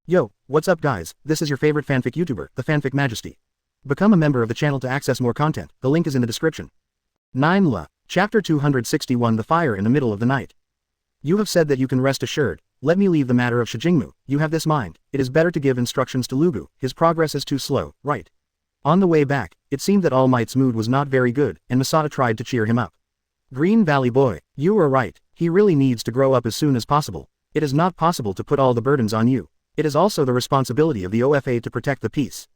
Yo, what's up guys, this is your favorite fanfic YouTuber, the Fanfic Majesty. Become a member of the channel to access more content, the link is in the description. 9 La. Chapter 261 The Fire in the Middle of the Night. You have said that you can rest assured, let me leave the matter of Shijingmu, you have this mind, it is better to give instructions to Lugu, his progress is too slow, right? On the way back, it seemed that All Might's mood was not very good, and Masada tried to cheer him up. Green Valley boy, you are right, he really needs to grow up as soon as possible, it is not possible to put all the burdens on you. It is also the responsibility of the OFA to protect the peace.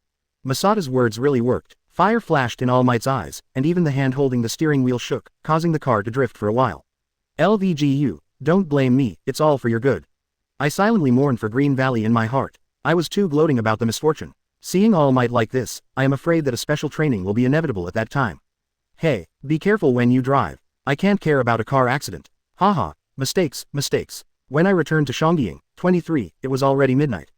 Masada's words really worked. Fire flashed in All Might's eyes, and even the hand holding the steering wheel shook, causing the car to drift for a while. LVGU, don't blame me, it's all for your good. I silently mourn for Green Valley in my heart. I was too gloating about the misfortune. Seeing All Might like this, I am afraid that a special training will be inevitable at that time. Hey, be careful when you drive. I can't care about a car accident. Haha, mistakes. When I returned to Shongying, 23, it was already midnight.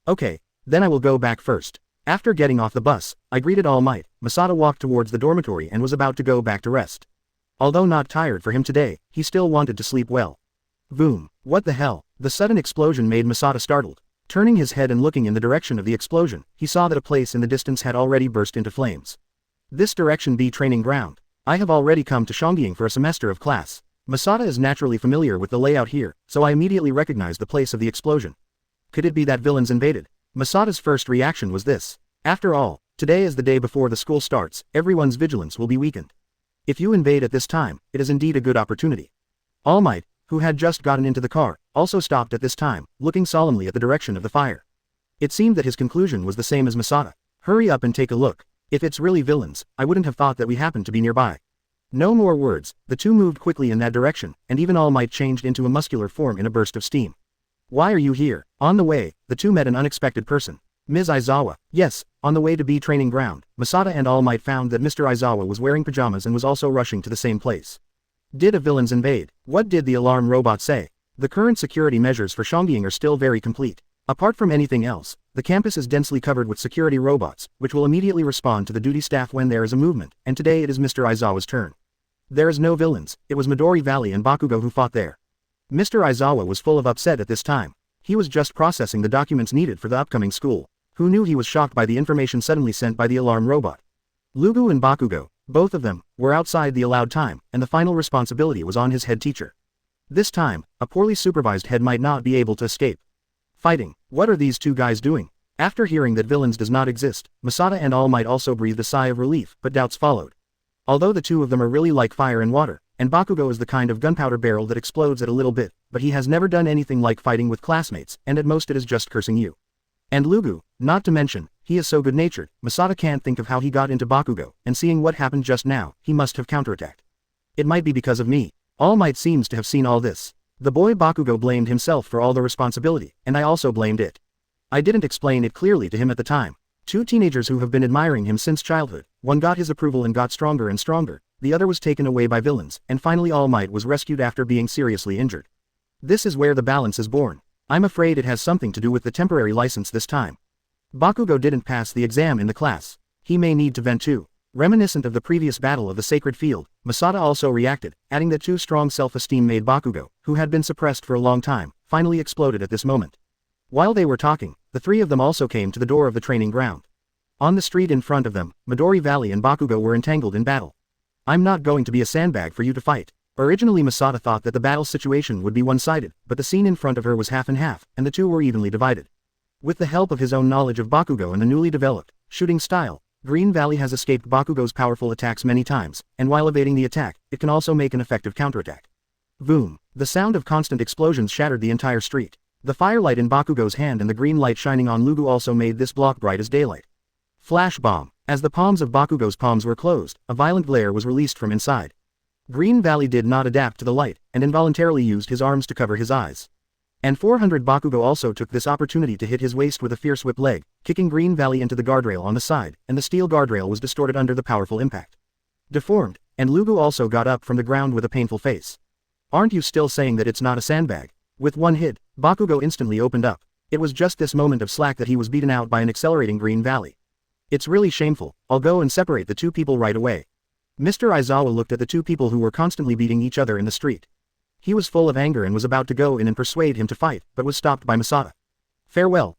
Okay, then I will go back first. After getting off the bus, I greeted All Might. Masada walked towards the dormitory and was about to go back to rest. Although not tired for him today, he still wanted to sleep well. Boom, what the hell? The sudden explosion made Masada startled. Turning his head and looking in the direction of the explosion, he saw that a place in the distance had already burst into flames. This direction be training ground. I have already come to Shongying for a semester of class. Masada is naturally familiar with the layout here, so I immediately recognized the place of the explosion. Could it be that villains invaded? Masada's first reaction was this. After all, today is the day before the school starts, everyone's vigilance will be weakened. If you invade at this time, it is indeed a good opportunity. All Might, who had just gotten into the car, also stopped at this time, looking solemnly at the direction of the fire. It seemed that his conclusion was the same as Masada. Hurry up and take a look. If it's really villains, I wouldn't have thought that we happened to be nearby. No more words, the two moved quickly in that direction, and even All Might changed into a muscular form in a burst of steam. Why are you here? On the way, the two met an unexpected person. Ms. Aizawa. Yes, on the way to B training ground, Masada and All Might found that Mr. Aizawa was wearing pajamas and was also rushing to the same place. Did a villains invade? What did the alarm robot say? The current security measures for Shongying are still very complete. Apart from anything else, the campus is densely covered with security robots, which will immediately respond to the duty staff when there is a movement, and today it is Mr. Aizawa's turn. There is no villains, it was Midori Valley and Bakugo who fought there. Mr. Aizawa was full of upset at this time. He was just processing the documents needed for the upcoming school. Who knew he was shocked by the information suddenly sent by the alarm robot. Lugu and Bakugo, both of them, were outside the allowed time, and the final responsibility was on his head teacher. This time, a poorly supervised head might not be able to escape. Fighting, what are these two guys doing? After hearing that villains does not exist, Masada and All Might also breathed a sigh of relief, but doubts followed. Although the two of them are really like fire and water, and Bakugo is the kind of gunpowder barrel that explodes at a little bit, but he has never done anything like fighting with classmates, and at most it is just cursing you. And Lugu, not to mention, he is so good-natured, Masada can't think of how he got into Bakugo, and seeing what happened just now, he must have counterattacked. It might be because of me. All Might seems to have seen all this. The boy Bakugo blamed himself for all the responsibility, and I also blamed it. I didn't explain it clearly to him at the time. Two teenagers who have been admiring him since childhood, one got his approval and got stronger and stronger, the other was taken away by villains, and finally All Might was rescued after being seriously injured. This is where the balance is born. I'm afraid it has something to do with the temporary license this time. Bakugo didn't pass the exam in the class. He may need to vent too. Reminiscent of the previous battle of the Sacred Field, Masada also reacted, adding that too strong self-esteem made Bakugo, who had been suppressed for a long time, finally exploded at this moment. While they were talking, the three of them also came to the door of the training ground. On the street in front of them, Midori Valley and Bakugo were entangled in battle. I'm not going to be a sandbag for you to fight. Originally Masada thought that the battle situation would be one-sided, but the scene in front of her was half and half, and the two were evenly divided. With the help of his own knowledge of Bakugo and the newly developed shooting style, Green Valley has escaped Bakugo's powerful attacks many times, and while evading the attack, it can also make an effective counterattack. Boom! The sound of constant explosions shattered the entire street. The firelight in Bakugo's hand and the green light shining on Lugu also made this block bright as daylight. Flash bomb. As the palms of Bakugo's palms were closed, a violent glare was released from inside. Green Valley did not adapt to the light, and involuntarily used his arms to cover his eyes. And 400 Bakugo also took this opportunity to hit his waist with a fierce whip leg, kicking Green Valley into the guardrail on the side, and the steel guardrail was distorted under the powerful impact. Deformed, and Lugu also got up from the ground with a painful face. Aren't you still saying that it's not a sandbag? With one hit, Bakugo instantly opened up. It was just this moment of slack that he was beaten out by an accelerating Green Valley. It's really shameful, I'll go and separate the two people right away. Mr. Aizawa looked at the two people who were constantly beating each other in the street. He was full of anger and was about to go in and persuade him to fight, but was stopped by Masada. Farewell,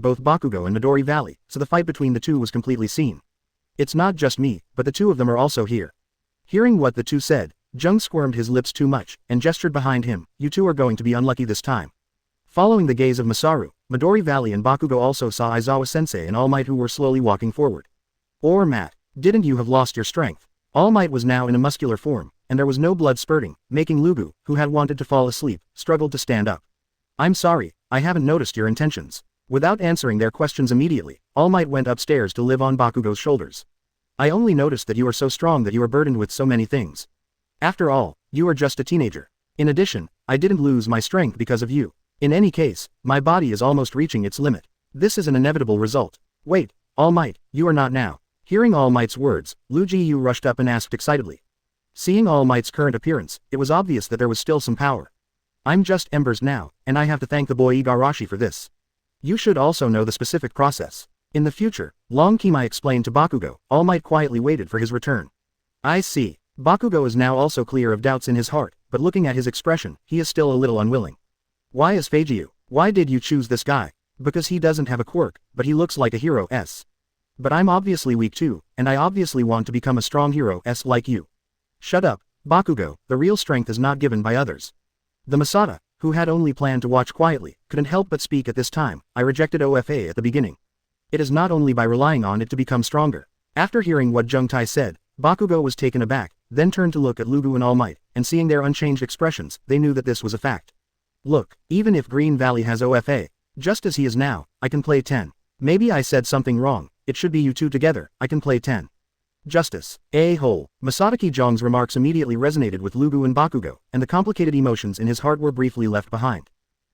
reached both Bakugo and Midori Valley, so the fight between the two was completely seen. It's not just me, but the two of them are also here. Hearing what the two said, Jung squirmed his lips too much, and gestured behind him. You two are going to be unlucky this time. Following the gaze of Masaru, Midori Valley and Bakugo also saw Aizawa-sensei and All Might, who were slowly walking forward. Or Matt, didn't you have lost your strength? All Might was now in a muscular form, and there was no blood spurting, making Lugu, who had wanted to fall asleep, struggled to stand up. I'm sorry, I haven't noticed your intentions. Without answering their questions immediately, All Might went upstairs to live on Bakugo's shoulders. I only noticed that you are so strong that you are burdened with so many things. After all, you are just a teenager. In addition, I didn't lose my strength because of you. In any case, my body is almost reaching its limit. This is an inevitable result. Wait, All Might, you are not now. Hearing All Might's words, Lu Jiyu rushed up and asked excitedly. Seeing All Might's current appearance, it was obvious that there was still some power. I'm just embers now, and I have to thank the boy Igarashi for this. You should also know the specific process. In the future, Long Kimai explained to Bakugo. All Might quietly waited for his return. I see. Bakugo is now also clear of doubts in his heart, but looking at his expression, he is still a little unwilling. Why is Feijiu? Why did you choose this guy? Because he doesn't have a quirk, but he looks like a hero s. But I'm obviously weak too, and I obviously want to become a strong hero s like you. Shut up, Bakugo, the real strength is not given by others. The Masada, who had only planned to watch quietly, couldn't help but speak at this time. I rejected OFA at the beginning. It is not only by relying on it to become stronger. After hearing what Jung Tai said, Bakugo was taken aback, then turned to look at Lugu and All Might, and seeing their unchanged expressions, they knew that this was a fact. Look, even if Green Valley has OFA, just as he is now, I can play 10. Maybe I said something wrong, it should be you two together, I can play 10. Justice. A-hole. Masataki Zhong's remarks immediately resonated with Lugu and Bakugo, and the complicated emotions in his heart were briefly left behind.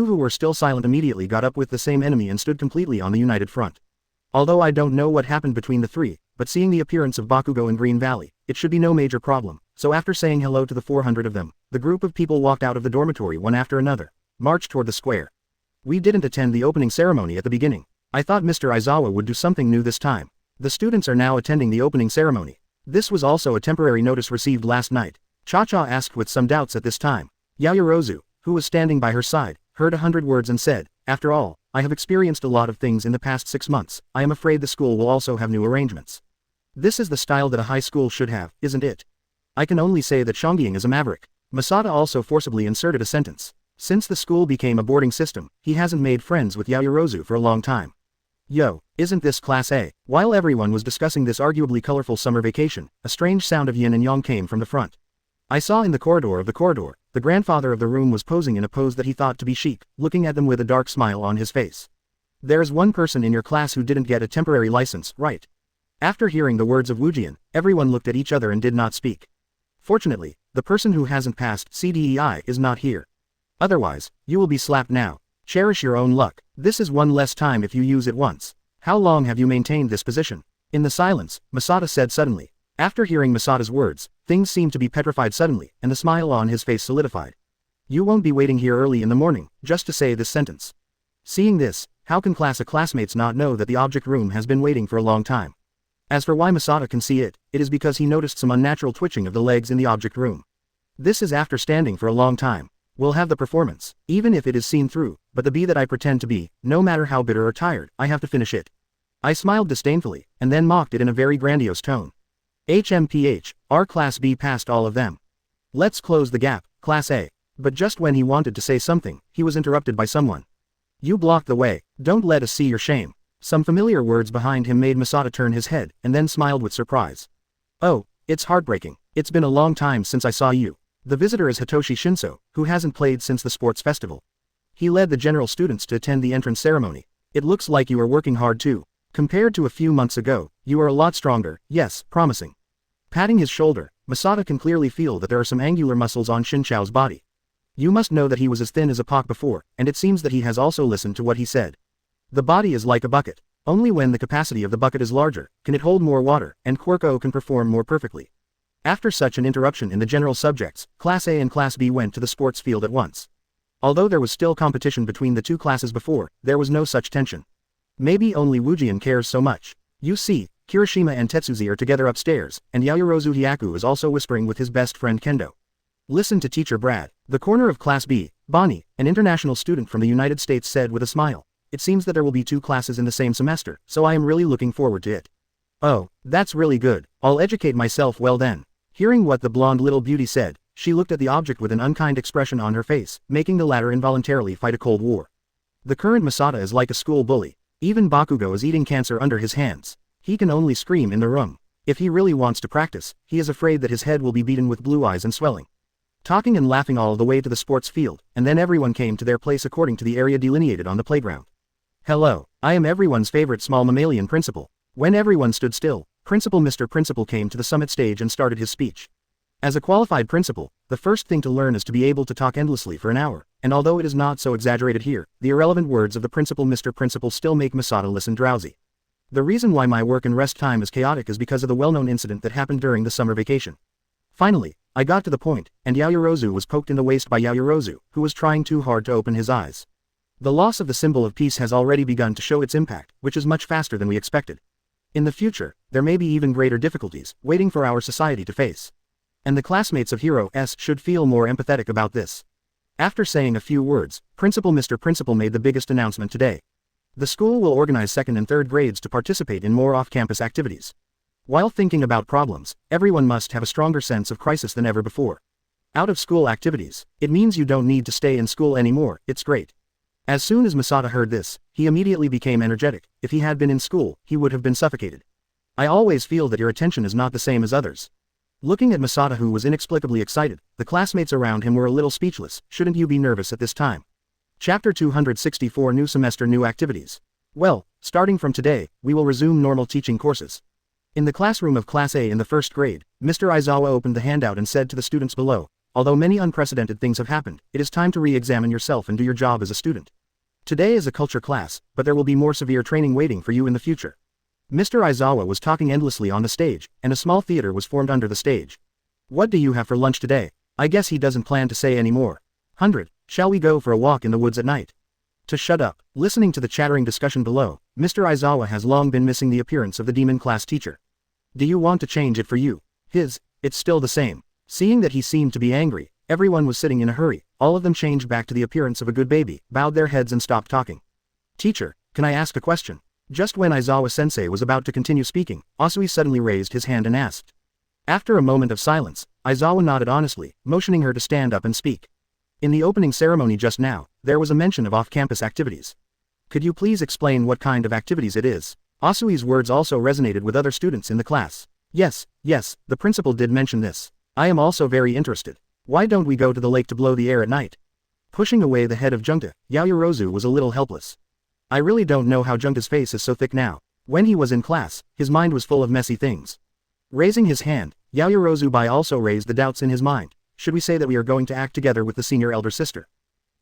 two who were still silent immediately got up with the same enemy and stood completely on the united front. Although I don't know what happened between the three, but seeing the appearance of Bakugo in Green Valley, it should be no major problem, so after saying hello to the 400 of them, the group of people walked out of the dormitory one after another, marched toward the square. We didn't attend the opening ceremony at the beginning. I thought Mr. Aizawa would do something new this time. The students are now attending the opening ceremony. This was also a temporary notice received last night. Cha-Cha asked with some doubts at this time. Yaoyorozu, who was standing by her side, heard 100 words and said, "After all, I have experienced a lot of things in the past 6 months, I am afraid the school will also have new arrangements." This is the style that a high school should have, isn't it? I can only say that Shongying is a maverick. Masada also forcibly inserted a sentence. Since the school became a boarding system, he hasn't made friends with Yaoyorozu for a long time. Yo, isn't this Class A? While everyone was discussing this arguably colorful summer vacation, a strange sound of yin and yang came from the front. I saw in the corridor, the grandfather of the room was posing in a pose that he thought to be chic, looking at them with a dark smile on his face. There's one person in your class who didn't get a temporary license, right? After hearing the words of Wujian, everyone looked at each other and did not speak. Fortunately, the person who hasn't passed CDEI is not here. Otherwise, you will be slapped now. Cherish your own luck. This is one less time if you use it once. How long have you maintained this position? In the silence, Masada said suddenly. After hearing Masada's words, things seemed to be petrified suddenly, and the smile on his face solidified. You won't be waiting here early in the morning, just to say this sentence. Seeing this, how can classmates not know that the object room has been waiting for a long time? As for why Masada can see it, it is because he noticed some unnatural twitching of the legs in the object room. This is after standing for a long time. We'll have the performance, even if it is seen through, but the bee that I pretend to be, no matter how bitter or tired, I have to finish it. I smiled disdainfully, and then mocked it in a very grandiose tone. HMPH, our Class B passed all of them. Let's close the gap, Class A. But just when he wanted to say something, he was interrupted by someone. You block the way, don't let us see your shame. Some familiar words behind him made Masada turn his head, and then smiled with surprise. Oh, it's heartbreaking. It's been a long time since I saw you. The visitor is Hitoshi Shinso, who hasn't played since the sports festival. He led the general students to attend the entrance ceremony. It looks like you are working hard too. Compared to a few months ago, you are a lot stronger, yes, promising. Patting his shoulder, Masato can clearly feel that there are some angular muscles on Shinchao's body. You must know that he was as thin as a pock before, and it seems that he has also listened to what he said. The body is like a bucket. Only when the capacity of the bucket is larger, can it hold more water, and Quirk can perform more perfectly. After such an interruption in the general subjects, Class A and Class B went to the sports field at once. Although there was still competition between the two classes before, there was no such tension. Maybe only Wujian cares so much. You see, Kirishima and Tetsuzi are together upstairs, and Yayorozu Hyaku is also whispering with his best friend Kendo. Listen to Teacher Brad. The corner of Class B, Bonnie, an international student from the United States, said with a smile. It seems that there will be two classes in the same semester, so I am really looking forward to it. Oh, that's really good. I'll educate myself well then. Hearing what the blonde little beauty said, she looked at the object with an unkind expression on her face, making the latter involuntarily fight a cold war. The current Masato is like a school bully. Even Bakugo is eating cancer under his hands. He can only scream in the room. If he really wants to practice, he is afraid that his head will be beaten with blue eyes and swelling. Talking and laughing all the way to the sports field, and then everyone came to their place according to the area delineated on the playground. Hello, I am everyone's favorite small mammalian principal. When everyone stood still, Mr. Principal came to the summit stage and started his speech. As a qualified principal, the first thing to learn is to be able to talk endlessly for an hour, and although it is not so exaggerated here, the irrelevant words of the principal Mr. Principal still make Masato listen drowsy. The reason why my work and rest time is chaotic is because of the well-known incident that happened during the summer vacation. Finally, I got to the point, and Yayorozu was poked in the waist by Yayorozu, who was trying too hard to open his eyes. The loss of the symbol of peace has already begun to show its impact, which is much faster than we expected. In the future, there may be even greater difficulties, waiting for our society to face. And the classmates of Hero S should feel more empathetic about this. After saying a few words, Mr. Principal made the biggest announcement today. The school will organize 2nd and 3rd grades to participate in more off-campus activities. While thinking about problems, everyone must have a stronger sense of crisis than ever before. Out-of-school activities, it means you don't need to stay in school anymore, it's great. As soon as Masato heard this, he immediately became energetic. If he had been in school, he would have been suffocated. I always feel that your attention is not the same as others. Looking at Masato, who was inexplicably excited, the classmates around him were a little speechless. Shouldn't you be nervous at this time? Chapter 264 New Semester New Activities. Well, starting from today, we will resume normal teaching courses. In the classroom of Class A in the 1st grade, Mr. Aizawa opened the handout and said to the students below, although many unprecedented things have happened, it is time to re-examine yourself and do your job as a student. Today is a culture class, but there will be more severe training waiting for you in the future. Mr. Aizawa was talking endlessly on the stage, and a small theater was formed under the stage. What do you have for lunch today? I guess he doesn't plan to say any more. 100. Shall we go for a walk in the woods at night? To shut up. Listening to the chattering discussion below, Mr. Aizawa has long been missing the appearance of the demon class teacher. Do you want to change it for you? It's still the same. Seeing that he seemed to be angry, everyone was sitting in a hurry. All of them changed back to the appearance of a good baby, bowed their heads and stopped talking. Teacher, can I ask a question? Just when Aizawa-sensei was about to continue speaking, Asui suddenly raised his hand and asked. After a moment of silence, Aizawa nodded honestly, motioning her to stand up and speak. In the opening ceremony just now, there was a mention of off-campus activities. Could you please explain what kind of activities it is? Asui's words also resonated with other students in the class. Yes, the principal did mention this. I am also very interested. Why don't we go to the lake to blow the air at night? Pushing away the head of Junta, Yayorozu was a little helpless. I really don't know how Junta's face is so thick now. When he was in class, his mind was full of messy things. Raising his hand, Yayorozu also raised the doubts in his mind. Should we say that we are going to act together with the senior elder sister?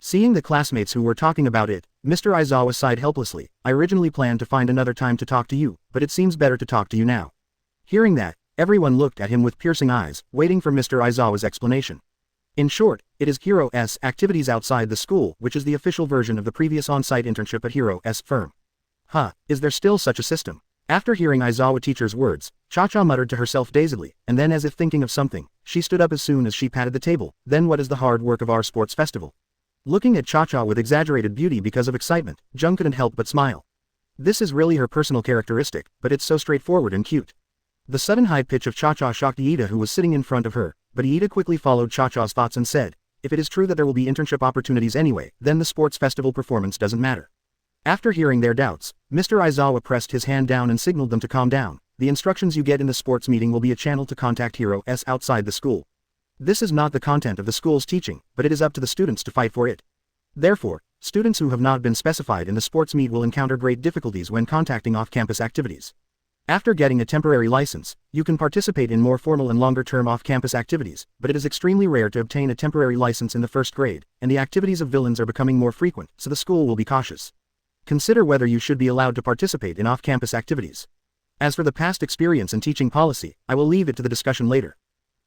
Seeing the classmates who were talking about it, Mr. Aizawa sighed helplessly. I originally planned to find another time to talk to you, but it seems better to talk to you now. Hearing that, everyone looked at him with piercing eyes, waiting for Mr. Aizawa's explanation. In short, it is Hero S activities outside the school, which is the official version of the previous on-site internship at Hero S firm. Is there still such a system? After hearing Aizawa teacher's words, Cha-Cha muttered to herself dazedly, and then as if thinking of something, she stood up as soon as she patted the table. Then what is the hard work of our sports festival? Looking at Cha-Cha with exaggerated beauty because of excitement, Jung couldn't help but smile. This is really her personal characteristic, but it's so straightforward and cute. The sudden high pitch of Cha-Cha shocked Iida, who was sitting in front of her, but Iida quickly followed Cha-Cha's thoughts and said, if it is true that there will be internship opportunities anyway, then the sports festival performance doesn't matter. After hearing their doubts, Mr. Aizawa pressed his hand down and signaled them to calm down. The instructions you get in the sports meeting will be a channel to contact Hero S outside the school. This is not the content of the school's teaching, but it is up to the students to fight for it. Therefore, students who have not been specified in the sports meet will encounter great difficulties when contacting off-campus activities. After getting a temporary license, you can participate in more formal and longer-term off-campus activities, but it is extremely rare to obtain a temporary license in the first grade, and the activities of villains are becoming more frequent, so the school will be cautious. Consider whether you should be allowed to participate in off-campus activities. As for the past experience and teaching policy, I will leave it to the discussion later.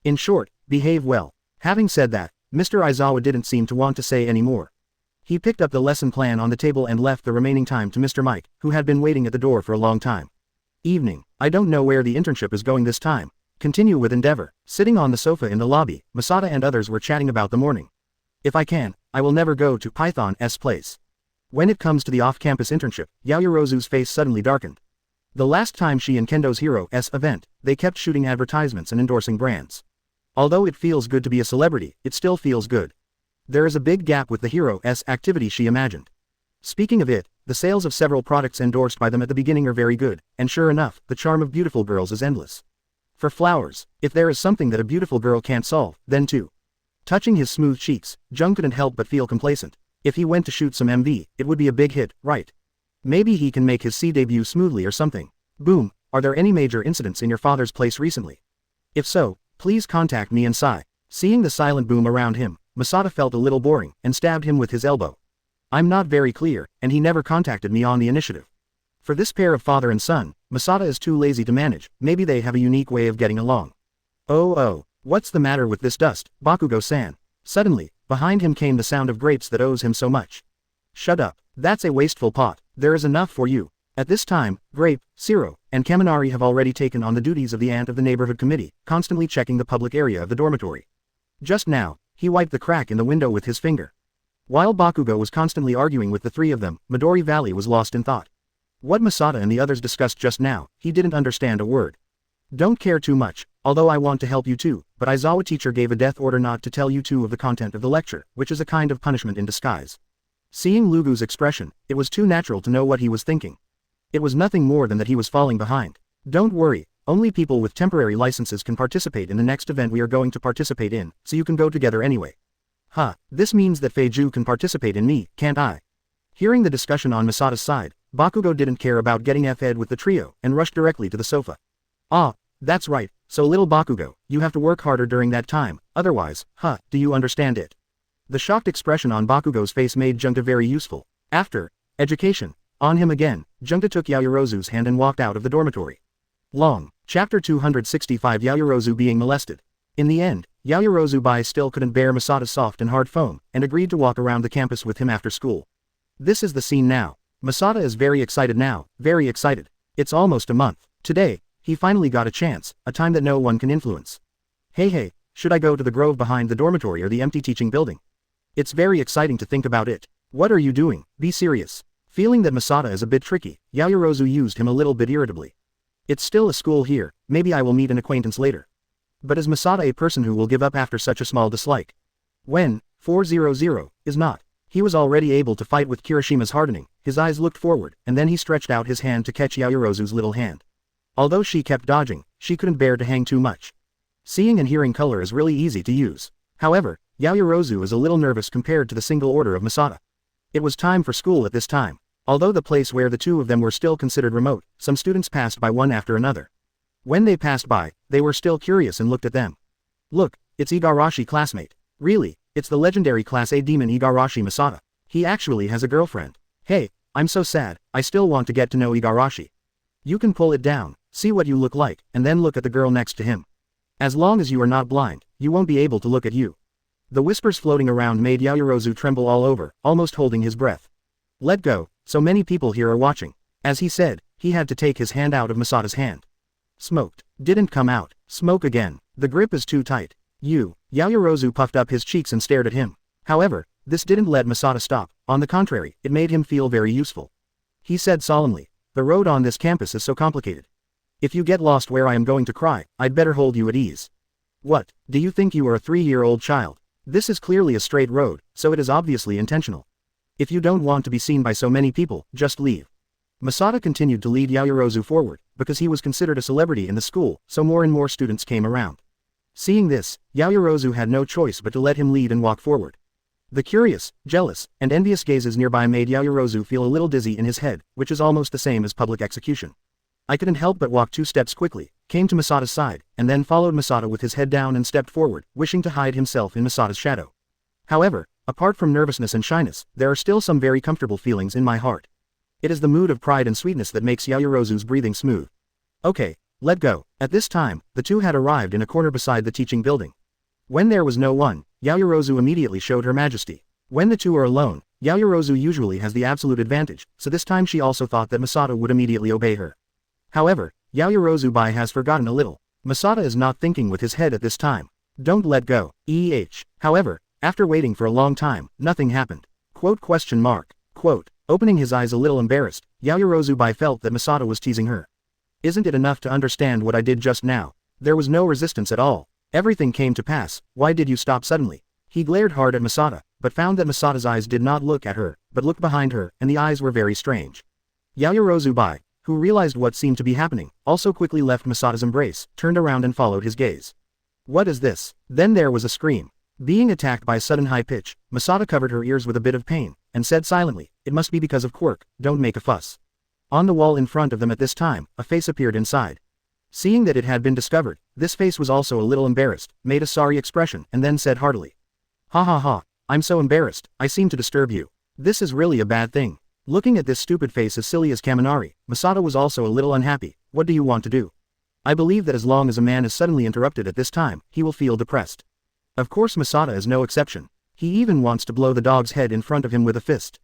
In short, behave well. Having said that, Mr. Aizawa didn't seem to want to say any more. He picked up the lesson plan on the table and left the remaining time to Mr. Mike, who had been waiting at the door for a long time. Evening. I don't know where the internship is going this time. Continue with endeavor. Sitting on the sofa in the lobby, Masada and others were chatting about the morning. If I can, I will never go to Python's place. When it comes to the off-campus internship, Yaoyorozu's face suddenly darkened. The last time she and Kendo's Hero's event, they kept shooting advertisements and endorsing brands. Although it feels good to be a celebrity, it still feels good. There is a big gap with the Hero's activity she imagined. Speaking of it, the sales of several products endorsed by them at the beginning are very good, and sure enough, the charm of beautiful girls is endless. For flowers, if there is something that a beautiful girl can't solve, then too. Touching his smooth cheeks, Jung couldn't help but feel complacent. If he went to shoot some MV, it would be a big hit, right? Maybe he can make his C debut smoothly or something. Boom, are there any major incidents in your father's place recently? If so, please contact me and Sai. Seeing the silent boom around him, Masada felt a little boring, and stabbed him with his elbow. I'm not very clear, and he never contacted me on the initiative. For this pair of father and son, Masada is too lazy to manage, maybe they have a unique way of getting along. Oh, what's the matter with this dust, Bakugo-san? Suddenly, behind him came the sound of grapes that owes him so much. Shut up, that's a wasteful pot, there is enough for you. At this time, Grape, Siro, and Kaminari have already taken on the duties of the aunt of the neighborhood committee, constantly checking the public area of the dormitory. Just now, he wiped the crack in the window with his finger. While Bakugo was constantly arguing with the three of them, Midori Valley was lost in thought. What Masada and the others discussed just now, he didn't understand a word. Don't care too much, although I want to help you too, but Aizawa teacher gave a death order not to tell you two of the content of the lecture, which is a kind of punishment in disguise. Seeing Lugu's expression, it was too natural to know what he was thinking. It was nothing more than that he was falling behind. Don't worry, only people with temporary licenses can participate in the next event we are going to participate in, so you can go together anyway. This means that Feiju can participate in me, can't I? Hearing the discussion on Masada's side, Bakugo didn't care about getting F-ed with the trio, and rushed directly to the sofa. Ah, that's right, so little Bakugo, you have to work harder during that time, otherwise, do you understand it? The shocked expression on Bakugo's face made Junta very useful. After education, on him again, Junta took Yaoyorozu's hand and walked out of the dormitory. Chapter 265 Yaoyorozu being molested. In the end, Yaoyorozu still couldn't bear Masada's soft and hard foam, and agreed to walk around the campus with him after school. This is the scene now. Masada is very excited now, very excited. It's almost a month. Today, he finally got a chance, a time that no one can influence. Hey, should I go to the grove behind the dormitory or the empty teaching building? It's very exciting to think about it. What are you doing? Be serious. Feeling that Masada is a bit tricky, Yaoyorozu used him a little bit irritably. It's still a school here, maybe I will meet an acquaintance later. But is Masada a person who will give up after such a small dislike? When 400 is not. He was already able to fight with Kirishima's hardening, his eyes looked forward, and then he stretched out his hand to catch Yaoyorozu's little hand. Although she kept dodging, she couldn't bear to hang too much. Seeing and hearing color is really easy to use. However, Yaoyorozu is a little nervous compared to the single order of Masada. It was time for school at this time. Although the place where the two of them were still considered remote, some students passed by one after another. When they passed by, they were still curious and looked at them. Look, it's Igarashi classmate. Really, it's the legendary Class A demon Igarashi Masada. He actually has a girlfriend. Hey, I'm so sad, I still want to get to know Igarashi. You can pull it down, see what you look like, and then look at the girl next to him. As long as you are not blind, you won't be able to look at you. The whispers floating around made Yaoyorozu tremble all over, almost holding his breath. Let go, so many people here are watching. As he said, he had to take his hand out of Masada's hand. Smoked. Didn't come out. Smoke again. The grip is too tight. Yaoyorozu puffed up his cheeks and stared at him. However, this didn't let Masada stop, on the contrary, it made him feel very useful. He said solemnly, the road on this campus is so complicated. If you get lost where I am going to cry, I'd better hold you at ease. What, do you think you are a 3-year-old child? This is clearly a straight road, so it is obviously intentional. If you don't want to be seen by so many people, just leave. Masada continued to lead Yaoyorozu forward, because he was considered a celebrity in the school, so more and more students came around. Seeing this, Yaoyorozu had no choice but to let him lead and walk forward. The curious, jealous, and envious gazes nearby made Yaoyorozu feel a little dizzy in his head, which is almost the same as public execution. I couldn't help but walk 2 steps quickly, came to Masada's side, and then followed Masada with his head down and stepped forward, wishing to hide himself in Masada's shadow. However, apart from nervousness and shyness, there are still some very comfortable feelings in my heart. It is the mood of pride and sweetness that makes Yaoyorozu's breathing smooth. Okay, let go. At this time, the two had arrived in a corner beside the teaching building. When there was no one, Yaoyorozu immediately showed her majesty. When the two are alone, Yaoyorozu usually has the absolute advantage, so this time she also thought that Masada would immediately obey her. However, Yaoyorozu has forgotten a little. Masada is not thinking with his head at this time. Don't let go. However, after waiting for a long time, nothing happened. Opening his eyes a little embarrassed, Yaoyorozu felt that Masada was teasing her. Isn't it enough to understand what I did just now? There was no resistance at all. Everything came to pass. Why did you stop suddenly? He glared hard at Masada, but found that Masada's eyes did not look at her, but looked behind her, and the eyes were very strange. Yaoyorozu, who realized what seemed to be happening, also quickly left Masada's embrace, turned around and followed his gaze. What is this? Then there was a scream. Being attacked by a sudden high pitch, Masada covered her ears with a bit of pain, and said silently, "It must be because of quirk, don't make a fuss." On the wall in front of them at this time, a face appeared inside. Seeing that it had been discovered, this face was also a little embarrassed, made a sorry expression, and then said heartily, "Ha ha ha, I'm so embarrassed, I seem to disturb you. This is really a bad thing." Looking at this stupid face as silly as Kaminari, Masada was also a little unhappy. What do you want to do? I believe that as long as a man is suddenly interrupted at this time, he will feel depressed. Of course Masada is no exception. He even wants to blow the dog's head in front of him with a fist.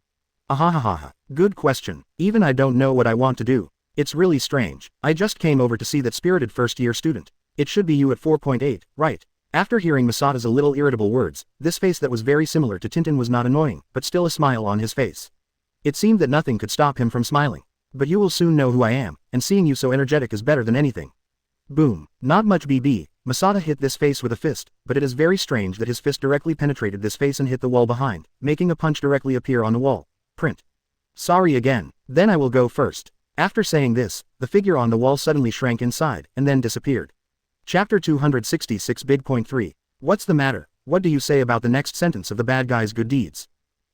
Ahahaha, good question. Even I don't know what I want to do. It's really strange. I just came over to see that spirited first-year student. It should be you at 4.8, right? After hearing Masada's a little irritable words, this face that was very similar to Tintin was not annoying, but still a smile on his face. It seemed that nothing could stop him from smiling. But you will soon know who I am, and seeing you so energetic is better than anything. Boom. Not much BB. Masada hit this face with a fist, but it is very strange that his fist directly penetrated this face and hit the wall behind, making a punch directly appear on the wall. Print. Sorry again. Then I will go first. After saying this, the figure on the wall suddenly shrank inside, and then disappeared. Chapter 266 Big.3. What's the matter? What do you say about the next sentence of the bad guy's good deeds?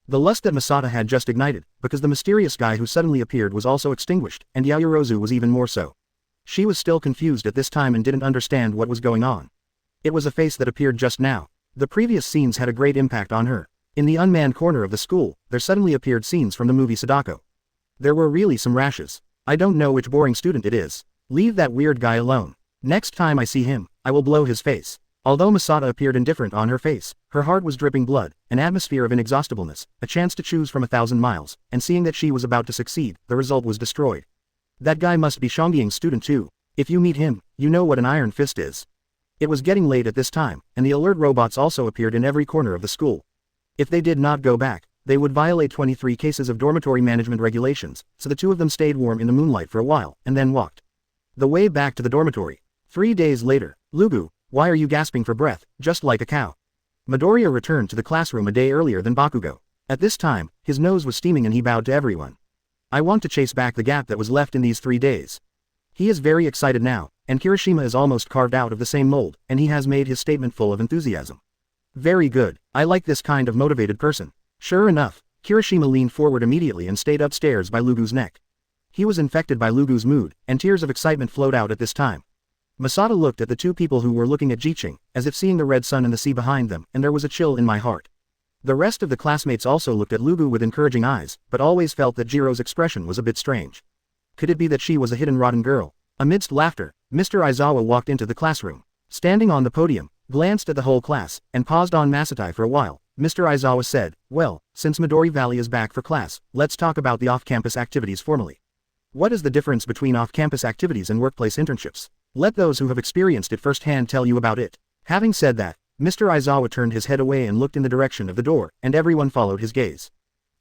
The lust that Masada had just ignited, because the mysterious guy who suddenly appeared was also extinguished, and Yaoyorozu was even more so. She was still confused at this time and didn't understand what was going on. It was a face that appeared just now. The previous scenes had a great impact on her. In the unmanned corner of the school, there suddenly appeared scenes from the movie Sadako. There were really some rashes. I don't know which boring student it is. Leave that weird guy alone. Next time I see him, I will blow his face. Although Masada appeared indifferent on her face, her heart was dripping blood, an atmosphere of inexhaustibleness, a chance to choose from 1,000 miles, and seeing that she was about to succeed, the result was destroyed. That guy must be Shongying's student too. If you meet him, you know what an iron fist is. It was getting late at this time, and the alert robots also appeared in every corner of the school. If they did not go back, they would violate 23 cases of dormitory management regulations, so the two of them stayed warm in the moonlight for a while, and then walked the way back to the dormitory. 3 days later, Lugu, why are you gasping for breath, just like a cow? Midoriya returned to the classroom a day earlier than Bakugo. At this time, his nose was steaming and he bowed to everyone. I want to chase back the gap that was left in these 3 days. He is very excited now, and Kirishima is almost carved out of the same mold, and he has made his statement full of enthusiasm. Very good, I like this kind of motivated person. Sure enough, Kirishima leaned forward immediately and stayed upstairs by Lugu's neck. He was infected by Lugu's mood, and tears of excitement flowed out at this time. Masada looked at the two people who were looking at Jiching, as if seeing the red sun and the sea behind them, and there was a chill in my heart. The rest of the classmates also looked at Lugu with encouraging eyes, but always felt that Jiro's expression was a bit strange. Could it be that she was a hidden rotten girl? Amidst laughter, Mr. Aizawa walked into the classroom. Standing on the podium, glanced at the whole class, and paused on Masatai for a while. Mr. Aizawa said, well, since Midori Valley is back for class, let's talk about the off-campus activities formally. What is the difference between off-campus activities and workplace internships? Let those who have experienced it firsthand tell you about it. Having said that, Mr. Aizawa turned his head away and looked in the direction of the door, and everyone followed his gaze.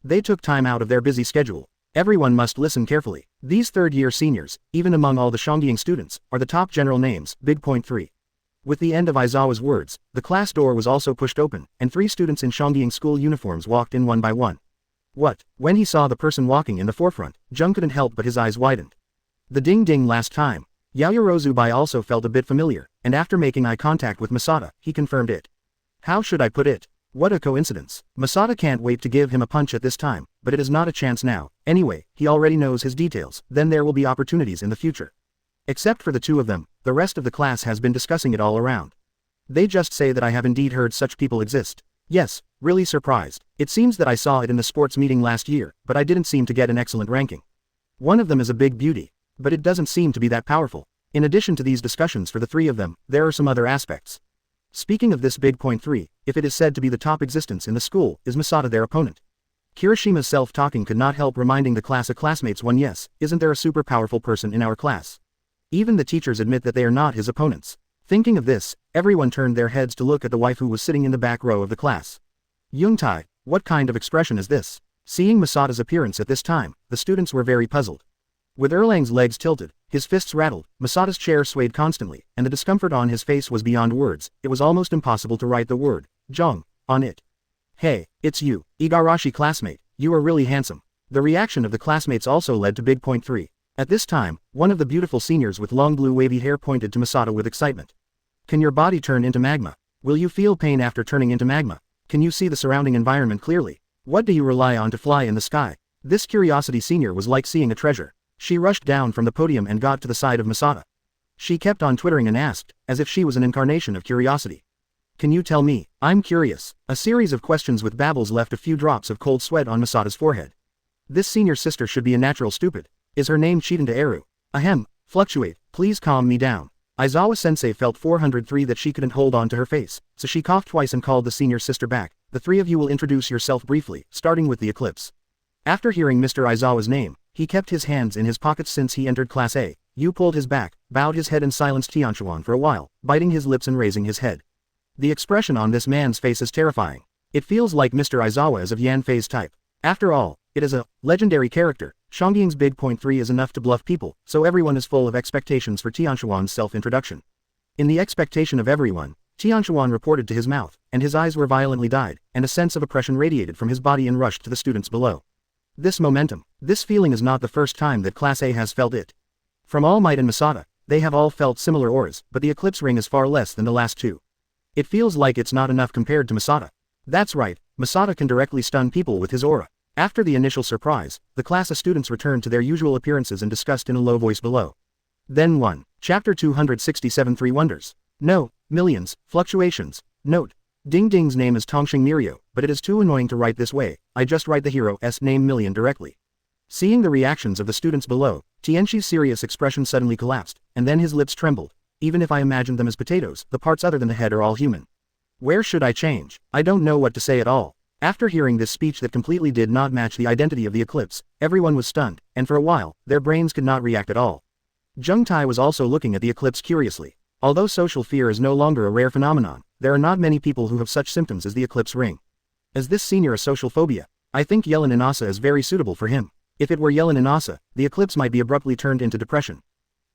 They took time out of their busy schedule. Everyone must listen carefully. These third-year seniors, even among all the Shongying students, are the top general names. Big.3. With the end of Aizawa's words, the class door was also pushed open, and 3 students in Shongying school uniforms walked in one by one. What? When he saw the person walking in the forefront, Jung couldn't help but his eyes widened. The ding-ding last time. Yaoyorozu also felt a bit familiar, and after making eye contact with Masada, he confirmed it. How should I put it? What a coincidence. Masada can't wait to give him a punch at this time, but it is not a chance now. Anyway, he already knows his details, then there will be opportunities in the future. Except for the two of them, the rest of the class has been discussing it all around. They just say that I have indeed heard such people exist. Yes, really surprised. It seems that I saw it in the sports meeting last year, but I didn't seem to get an excellent ranking. One of them is a big beauty, but it doesn't seem to be that powerful. In addition to these discussions for the three of them, there are some other aspects. Speaking of this big point 3, if it is said to be the top existence in the school, is Masada their opponent? Kirishima's self-talking could not help reminding the class of classmates one yes, isn't there a super powerful person in our class? Even the teachers admit that they are not his opponents. Thinking of this, everyone turned their heads to look at the wife who was sitting in the back row of the class. Youngtae, what kind of expression is this? Seeing Masada's appearance at this time, the students were very puzzled. With Erlang's legs tilted, his fists rattled, Masada's chair swayed constantly, and the discomfort on his face was beyond words. It was almost impossible to write the word Jong on it. Hey, it's you, Igarashi classmate, you are really handsome. The reaction of the classmates also led to big point 3. At this time, one of the beautiful seniors with long blue wavy hair pointed to Masada with excitement. Can your body turn into magma? Will you feel pain after turning into magma? Can you see the surrounding environment clearly? What do you rely on to fly in the sky? This curiosity senior was like seeing a treasure. She rushed down from the podium and got to the side of Masada. She kept on twittering and asked, as if she was an incarnation of curiosity. Can you tell me? I'm curious. A series of questions with babbles left a few drops of cold sweat on Masada's forehead. This senior sister should be a natural stupid. Is her name Chitanta Eru? Ahem, fluctuate, please calm me down. Aizawa-sensei felt 403 that she couldn't hold on to her face, so she coughed twice and called the senior sister back. The three of you will introduce yourself briefly, starting with the eclipse. After hearing Mr. Aizawa's name, he kept his hands in his pockets since he entered Class A. Yu pulled his back, bowed his head and silenced Tianchuan for a while, biting his lips and raising his head. The expression on this man's face is terrifying. It feels like Mr. Aizawa is of Yanfei's type. After all, it is a legendary character. Shongying's big point 3 is enough to bluff people, so everyone is full of expectations for Tianchuan's self-introduction. In the expectation of everyone, Tianchuan reported to his mouth, and his eyes were violently dyed, and a sense of oppression radiated from his body and rushed to the students below. This momentum, this feeling is not the first time that Class A has felt it. From All Might and Masada, they have all felt similar auras, but the eclipse ring is far less than the last two. It feels like it's not enough compared to Masada. That's right, Masada can directly stun people with his aura. After the initial surprise, the class of students returned to their usual appearances and discussed in a low voice below. Then 1. Chapter 267 3 Wonders. No, millions, fluctuations. Note. Ding Ding's name is Tongxing Mirio, but it is too annoying to write this way, I just write the hero's name Million directly. Seeing the reactions of the students below, Tianxi's serious expression suddenly collapsed, and then his lips trembled. Even if I imagined them as potatoes, the parts other than the head are all human. Where should I change? I don't know what to say at all. After hearing this speech that completely did not match the identity of the eclipse, everyone was stunned, and for a while, their brains could not react at all. Jungtae was also looking at the eclipse curiously. Although social fear is no longer a rare phenomenon, there are not many people who have such symptoms as the eclipse ring. Is this senior a social phobia? I think Yellen Inasa is very suitable for him. If it were Yellen Inasa, the eclipse might be abruptly turned into depression.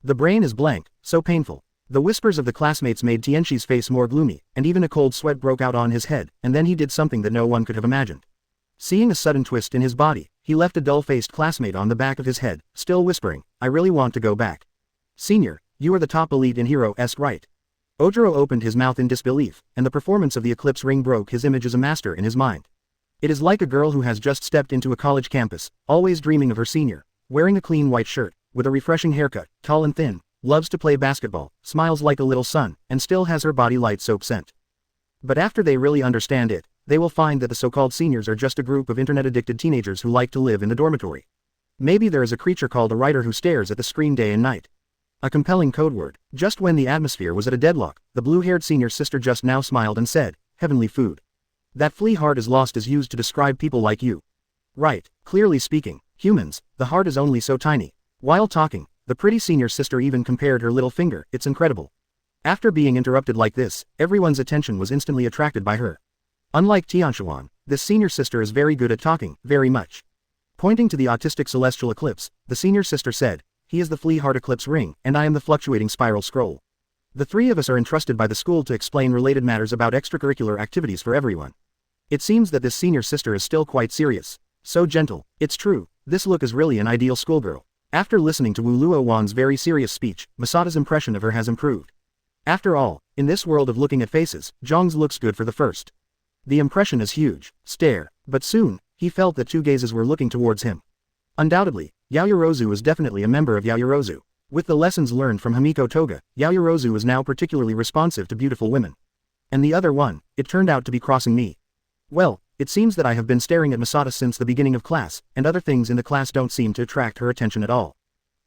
The brain is blank, so painful. The whispers of the classmates made Tianxi's face more gloomy, and even a cold sweat broke out on his head, and then he did something that no one could have imagined. Seeing a sudden twist in his body, he left a dull-faced classmate on the back of his head, still whispering, I really want to go back. Senior, you are the top elite in Hero-esque, right? Ojiro opened his mouth in disbelief, and the performance of the eclipse ring broke his image as a master in his mind. It is like a girl who has just stepped into a college campus, always dreaming of her senior, wearing a clean white shirt, with a refreshing haircut, tall and thin, loves to play basketball, smiles like a little sun, and still has her body light soap scent. But after they really understand it, they will find that the so-called seniors are just a group of internet-addicted teenagers who like to live in the dormitory. Maybe there is a creature called a writer who stares at the screen day and night. A compelling code word. Just when the atmosphere was at a deadlock, the blue-haired senior sister just now smiled and said, heavenly food. That flea heart is lost is used to describe people like you. Right, clearly speaking, humans, the heart is only so tiny. While talking, the pretty senior sister even compared her little finger, it's incredible. After being interrupted like this, everyone's attention was instantly attracted by her. Unlike Tianchuan, this senior sister is very good at talking, very much. Pointing to the autistic celestial eclipse, the senior sister said, he is the flea heart eclipse ring, and I am the fluctuating spiral scroll. The three of us are entrusted by the school to explain related matters about extracurricular activities for everyone. It seems that this senior sister is still quite serious. So gentle, it's true, this look is really an ideal schoolgirl. After listening to Wu Luo Wan's very serious speech, Masada's impression of her has improved. After all, in this world of looking at faces, Zhang's looks good for the first. The impression is huge. Stare. But soon, he felt that two gazes were looking towards him. Undoubtedly, Yaoyorozu is definitely a member of Yaoyorozu. With the lessons learned from Himiko Toga, Yaoyorozu is now particularly responsive to beautiful women. And the other one, it turned out to be crossing me. Well, it seems that I have been staring at Masada since the beginning of class, and other things in the class don't seem to attract her attention at all.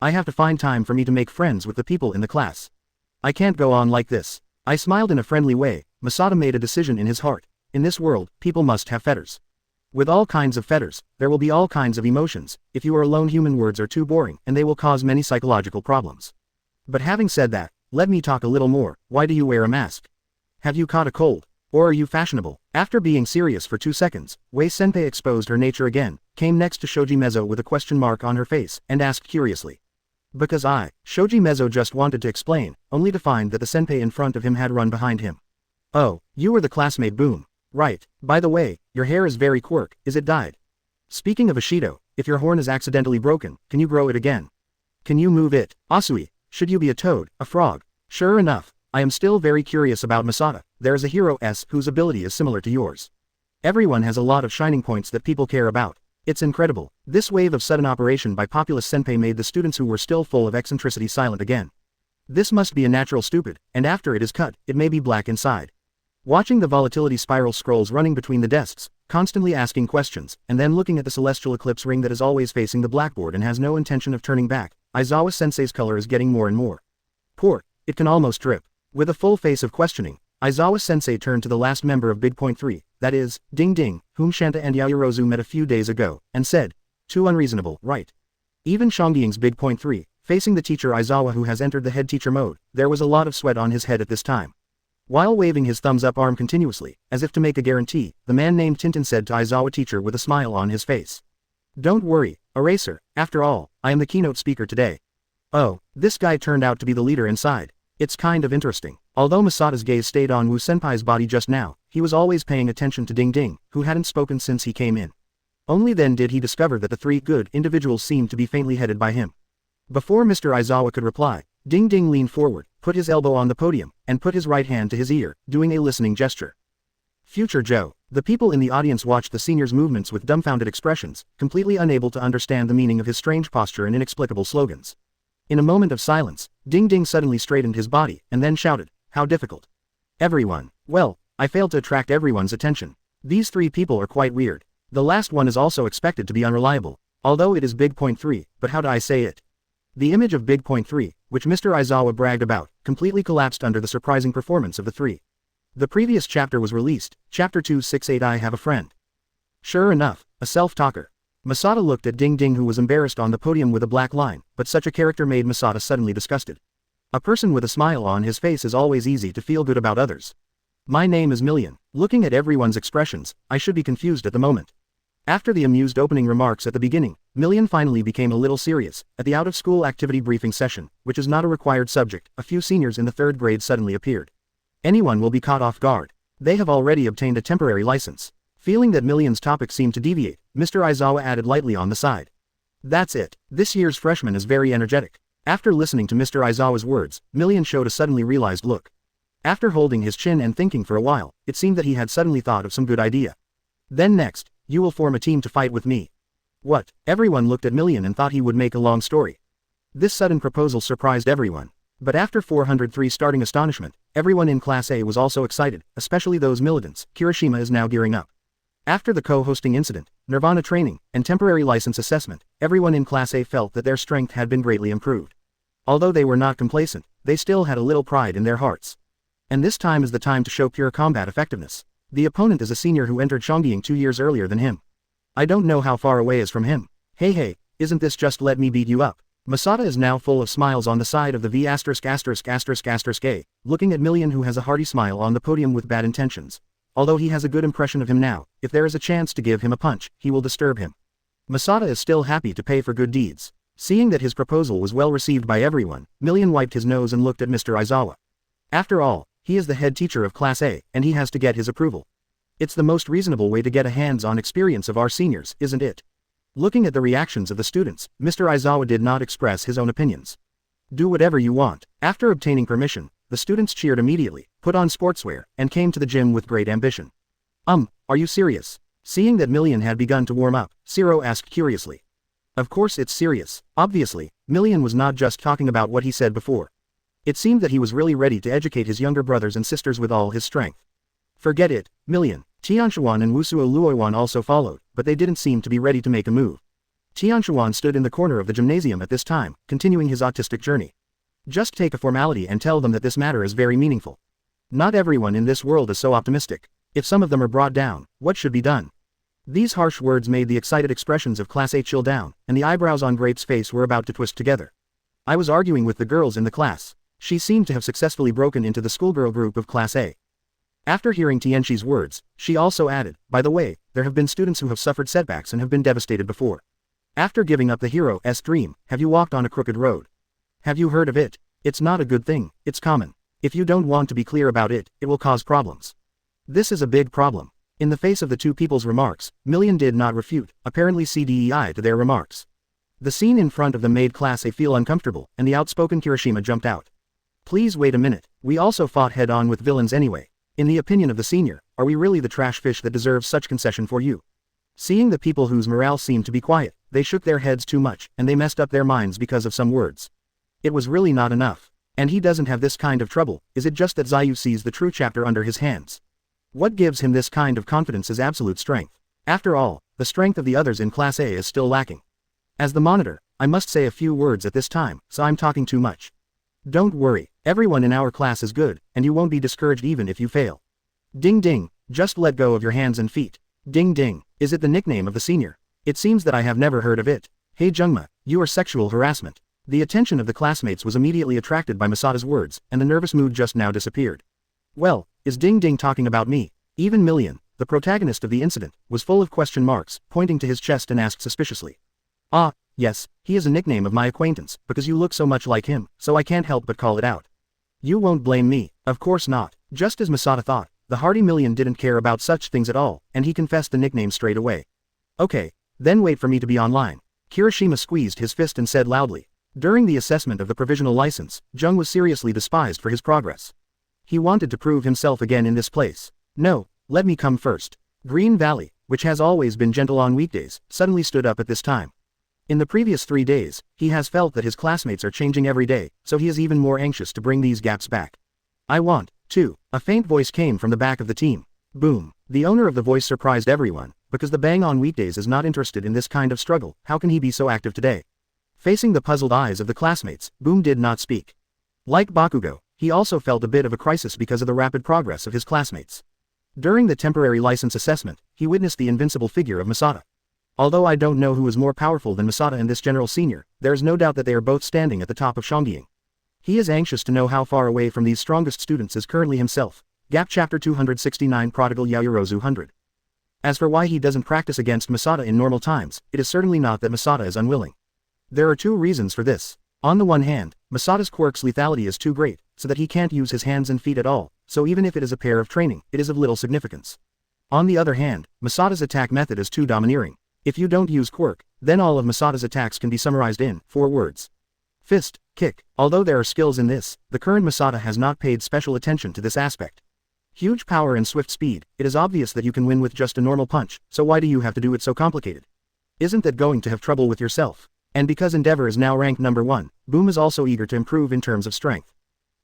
I have to find time for me to make friends with the people in the class. I can't go on like this. I smiled in a friendly way. Masada made a decision in his heart. In this world, people must have fetters. With all kinds of fetters, there will be all kinds of emotions. If you are alone, human words are too boring, and they will cause many psychological problems. But having said that, let me talk a little more. Why do you wear a mask? Have you caught a cold? Or are you fashionable? After being serious for 2 seconds, Wei-senpai exposed her nature again, came next to Shoji Mezzo with a question mark on her face, and asked curiously. Because Shoji Mezzo just wanted to explain, only to find that the senpai in front of him had run behind him. Oh, you were the classmate Boom. Right. By the way, your hair is very quirk, is it dyed? Speaking of Ashido, if your horn is accidentally broken, can you grow it again? Can you move it? Asui, should you be a toad, a frog? Sure enough, I am still very curious about Masada. There is a hero whose ability is similar to yours. Everyone has a lot of shining points that people care about. It's incredible. This wave of sudden operation by Populous Senpai made the students who were still full of eccentricity silent again. This must be a natural stupid, and after it is cut, it may be black inside. Watching the volatility spiral scrolls running between the desks, constantly asking questions, and then looking at the celestial eclipse ring that is always facing the blackboard and has no intention of turning back, Aizawa-sensei's color is getting more and more. Poor, it can almost drip. With a full face of questioning, Aizawa-sensei turned to the last member of Big Point 3, that is, Ding Ding, whom Shanta and Yaoyorozu met a few days ago, and said, too unreasonable, right? Even Shongying's Big Point 3, facing the teacher Aizawa who has entered the head teacher mode, there was a lot of sweat on his head at this time. While waving his thumbs up arm continuously, as if to make a guarantee, the man named Tintin said to Aizawa teacher with a smile on his face. Don't worry, Eraser, after all, I am the keynote speaker today. Oh, this guy turned out to be the leader inside. It's kind of interesting. Although Masada's gaze stayed on Wu-senpai's body just now, he was always paying attention to Ding Ding, who hadn't spoken since he came in. Only then did he discover that the three good individuals seemed to be faintly headed by him. Before Mr. Aizawa could reply, Ding Ding leaned forward, put his elbow on the podium, and put his right hand to his ear, doing a listening gesture. Future Joe. The people in the audience watched the senior's movements with dumbfounded expressions, completely unable to understand the meaning of his strange posture and inexplicable slogans. In a moment of silence, Ding Ding suddenly straightened his body, and then shouted, how difficult. Everyone. Well, I failed to attract everyone's attention. These three people are quite weird. The last one is also expected to be unreliable, although it is Big Point 3, but how do I say it? The image of Big Point 3, which Mr. Aizawa bragged about, completely collapsed under the surprising performance of the three. The previous chapter was released, Chapter 268 I Have a Friend. Sure enough, a self-talker. Masada looked at Ding Ding who was embarrassed on the podium with a black line, but such a character made Masada suddenly disgusted. A person with a smile on his face is always easy to feel good about others. My name is Million. Looking at everyone's expressions, I should be confused at the moment. After the amused opening remarks at the beginning, Million finally became a little serious. At the out-of-school activity briefing session, which is not a required subject, a few seniors in the 3rd grade suddenly appeared. Anyone will be caught off guard. They have already obtained a temporary license. Feeling that Million's topic seemed to deviate, Mr. Aizawa added lightly on the side. That's it. This year's freshman is very energetic. After listening to Mr. Aizawa's words, Million showed a suddenly realized look. After holding his chin and thinking for a while, it seemed that he had suddenly thought of some good idea. Then next, you will form a team to fight with me. What? Everyone looked at Million and thought he would make a long story. This sudden proposal surprised everyone. But after 403 starting astonishment, everyone in Class A was also excited, especially those militants. Kirishima is now gearing up. After the co-hosting incident, Nirvana training, and temporary license assessment, everyone in Class A felt that their strength had been greatly improved. Although they were not complacent, they still had a little pride in their hearts. And this time is the time to show pure combat effectiveness. The opponent is a senior who entered Shongying 2 years earlier than him. I don't know how far away is from him. Hey, isn't this just let me beat you up? Masada is now full of smiles on the side of the V********, looking at Million who has a hearty smile on the podium with bad intentions. Although he has a good impression of him now, if there is a chance to give him a punch, he will disturb him. Masada is still happy to pay for good deeds. Seeing that his proposal was well received by everyone, Million wiped his nose and looked at Mr. Aizawa. After all, he is the head teacher of Class A, and he has to get his approval. It's the most reasonable way to get a hands-on experience of our seniors, isn't it? Looking at the reactions of the students, Mr. Aizawa did not express his own opinions. Do whatever you want. After obtaining permission, the students cheered immediately, put on sportswear, and came to the gym with great ambition. Are you serious? Seeing that Million had begun to warm up, Zero asked curiously. Of course it's serious. Obviously, Million was not just talking about what he said before. It seemed that he was really ready to educate his younger brothers and sisters with all his strength. Forget it, Million. Tianshuan and Wusuo Luoyuan also followed, but they didn't seem to be ready to make a move. Tianshuan stood in the corner of the gymnasium at this time, continuing his autistic journey. Just take a formality and tell them that this matter is very meaningful. Not everyone in this world is so optimistic. If some of them are brought down, what should be done? These harsh words made the excited expressions of Class A chill down, and the eyebrows on Grape's face were about to twist together. I was arguing with the girls in the class. She seemed to have successfully broken into the schoolgirl group of Class A. After hearing Tianxi's words, she also added, by the way, there have been students who have suffered setbacks and have been devastated before. After giving up the hero's dream, have you walked on a crooked road? Have you heard of it? It's not a good thing, it's common. If you don't want to be clear about it, it will cause problems. This is a big problem. In the face of the two people's remarks, Million did not refute, apparently CDEI to their remarks. The scene in front of them made Class A feel uncomfortable, and the outspoken Kirishima jumped out. Please wait a minute, we also fought head-on with villains anyway. In the opinion of the senior, are we really the trash fish that deserves such concession for you? Seeing the people whose morale seemed to be quiet, they shook their heads too much, and they messed up their minds because of some words. It was really not enough. And he doesn't have this kind of trouble, is it just that Zayu sees the true chapter under his hands? What gives him this kind of confidence is absolute strength. After all, the strength of the others in Class A is still lacking. As the monitor, I must say a few words at this time, so I'm talking too much. Don't worry, everyone in our class is good, and you won't be discouraged even if you fail. Ding ding, just let go of your hands and feet. Ding ding, is it the nickname of the senior? It seems that I have never heard of it. Hey Jungma, you are sexual harassment. The attention of the classmates was immediately attracted by Masada's words, and the nervous mood just now disappeared. Well, is Ding Ding talking about me? Even Million, the protagonist of the incident, was full of question marks, pointing to his chest and asked suspiciously. Ah, yes, he is a nickname of my acquaintance, because you look so much like him, so I can't help but call it out. You won't blame me, of course not. Just as Masada thought, the hardy Million didn't care about such things at all, and he confessed the nickname straight away. Okay, then wait for me to be online. Kirishima squeezed his fist and said loudly. During the assessment of the provisional license, Jung was seriously despised for his progress. He wanted to prove himself again in this place. No, let me come first. Green Valley, which has always been gentle on weekdays, suddenly stood up at this time. In the previous 3 days, he has felt that his classmates are changing every day, so he is even more anxious to bring these gaps back. I want, too. A faint voice came from the back of the team. Boom. The owner of the voice surprised everyone, because the Bang on weekdays is not interested in this kind of struggle. How can he be so active today? Facing the puzzled eyes of the classmates, Boom did not speak. Like Bakugo, he also felt a bit of a crisis because of the rapid progress of his classmates. During the temporary license assessment, he witnessed the invincible figure of Masada. Although I don't know who is more powerful than Masada and this general senior, there is no doubt that they are both standing at the top of Shongying. He is anxious to know how far away from these strongest students is currently himself. Gap Chapter 269 Prodigal Yaoyorozu 100. As for why he doesn't practice against Masada in normal times, it is certainly not that Masada is unwilling. There are 2 reasons for this. On the one hand, Masada's quirk's lethality is too great, so that he can't use his hands and feet at all, so even if it is a pair of training, it is of little significance. On the other hand, Masada's attack method is too domineering. If you don't use quirk, then all of Masada's attacks can be summarized in 4 words. Fist, kick. Although there are skills in this, the current Masada has not paid special attention to this aspect. Huge power and swift speed, it is obvious that you can win with just a normal punch, so why do you have to do it so complicated? Isn't that going to have trouble with yourself? And because Endeavor is now ranked number 1, Boom is also eager to improve in terms of strength.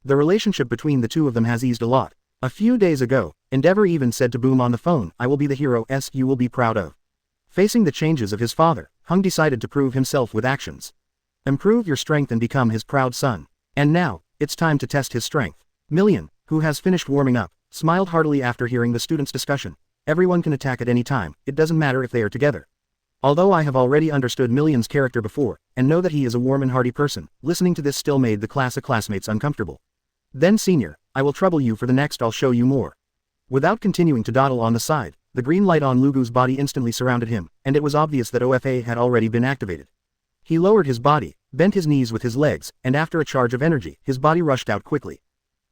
The relationship between the two of them has eased a lot. A few days ago, Endeavor even said to Boom on the phone, I will be the hero you will be proud of. Facing the changes of his father, Hung decided to prove himself with actions. Improve your strength and become his proud son. And now, it's time to test his strength. Million, who has finished warming up, smiled heartily after hearing the students' discussion. Everyone can attack at any time, it doesn't matter if they are together. Although I have already understood Million's character before, and know that he is a warm and hearty person, listening to this still made the class of classmates uncomfortable. Then senior, I will trouble you for the next I'll show you more. Without continuing to dawdle on the side, the green light on Lugu's body instantly surrounded him, and it was obvious that OFA had already been activated. He lowered his body, bent his knees with his legs, and after a charge of energy, his body rushed out quickly.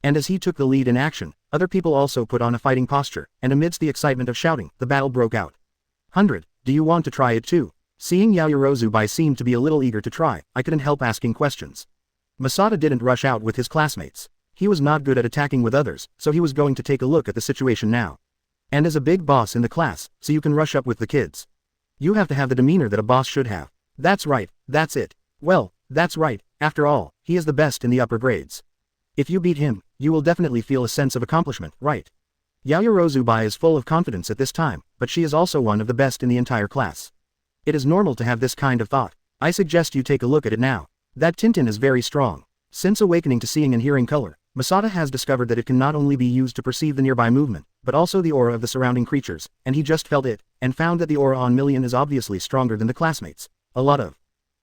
And as he took the lead in action, other people also put on a fighting posture, and amidst the excitement of shouting, the battle broke out. 100. Do you want to try it too? Seeing Yaoyorozu seemed to be a little eager to try, I couldn't help asking questions. Masada didn't rush out with his classmates. He was not good at attacking with others, so he was going to take a look at the situation now. And as a big boss in the class, so you can rush up with the kids. You have to have the demeanor that a boss should have. That's right, that's it. Well, that's right, after all, he is the best in the upper grades. If you beat him, you will definitely feel a sense of accomplishment, right? Yaoyorozu Bai is full of confidence at this time, but she is also one of the best in the entire class. It is normal to have this kind of thought. I suggest you take a look at it now. That Tintin is very strong. Since awakening to seeing and hearing color, Masada has discovered that it can not only be used to perceive the nearby movement, but also the aura of the surrounding creatures, and he just felt it, and found that the aura on Million is obviously stronger than the classmates. A lot of.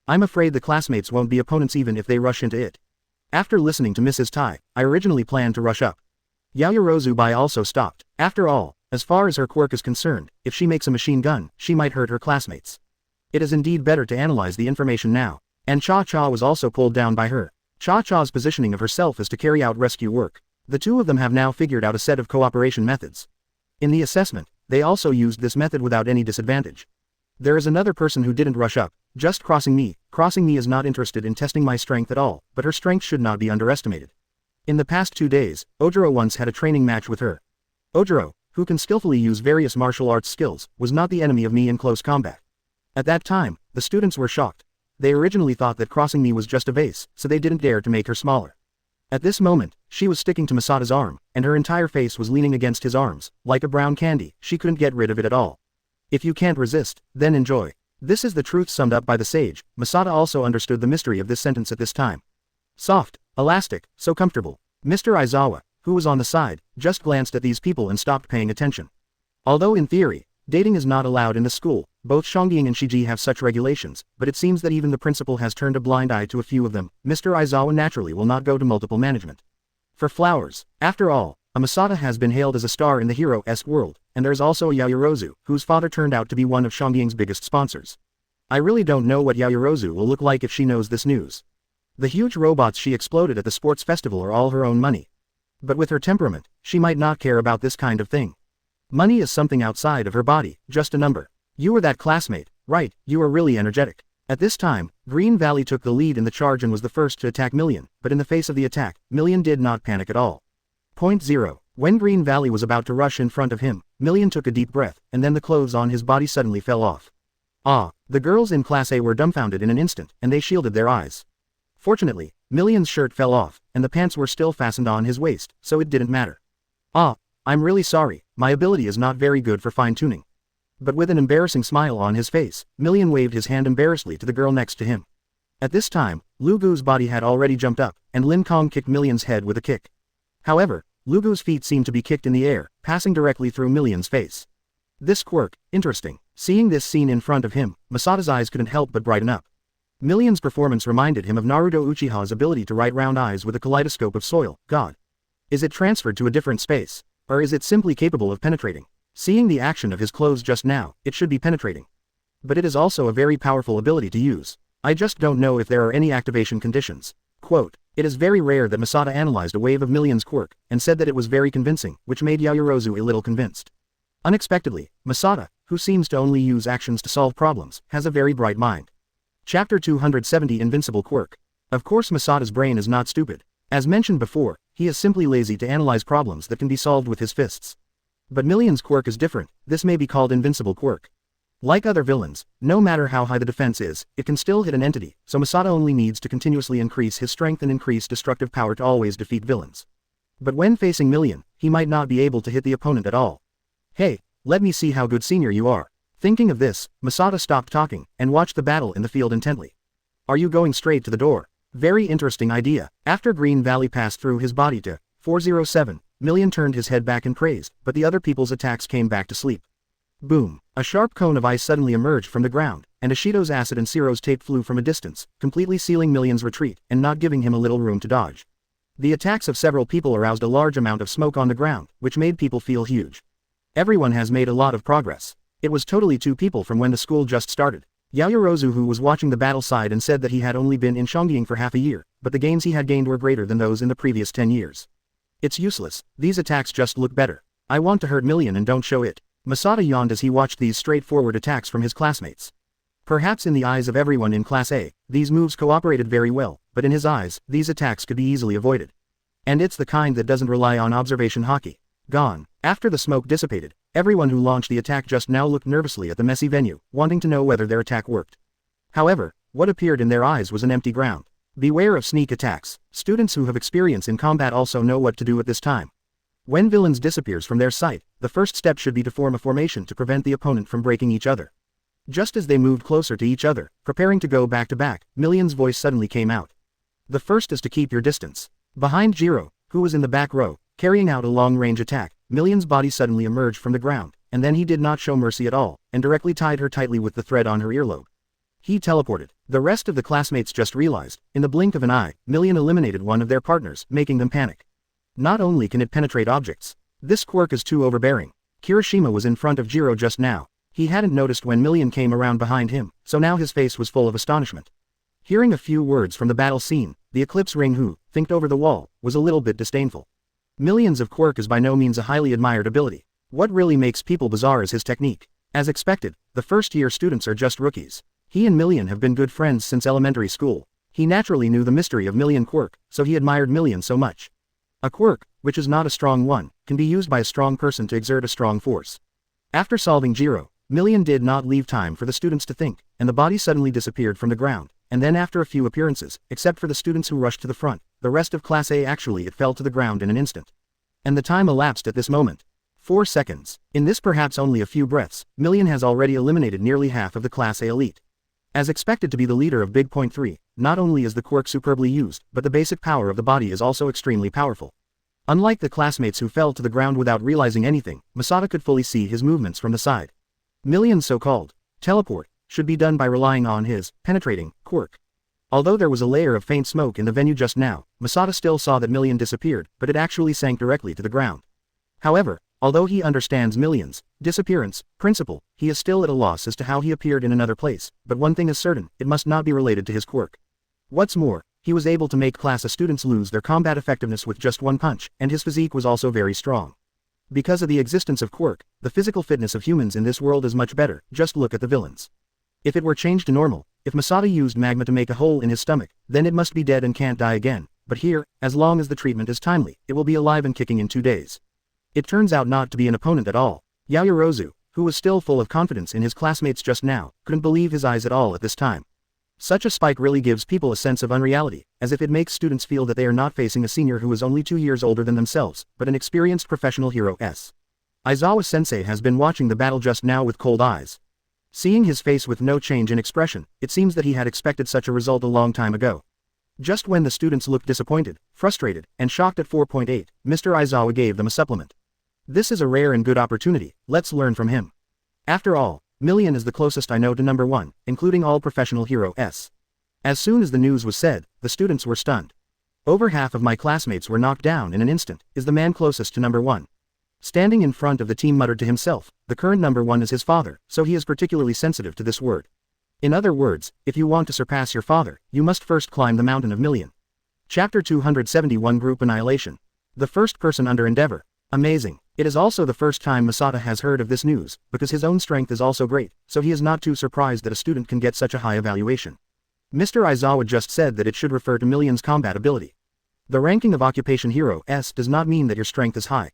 I'm afraid the classmates won't be opponents even if they rush into it. After listening to Mrs. Tai, I originally planned to rush up. Yaoyorozu Bai also stopped. After all, as far as her quirk is concerned, if she makes a machine gun, she might hurt her classmates. It is indeed better to analyze the information now. And Cha-Cha was also pulled down by her. Cha-Cha's positioning of herself is to carry out rescue work. The two of them have now figured out a set of cooperation methods. In the assessment, they also used this method without any disadvantage. There is another person who didn't rush up, just crossing me. Crossing me is not interested in testing my strength at all, but her strength should not be underestimated. In the past 2 days, Ojiro once had a training match with her. Ojiro, who can skillfully use various martial arts skills, was not the enemy of me in close combat. At that time, the students were shocked. They originally thought that crossing me was just a vase, so they didn't dare to make her smaller. At this moment, she was sticking to Masada's arm, and her entire face was leaning against his arms, like a brown candy. She couldn't get rid of it at all. If you can't resist, then enjoy. This is the truth summed up by the sage. Masada also understood the mystery of this sentence at this time. Soft, elastic, so comfortable. Mr. Aizawa, who was on the side, just glanced at these people and stopped paying attention. Although in theory, dating is not allowed in the school, both Shongying and Shiji have such regulations, but it seems that even the principal has turned a blind eye to a few of them. Mr. Aizawa naturally will not go to multiple management. For flowers, after all, a Masada has been hailed as a star in the hero-esque world, and there's also a Yaoyorozu, whose father turned out to be one of Shongying's biggest sponsors. I really don't know what Yaoyorozu will look like if she knows this news. The huge robots she exploded at the sports festival are all her own money. But with her temperament, she might not care about this kind of thing. Money is something outside of her body, just a number. You were that classmate, right? You are really energetic. At this time, Green Valley took the lead in the charge and was the first to attack Million, but in the face of the attack, Million did not panic at all. Point 0. When Green Valley was about to rush in front of him, Million took a deep breath, and then the clothes on his body suddenly fell off. The girls in Class A were dumbfounded in an instant, and they shielded their eyes. Fortunately, Million's shirt fell off, and the pants were still fastened on his waist, so it didn't matter. I'm really sorry, my ability is not very good for fine-tuning. But with an embarrassing smile on his face, Million waved his hand embarrassedly to the girl next to him. At this time, Lu Gu's body had already jumped up, and Lin Kong kicked Million's head with a kick. However, Lu Gu's feet seemed to be kicked in the air, passing directly through Million's face. This quirk, interesting. Seeing this scene in front of him, Masada's eyes couldn't help but brighten up. Million's performance reminded him of Naruto Uchiha's ability to write round eyes with a kaleidoscope of soil. God. Is it transferred to a different space? Or is it simply capable of penetrating? Seeing the action of his clothes just now, it should be penetrating. But it is also a very powerful ability to use. I just don't know if there are any activation conditions. Quote, it is very rare that Masada analyzed a wave of Million's quirk, and said that it was very convincing, which made Yaoyorozu a little convinced. Unexpectedly, Masada, who seems to only use actions to solve problems, has a very bright mind. Chapter 270 Invincible Quirk. Of course Masada's brain is not stupid. As mentioned before, he is simply lazy to analyze problems that can be solved with his fists. But Million's quirk is different. This may be called Invincible Quirk. Like other villains, no matter how high the defense is, it can still hit an entity, so Masada only needs to continuously increase his strength and increase destructive power to always defeat villains. But when facing Million, he might not be able to hit the opponent at all. Hey, let me see how good senior you are. Thinking of this, Masada stopped talking, and watched the battle in the field intently. Are you going straight to the door? Very interesting idea. After Green Valley passed through his body to 407, Million turned his head back and praised, but the other people's attacks came back to sleep. Boom. A sharp cone of ice suddenly emerged from the ground, and Ashido's acid and Siro's tape flew from a distance, completely sealing Million's retreat, and not giving him a little room to dodge. The attacks of several people aroused a large amount of smoke on the ground, which made people feel huge. Everyone has made a lot of progress. It was totally 2 people from when the school just started. Yaoyorozu, who was watching the battle side and said that he had only been in Shongying for half a year, but the gains he had gained were greater than those in the previous 10 years. It's useless, these attacks just look better. I want to hurt Million and don't show it. Masada yawned as he watched these straightforward attacks from his classmates. Perhaps in the eyes of everyone in Class A, these moves cooperated very well, but in his eyes, these attacks could be easily avoided. And it's the kind that doesn't rely on observation hockey. Gone. After the smoke dissipated, everyone who launched the attack just now looked nervously at the messy venue, wanting to know whether their attack worked. However, what appeared in their eyes was an empty ground. Beware of sneak attacks. Students who have experience in combat also know what to do at this time. When villains disappears from their sight, the first step should be to form a formation to prevent the opponent from breaking each other. Just as they moved closer to each other, preparing to go back to back, Million's voice suddenly came out. The first is to keep your distance. Behind Jiro, who was in the back row, carrying out a long-range attack, Million's body suddenly emerged from the ground, and then he did not show mercy at all, and directly tied her tightly with the thread on her earlobe. He teleported. The rest of the classmates just realized, in the blink of an eye, Million eliminated one of their partners, making them panic. Not only can it penetrate objects, this quirk is too overbearing. Kirishima was in front of Jiro just now. He hadn't noticed when Million came around behind him, so now his face was full of astonishment. Hearing a few words from the battle scene, the Eclipse Ring who, thinked over the wall, was a little bit disdainful. Millions of quirk is by no means a highly admired ability. What really makes people bizarre is his technique. As expected, the first-year students are just rookies. He and Million have been good friends since elementary school. He naturally knew the mystery of Million quirk, so he admired Million so much. A quirk, which is not a strong one, can be used by a strong person to exert a strong force. After solving Jiro, Million did not leave time for the students to think, and the body suddenly disappeared from the ground, and then after a few appearances, except for the students who rushed to the front, the rest of Class A actually it fell to the ground in an instant. And the time elapsed at this moment. 4 seconds. In this perhaps only a few breaths, Million has already eliminated nearly half of the Class A elite. As expected to be the leader of Big Point 3, not only is the quirk superbly used, but the basic power of the body is also extremely powerful. Unlike the classmates who fell to the ground without realizing anything, Masato could fully see his movements from the side. Million's so-called teleport should be done by relying on his penetrating quirk. Although there was a layer of faint smoke in the venue just now, Masato still saw that Million disappeared, but it actually sank directly to the ground. However, although he understands Million's disappearance principle, he is still at a loss as to how he appeared in another place, but one thing is certain, it must not be related to his quirk. What's more, he was able to make Class A students lose their combat effectiveness with just one punch, and his physique was also very strong. Because of the existence of quirk, the physical fitness of humans in this world is much better, just look at the villains. If it were changed to normal, if Masato used magma to make a hole in his stomach, then it must be dead and can't die again, but here, as long as the treatment is timely, it will be alive and kicking in 2 days. It turns out not to be an opponent at all. Yaoyorozu, who was still full of confidence in his classmates just now, couldn't believe his eyes at all at this time. Such a spike really gives people a sense of unreality, as if it makes students feel that they are not facing a senior who is only 2 years older than themselves, but an experienced professional hero. Aizawa-sensei has been watching the battle just now with cold eyes. Seeing his face with no change in expression, it seems that he had expected such a result a long time ago. Just when the students looked disappointed, frustrated, and shocked at 4.8, Mr. Aizawa gave them a supplement. This is a rare and good opportunity, let's learn from him. After all, Million is the closest I know to number 1, including all professional heroes. As soon as the news was said, the students were stunned. Over half of my classmates were knocked down in an instant. Is the man closest to number 1? Standing in front of the team muttered to himself, the current number 1 is his father, so he is particularly sensitive to this word. In other words, if you want to surpass your father, you must first climb the mountain of Million. Chapter 271 Group Annihilation. The first person under endeavor. Amazing. It is also the first time Masato has heard of this news, because his own strength is also great, so he is not too surprised that a student can get such a high evaluation. Mr. Aizawa just said that it should refer to Million's combat ability. The ranking of Occupation Hero S does not mean that your strength is high.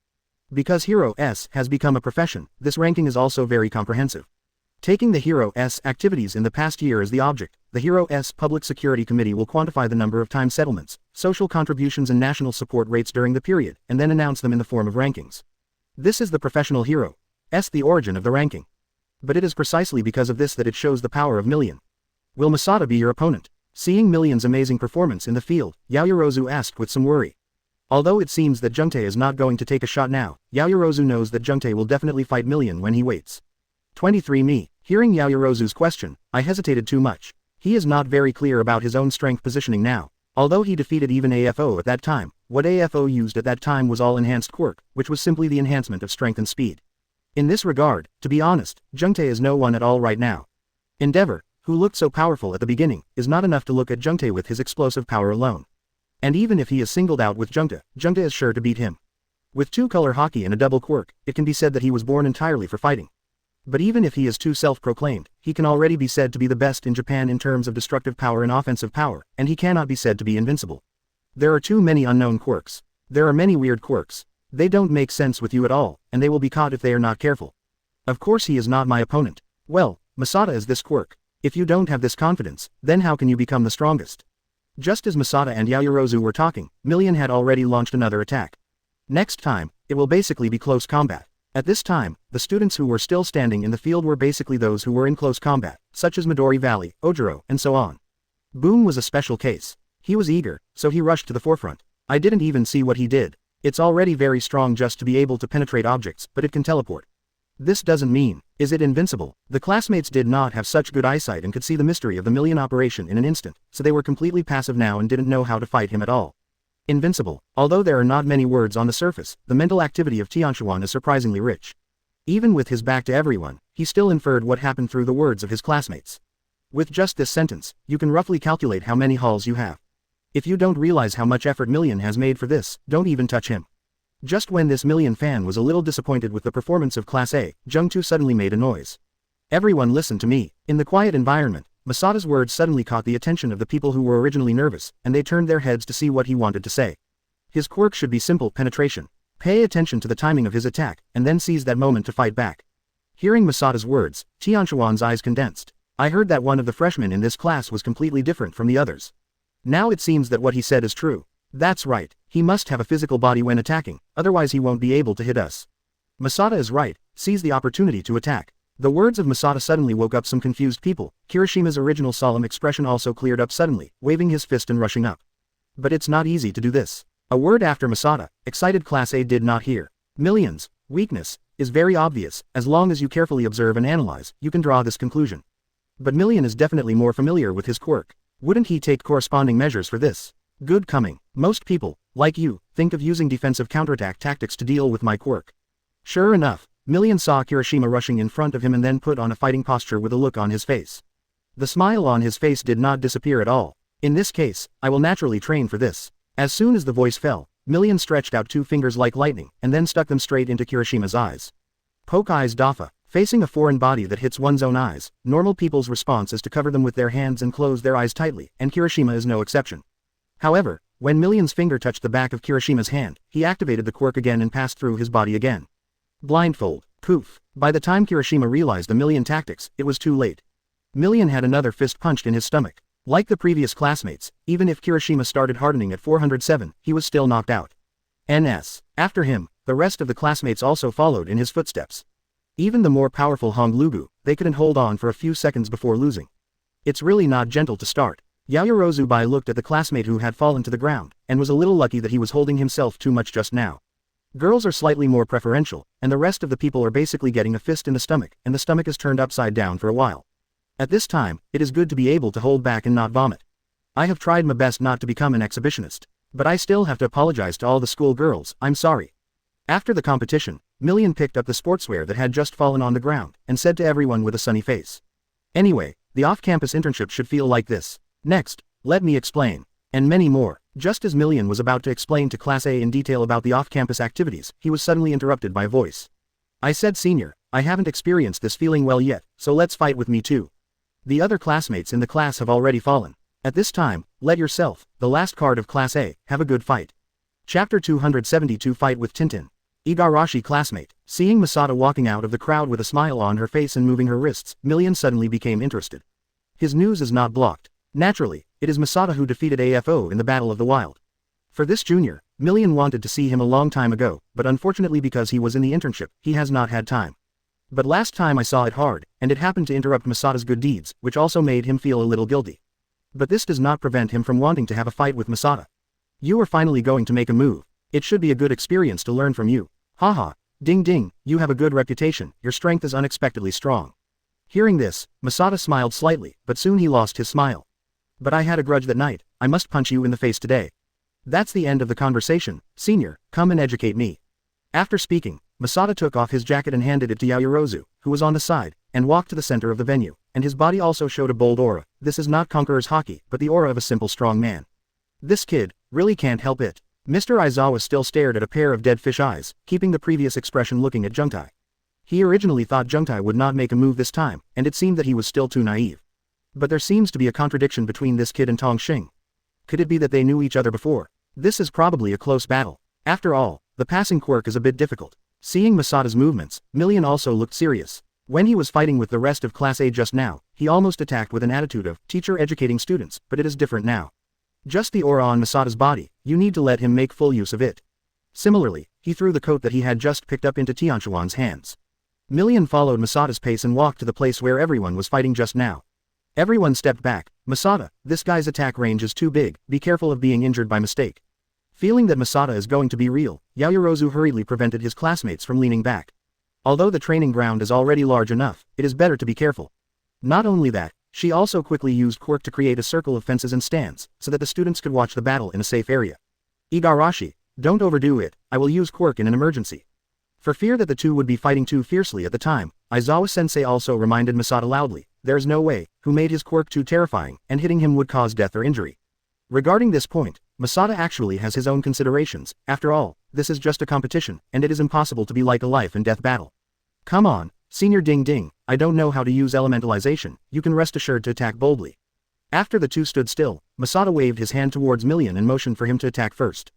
Because Hero S has become a profession, this ranking is also very comprehensive. Taking the Hero S activities in the past year as the object, the Hero S Public Security Committee will quantify the number of time settlements, social contributions and national support rates during the period, and then announce them in the form of rankings. This is the professional hero S, the origin of the ranking. But it is precisely because of this that it shows the power of Million. Will Masato be your opponent? Seeing Million's amazing performance in the field, Yaoyorozu asked with some worry. Although it seems that Jungtae is not going to take a shot now, Yaoyorozu knows that Jungtae will definitely fight Million when he waits. 23 Me. Hearing Yaoyorozu's question, I hesitated too much. He is not very clear about his own strength positioning now. Although he defeated even AFO at that time, what AFO used at that time was all enhanced quirk, which was simply the enhancement of strength and speed. In this regard, to be honest, Jungtae is no one at all right now. Endeavor, who looked so powerful at the beginning, is not enough to look at Jungtae with his explosive power alone. And even if he is singled out with Jungtae is sure to beat him. With 2-color hockey and a double quirk, it can be said that he was born entirely for fighting. But even if he is too self-proclaimed, he can already be said to be the best in Japan in terms of destructive power and offensive power, and he cannot be said to be invincible. There are too many unknown quirks. There are many weird quirks. They don't make sense with you at all, and they will be caught if they are not careful. Of course he is not my opponent. Well, Masada is this quirk. If you don't have this confidence, then how can you become the strongest? Just as Masada and Yaoyorozu were talking, Million had already launched another attack. Next time, it will basically be close combat. At this time, the students who were still standing in the field were basically those who were in close combat, such as Midori Valley, Ojiro, and so on. Boom was a special case. He was eager, so he rushed to the forefront. I didn't even see what he did. It's already very strong just to be able to penetrate objects, but it can teleport. This doesn't mean, is it invincible? The classmates did not have such good eyesight and could see the mystery of the Million operation in an instant, so they were completely passive now and didn't know how to fight him at all. Invincible. Although there are not many words on the surface, the mental activity of Tianshuan is surprisingly rich. Even with his back to everyone, he still inferred what happened through the words of his classmates. With just this sentence, you can roughly calculate how many halls you have. If you don't realize how much effort Million has made for this, don't even touch him. Just when this Million fan was a little disappointed with the performance of Class A, Jungtu suddenly made a noise. Everyone listen to me. In the quiet environment, Masada's words suddenly caught the attention of the people who were originally nervous, and they turned their heads to see what he wanted to say. His quirk should be simple penetration. Pay attention to the timing of his attack, and then seize that moment to fight back. Hearing Masada's words, Tianshuan's eyes condensed. I heard that one of the freshmen in this class was completely different from the others. Now it seems that what he said is true. That's right, he must have a physical body when attacking, otherwise he won't be able to hit us. Masada is right, seize the opportunity to attack. The words of Masada suddenly woke up some confused people. Kirishima's original solemn expression also cleared up suddenly, waving his fist and rushing up. But it's not easy to do this. A word after Masada, excited Class A did not hear. Million's weakness is very obvious. As long as you carefully observe and analyze, you can draw this conclusion. But Million is definitely more familiar with his quirk. Wouldn't he take corresponding measures for this? Good coming. Most people, like you, think of using defensive counterattack tactics to deal with my quirk. Sure enough, Million saw Kirishima rushing in front of him and then put on a fighting posture with a look on his face. The smile on his face did not disappear at all. In this case, I will naturally train for this. As soon as the voice fell, Million stretched out two fingers like lightning and then stuck them straight into Kirishima's eyes. Poke eyes Dafa. Facing a foreign body that hits one's own eyes, normal people's response is to cover them with their hands and close their eyes tightly, and Kirishima is no exception. However, when Million's finger touched the back of Kirishima's hand, he activated the quirk again and passed through his body again. Blindfold. Poof. By the time Kirishima realized the Million tactics, it was too late. Million had another fist punched in his stomach. Like the previous classmates, even if Kirishima started hardening at 407, he was still knocked out. NS. After him, the rest of the classmates also followed in his footsteps. Even the more powerful Hong Lugu, they couldn't hold on for a few seconds before losing. It's really not gentle to start. Yaoyorozu Bai looked at the classmate who had fallen to the ground, and was a little lucky that he was holding himself too much just now. Girls are slightly more preferential, and the rest of the people are basically getting a fist in the stomach, and the stomach is turned upside down for a while. At this time, it is good to be able to hold back and not vomit. I have tried my best not to become an exhibitionist, but I still have to apologize to all the school girls, I'm sorry. After the competition, Million picked up the sportswear that had just fallen on the ground, and said to everyone with a sunny face. Anyway, the off-campus internship should feel like this. Next, let me explain. And many more. Just as Million was about to explain to Class A in detail about the off-campus activities, he was suddenly interrupted by a voice. I said senior, I haven't experienced this feeling well yet, so let's fight with me too. The other classmates in the class have already fallen. At this time, let yourself, the last card of Class A, have a good fight. Chapter 272 Fight with Tintin. Igarashi classmate. Seeing Masada walking out of the crowd with a smile on her face and moving her wrists, Million suddenly became interested. His news is not blocked. Naturally, it is Masada who defeated AFO in the Battle of the Wild. For this junior, Million wanted to see him a long time ago, but unfortunately because he was in the internship, he has not had time. But last time I saw it hard, and it happened to interrupt Masada's good deeds, which also made him feel a little guilty. But this does not prevent him from wanting to have a fight with Masada. You are finally going to make a move. It should be a good experience to learn from you. Haha, ding ding, you have a good reputation, your strength is unexpectedly strong. Hearing this, Masada smiled slightly, but soon he lost his smile. But I had a grudge that night, I must punch you in the face today. That's the end of the conversation, senior, come and educate me. After speaking, Masada took off his jacket and handed it to Yaoyorozu, who was on the side, and walked to the center of the venue, and his body also showed a bold aura. This is not conqueror's hockey, but the aura of a simple strong man. This kid really can't help it. Mr. Aizawa still stared at a pair of dead fish eyes, keeping the previous expression looking at Jungtai. He originally thought Jungtai would not make a move this time, and it seemed that he was still too naive. But there seems to be a contradiction between this kid and Tong Xing. Could it be that they knew each other before? This is probably a close battle. After all, the passing quirk is a bit difficult. Seeing Masada's movements, Million also looked serious. When he was fighting with the rest of Class A just now, he almost attacked with an attitude of teacher educating students, but it is different now. Just the aura on Masada's body, you need to let him make full use of it. Similarly, he threw the coat that he had just picked up into Tianchuan's hands. Million followed Masada's pace and walked to the place where everyone was fighting just now. Everyone stepped back. Masada, this guy's attack range is too big, be careful of being injured by mistake. Feeling that Masada is going to be real, Yaoyorozu hurriedly prevented his classmates from leaning back. Although the training ground is already large enough, it is better to be careful. Not only that, she also quickly used quirk to create a circle of fences and stands, so that the students could watch the battle in a safe area. Igarashi, don't overdo it, I will use quirk in an emergency. For fear that the two would be fighting too fiercely at the time, Aizawa-sensei also reminded Masada loudly, there is no way, who made his quirk too terrifying, and hitting him would cause death or injury. Regarding this point, Masada actually has his own considerations. After all, this is just a competition, and it is impossible to be like a life and death battle. Come on, Senior Ding Ding, I don't know how to use elementalization, you can rest assured to attack boldly. After the two stood still, Masada waved his hand towards Million and motioned for him to attack first.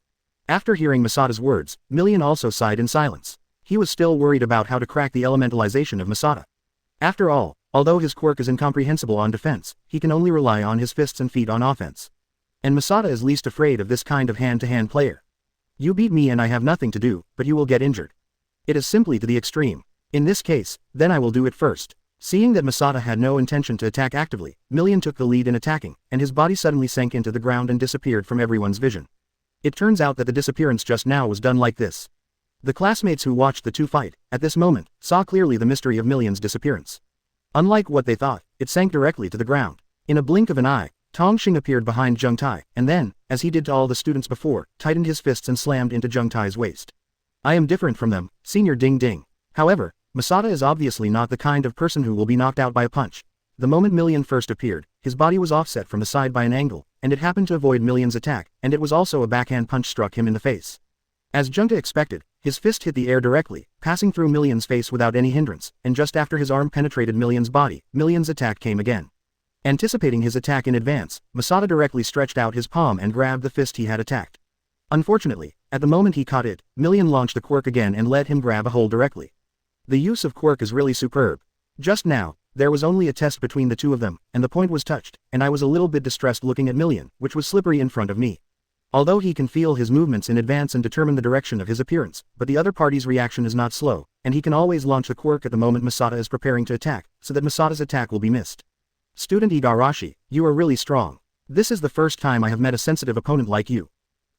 After hearing Masada's words, Million also sighed in silence. He was still worried about how to crack the elementalization of Masada. After all, although his quirk is incomprehensible on defense, he can only rely on his fists and feet on offense. And Masada is least afraid of this kind of hand-to-hand player. You beat me and I have nothing to do, but you will get injured. It is simply to the extreme. In this case, then I will do it first. Seeing that Masada had no intention to attack actively, Million took the lead in attacking, and his body suddenly sank into the ground and disappeared from everyone's vision. It turns out that the disappearance just now was done like this. The classmates who watched the two fight, at this moment, saw clearly the mystery of Million's disappearance. Unlike what they thought, it sank directly to the ground. In a blink of an eye, Tong Xing appeared behind Zheng Tai, and then, as he did to all the students before, tightened his fists and slammed into Zheng Tai's waist. I am different from them, Senior Ding Ding. However, Masada is obviously not the kind of person who will be knocked out by a punch. The moment Million first appeared, his body was offset from the side by an angle, and it happened to avoid Million's attack, and it was also a backhand punch struck him in the face. As Zheng Tai expected, his fist hit the air directly, passing through Million's face without any hindrance, and just after his arm penetrated Million's body, Million's attack came again. Anticipating his attack in advance, Masada directly stretched out his palm and grabbed the fist he had attacked. Unfortunately, at the moment he caught it, Million launched the quirk again and let him grab a hold directly. The use of quirk is really superb. Just now, there was only a test between the two of them, and the point was touched, and I was a little bit distressed looking at Million, which was slippery in front of me. Although he can feel his movements in advance and determine the direction of his appearance, but the other party's reaction is not slow, and he can always launch the quirk at the moment Masada is preparing to attack, so that Masada's attack will be missed. Student Igarashi, you are really strong. This is the first time I have met a sensitive opponent like you.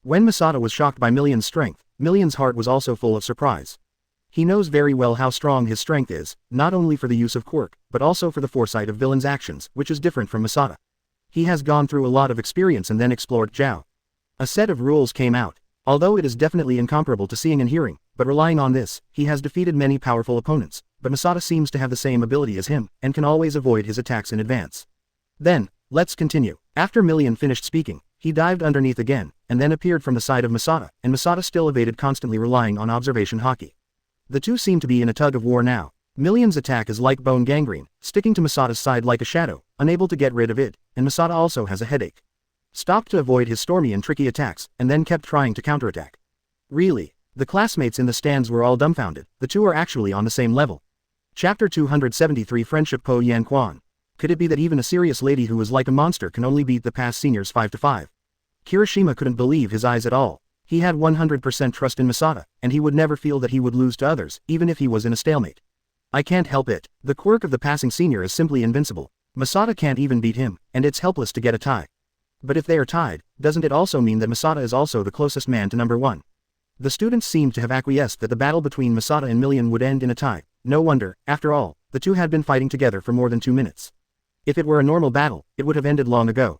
When Masada was shocked by Million's strength, Million's heart was also full of surprise. He knows very well how strong his strength is, not only for the use of quirk, but also for the foresight of villain's actions, which is different from Masada. He has gone through a lot of experience and then explored Zhao. A set of rules came out. Although it is definitely incomparable to seeing and hearing, but relying on this, he has defeated many powerful opponents, but Masada seems to have the same ability as him, and can always avoid his attacks in advance. Then, let's continue. After Million finished speaking, he dived underneath again, and then appeared from the side of Masada, and Masada still evaded, constantly relying on observation haki. The two seem to be in a tug of war now. Million's attack is like bone gangrene, sticking to Masada's side like a shadow, unable to get rid of it, and Masada also has a headache. Stopped to avoid his stormy and tricky attacks, and then kept trying to counterattack. Really? The classmates in the stands were all dumbfounded, the two are actually on the same level. Chapter 273 Friendship Po Yan Quan. Could it be that even a serious lady who was like a monster can only beat the past seniors 5-5? Kirishima couldn't believe his eyes at all. He had 100% trust in Masada, and he would never feel that he would lose to others, even if he was in a stalemate. I can't help it. The quirk of the passing senior is simply invincible. Masada can't even beat him, and it's helpless to get a tie. But if they are tied, doesn't it also mean that Masada is also the closest man to number 1? The students seemed to have acquiesced that the battle between Masada and Million would end in a tie. No wonder, after all, the two had been fighting together for more than 2 minutes. If it were a normal battle, it would have ended long ago.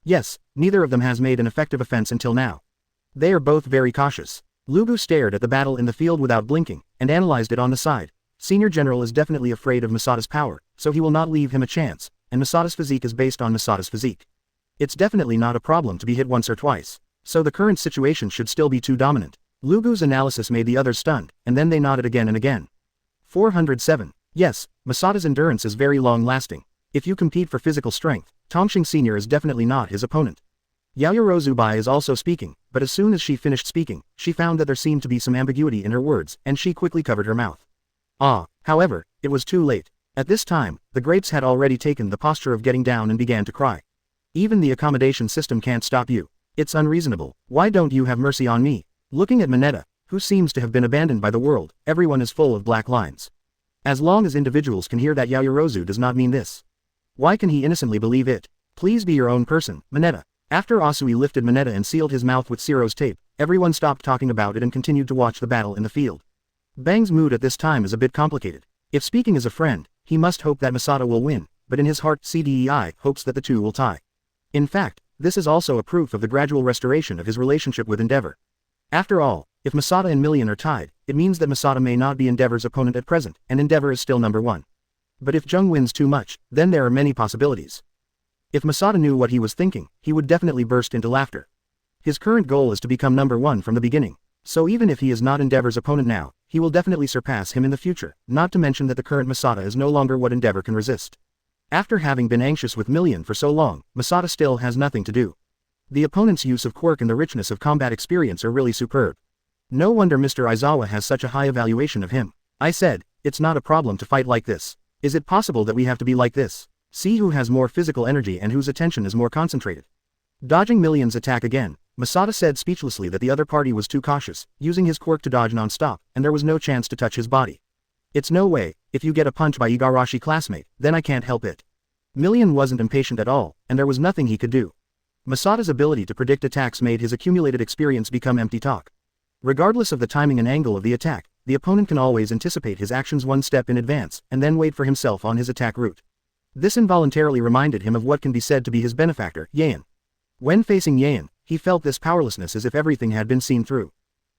Yes, neither of them has made an effective offense until now. They are both very cautious. Lugu stared at the battle in the field without blinking, and analyzed it on the side. Senior General is definitely afraid of Masada's power, so he will not leave him a chance, and Masada's physique is based on Masada's physique. It's definitely not a problem to be hit once or twice, so the current situation should still be too dominant. Lugu's analysis made the others stunned, and then they nodded again and again. 407. Yes, Masada's endurance is very long-lasting. If you compete for physical strength, Tongxing Sr. is definitely not his opponent. Yaoyorozubai is also speaking, but as soon as she finished speaking, she found that there seemed to be some ambiguity in her words, and she quickly covered her mouth. However, it was too late. At this time, the grapes had already taken the posture of getting down and began to cry. Even the accommodation system can't stop you. It's unreasonable. Why don't you have mercy on me? Looking at Mineta, who seems to have been abandoned by the world, everyone is full of black lines. As long as individuals can hear that Yaoyorozu does not mean this. Why can he innocently believe it? Please be your own person, Mineta. After Asui lifted Mineta and sealed his mouth with Ciro's tape, everyone stopped talking about it and continued to watch the battle in the field. Bang's mood at this time is a bit complicated. If speaking as a friend, he must hope that Masada will win, but in his heart CDEI hopes that the two will tie. In fact, this is also a proof of the gradual restoration of his relationship with Endeavor. After all, if Masada and Million are tied, it means that Masada may not be Endeavor's opponent at present, and Endeavor is still number one. But if Jung wins too much, then there are many possibilities. If Masada knew what he was thinking, he would definitely burst into laughter. His current goal is to become number one from the beginning, so even if he is not Endeavor's opponent now, he will definitely surpass him in the future, not to mention that the current Masada is no longer what Endeavor can resist. After having been anxious with Million for so long, Masada still has nothing to do. The opponent's use of quirk and the richness of combat experience are really superb. No wonder Mr. Aizawa has such a high evaluation of him. I said, it's not a problem to fight like this. Is it possible that we have to be like this? See who has more physical energy and whose attention is more concentrated. Dodging Million's attack again, Masada said speechlessly that the other party was too cautious, using his quirk to dodge non-stop, and there was no chance to touch his body. It's no way, if you get a punch by Igarashi classmate, then I can't help it. Million wasn't impatient at all, and there was nothing he could do. Masada's ability to predict attacks made his accumulated experience become empty talk. Regardless of the timing and angle of the attack, the opponent can always anticipate his actions one step in advance, and then wait for himself on his attack route. This involuntarily reminded him of what can be said to be his benefactor, Yaen. When facing Yaen, he felt this powerlessness as if everything had been seen through.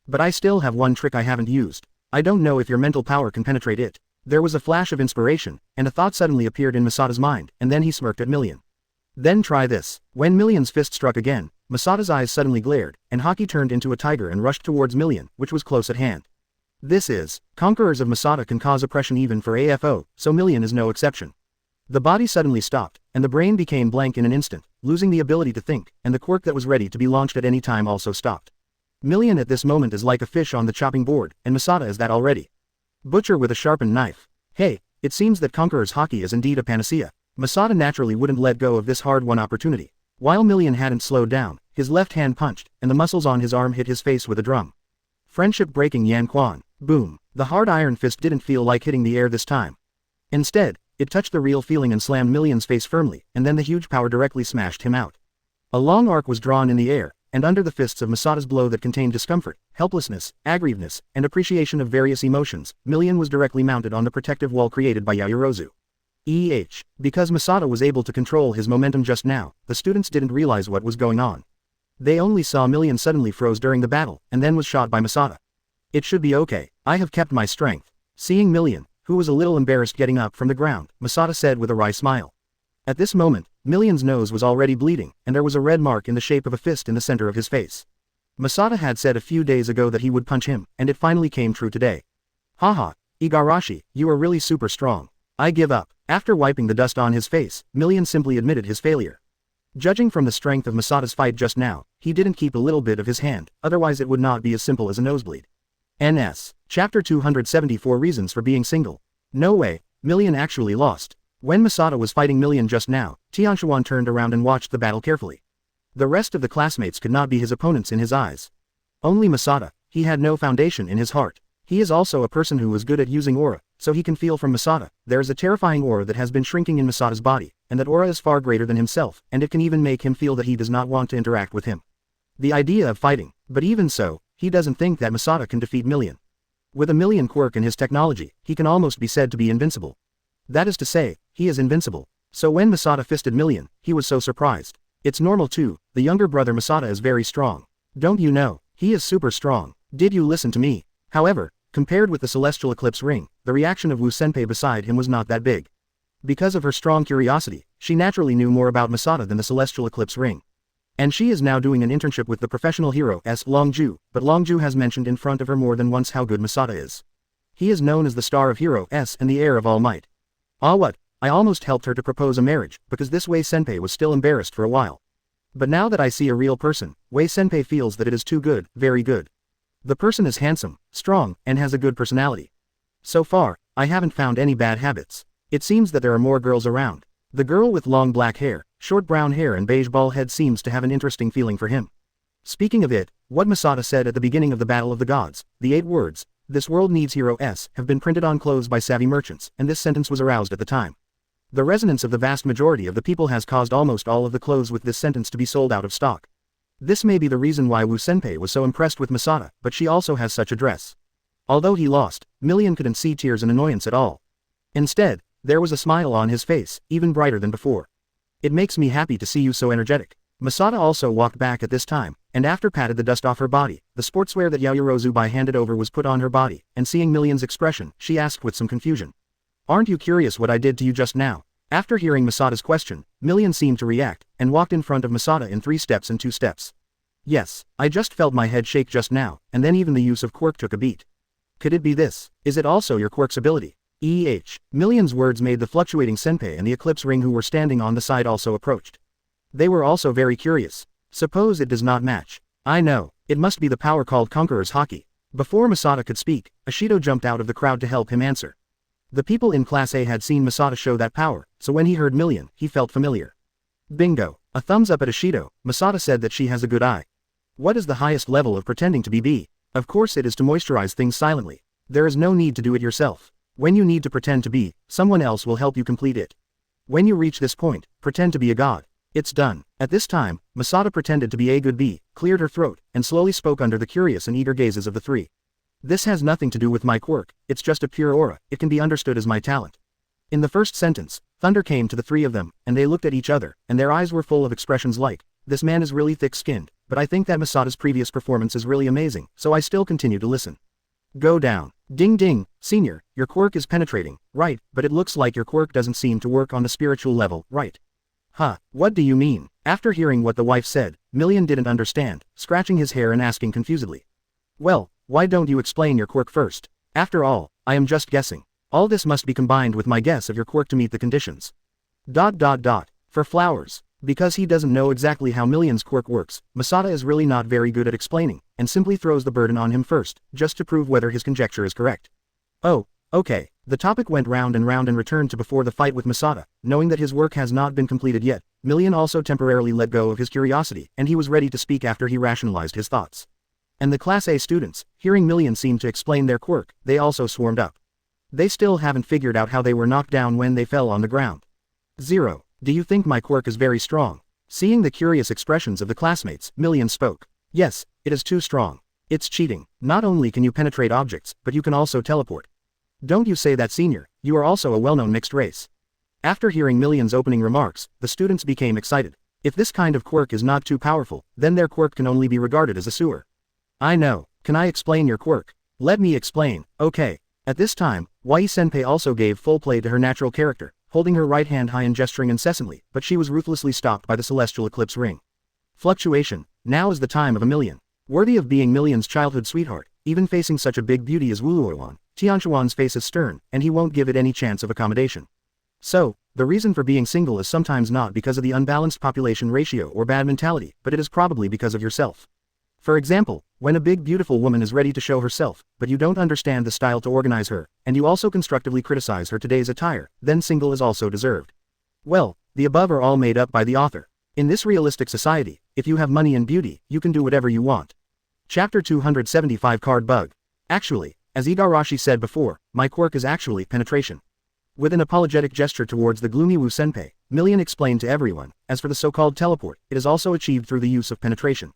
But I still have one trick I haven't used. I don't know if your mental power can penetrate it. There was a flash of inspiration, and a thought suddenly appeared in Masada's mind, and then he smirked at Million. Then try this. When Million's fist struck again, Masada's eyes suddenly glared, and Haki turned into a tiger and rushed towards Million, which was close at hand. This is, conquerors of Masada can cause oppression even for AFO, so Million is no exception. The body suddenly stopped, and the brain became blank in an instant, losing the ability to think, and the quirk that was ready to be launched at any time also stopped. Million at this moment is like a fish on the chopping board, and Masada is that already. Butcher with a sharpened knife. Hey, it seems that Conqueror's Haki is indeed a panacea. Masada naturally wouldn't let go of this hard-won opportunity. While Million hadn't slowed down, his left hand punched, and the muscles on his arm hit his face with a drum. Friendship-breaking Yan Quan. Boom. The hard iron fist didn't feel like hitting the air this time. Instead, it touched the real feeling and slammed Million's face firmly, and then the huge power directly smashed him out. A long arc was drawn in the air, and under the fists of Masada's blow that contained discomfort, helplessness, aggrievedness, and appreciation of various emotions, Million was directly mounted on the protective wall created by Yaoyorozu. Because Masada was able to control his momentum just now, the students didn't realize what was going on. They only saw Million suddenly froze during the battle, and then was shot by Masada. It should be okay, I have kept my strength. Seeing Million, who was a little embarrassed getting up from the ground, Masada said with a wry smile. At this moment, Million's nose was already bleeding, and there was a red mark in the shape of a fist in the center of his face. Masada had said a few days ago that he would punch him, and it finally came true today. Haha, Igarashi, you are really super strong. I give up. After wiping the dust on his face, Million simply admitted his failure. Judging from the strength of Masada's fight just now, he didn't keep a little bit of his hand, otherwise it would not be as simple as a nosebleed. NS. Chapter 274 Reasons for Being Single. No way, Million actually lost. When Masada was fighting Million just now, Tianshuan turned around and watched the battle carefully. The rest of the classmates could not be his opponents in his eyes. Only Masada, he had no foundation in his heart. He is also a person who is good at using aura, so he can feel from Masada. There is a terrifying aura that has been shrinking in Masada's body, and that aura is far greater than himself, and it can even make him feel that he does not want to interact with him. The idea of fighting, but even so, he doesn't think that Masada can defeat Million. With a Million quirk in his technology, he can almost be said to be invincible. That is to say, he is invincible. So when Masada fisted Million, he was so surprised. It's normal too, the younger brother Masada is very strong. Don't you know, he is super strong. Did you listen to me? However, compared with the Celestial Eclipse ring, the reaction of Wu Senpei beside him was not that big. Because of her strong curiosity, she naturally knew more about Masada than the Celestial Eclipse ring. And she is now doing an internship with the professional hero S. Longju, but Longju has mentioned in front of her more than once how good Masada is. He is known as the star of Hero S and the heir of all might. Ah what, I almost helped her to propose a marriage, because this way Senpei was still embarrassed for a while. But now that I see a real person, Wei-senpai feels that it is too good, very good. The person is handsome, strong, and has a good personality. So far, I haven't found any bad habits. It seems that there are more girls around. The girl with long black hair, short brown hair and beige bald head seems to have an interesting feeling for him. Speaking of it, what Masada said at the beginning of the Battle of the Gods, the 8 words, "This world needs heroes," have been printed on clothes by savvy merchants, and this sentence was aroused at the time. The resonance of the vast majority of the people has caused almost all of the clothes with this sentence to be sold out of stock. This may be the reason why Wu-senpai was so impressed with Masada, but she also has such a dress. Although he lost, Million couldn't see tears and annoyance at all. Instead, there was a smile on his face, even brighter than before. "It makes me happy to see you so energetic." Masada also walked back at this time, and after patted the dust off her body, the sportswear that Yaoyorozubai handed over was put on her body, and seeing Million's expression, she asked with some confusion. "Aren't you curious what I did to you just now?" After hearing Masada's question, Million seemed to react, and walked in front of Masada in 3 steps and 2 steps. "Yes, I just felt my head shake just now, and then even the use of quirk took a beat. Could it be this? Is it also your quirk's ability?" Million's words made the fluctuating senpai and the eclipse ring who were standing on the side also approached. They were also very curious. "Suppose it does not match." "I know, it must be the power called Conqueror's Haki." Before Masada could speak, Ashido jumped out of the crowd to help him answer. The people in Class A had seen Masada show that power, so when he heard Million, he felt familiar. Bingo! A thumbs up at Ashido. Masada said that she has a good eye. What is the highest level of pretending to be B? Of course it is to moisturize things silently. There is no need to do it yourself. When you need to pretend to be, someone else will help you complete it. When you reach this point, pretend to be a god. It's done. At this time, Masada pretended to be a good bee, cleared her throat, and slowly spoke under the curious and eager gazes of the 3. "This has nothing to do with my quirk, it's just a pure aura, it can be understood as my talent." In the first sentence, thunder came to the 3 of them, and they looked at each other, and their eyes were full of expressions like, "This man is really thick-skinned, but I think that Masada's previous performance is really amazing, so I still continue to listen." "Go down. Ding ding, senior, your quirk is penetrating, right, but it looks like your quirk doesn't seem to work on the spiritual level, right?" "Huh, what do you mean?" After hearing what the wife said, Million didn't understand, scratching his hair and asking confusedly. "Well, why don't you explain your quirk first? After all, I am just guessing. All this must be combined with my guess of your quirk to meet the conditions." For flowers. Because he doesn't know exactly how Million's quirk works, Masada is really not very good at explaining, and simply throws the burden on him first, just to prove whether his conjecture is correct. "Oh, okay." The topic went round and returned to before the fight with Masada, knowing that his work has not been completed yet. Million also temporarily let go of his curiosity, and he was ready to speak after he rationalized his thoughts. And the Class A students, hearing Million seem to explain their quirk, they also swarmed up. They still haven't figured out how they were knocked down when they fell on the ground. 0. Do you think my quirk is very strong? Seeing the curious expressions of the classmates, Million spoke. "Yes, it is too strong. It's cheating. Not only can you penetrate objects, but you can also teleport." "Don't you say that, senior, you are also a well-known mixed race." After hearing Million's opening remarks, the students became excited. If this kind of quirk is not too powerful, then their quirk can only be regarded as a sewer. "I know. Can I explain your quirk?" "Let me explain." "Okay." At this time, Wei-senpai also gave full play to her natural character, holding her right hand high and gesturing incessantly, but she was ruthlessly stopped by the celestial eclipse ring. Fluctuation. Now is the time of a Million. Worthy of being Million's childhood sweetheart, even facing such a big beauty as Wuluowan, Tianchuan's face is stern, and he won't give it any chance of accommodation. So, the reason for being single is sometimes not because of the unbalanced population ratio or bad mentality, but it is probably because of yourself. For example, when a big beautiful woman is ready to show herself, but you don't understand the style to organize her, and you also constructively criticize her today's attire, then single is also deserved. Well, the above are all made up by the author. In this realistic society, if you have money and beauty, you can do whatever you want. Chapter 275 Card Bug. Actually, as Igarashi said before, my quirk is actually penetration. With an apologetic gesture towards the gloomy Wu-senpai, Million explained to everyone, as for the so-called teleport, it is also achieved through the use of penetration.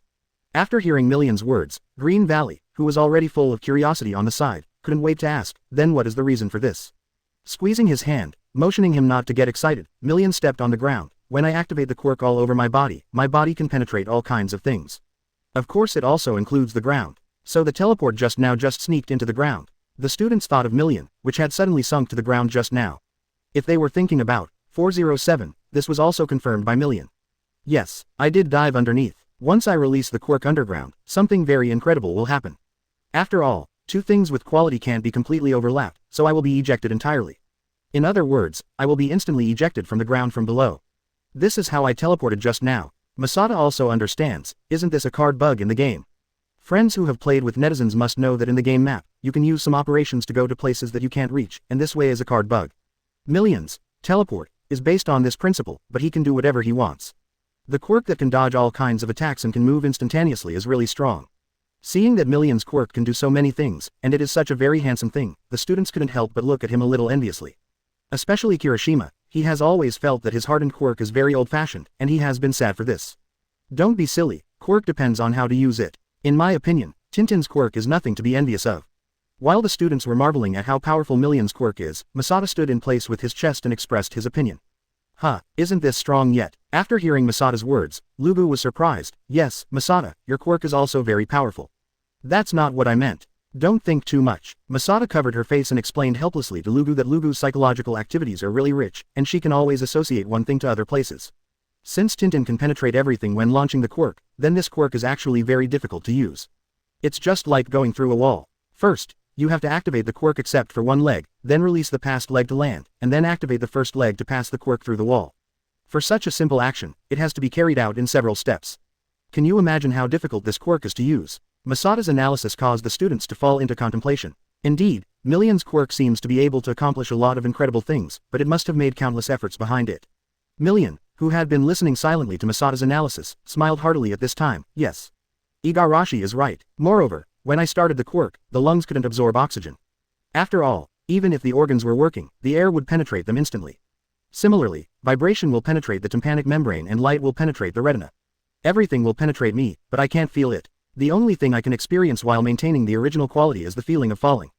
After hearing Million's words, Green Valley, who was already full of curiosity on the side, couldn't wait to ask, "Then what is the reason for this?" Squeezing his hand, motioning him not to get excited, Million stepped on the ground. "When I activate the quirk all over my body can penetrate all kinds of things. Of course it also includes the ground. So the teleport just sneaked into the ground." The students thought of Million, which had suddenly sunk to the ground just now. If they were thinking about 407, this was also confirmed by Million. "Yes, I did dive underneath. Once I release the quirk underground, something very incredible will happen. After all, two things with quality can't be completely overlapped, so I will be ejected entirely. In other words, I will be instantly ejected from the ground from below. This is how I teleported just now." Masada also understands, isn't this a card bug in the game? Friends who have played with netizens must know that in the game map, you can use some operations to go to places that you can't reach, and this way is a card bug. Millions, teleport, is based on this principle, but he can do whatever he wants. The quirk that can dodge all kinds of attacks and can move instantaneously is really strong. Seeing that Million's quirk can do so many things, and it is such a very handsome thing, the students couldn't help but look at him a little enviously. Especially Kirishima, he has always felt that his hardened quirk is very old-fashioned, and he has been sad for this. Don't be silly, quirk depends on how to use it. In my opinion, Tintin's quirk is nothing to be envious of. While the students were marveling at how powerful Million's quirk is, Masada stood in place with his chest and expressed his opinion. Isn't this strong yet? After hearing Masada's words, Lubu was surprised. Yes, Masada, your quirk is also very powerful. That's not what I meant. Don't think too much. Masada covered her face and explained helplessly to Lubu that Lubu's psychological activities are really rich, and she can always associate one thing to other places. Since Tintin can penetrate everything when launching the quirk, then this quirk is actually very difficult to use. It's just like going through a wall. First, you have to activate the quirk except for one leg, then release the past leg to land, and then activate the first leg to pass the quirk through the wall. For such a simple action, it has to be carried out in several steps. Can you imagine how difficult this quirk is to use? Masada's analysis caused the students to fall into contemplation. Indeed, Million's quirk seems to be able to accomplish a lot of incredible things, but it must have made countless efforts behind it. Million, who had been listening silently to Masada's analysis, smiled heartily at this time. Yes. Igarashi is right. Moreover, when I started the quirk, the lungs couldn't absorb oxygen. After all, even if the organs were working, the air would penetrate them instantly. Similarly, vibration will penetrate the tympanic membrane and light will penetrate the retina. Everything will penetrate me, but I can't feel it. The only thing I can experience while maintaining the original quality is the feeling of falling.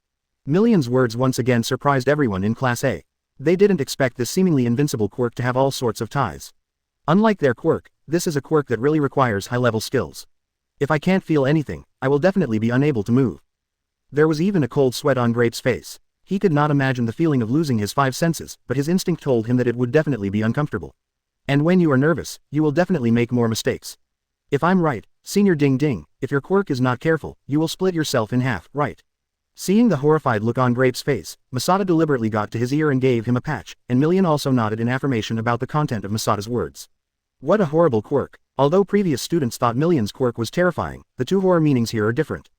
Million's words once again surprised everyone in Class A. They didn't expect this seemingly invincible quirk to have all sorts of ties. Unlike their quirk, this is a quirk that really requires high-level skills. If I can't feel anything, I will definitely be unable to move. There was even a cold sweat on Grape's face. He could not imagine the feeling of losing his 5 senses, but his instinct told him that it would definitely be uncomfortable. And when you are nervous, you will definitely make more mistakes. If I'm right, Senior Ding Ding, if your quirk is not careful, you will split yourself in half, right? Seeing the horrified look on Grape's face, Masada deliberately got to his ear and gave him a patch, and Million also nodded in affirmation about the content of Masada's words. What a horrible quirk. Although previous students thought Million's quirk was terrifying, the two horror meanings here are different.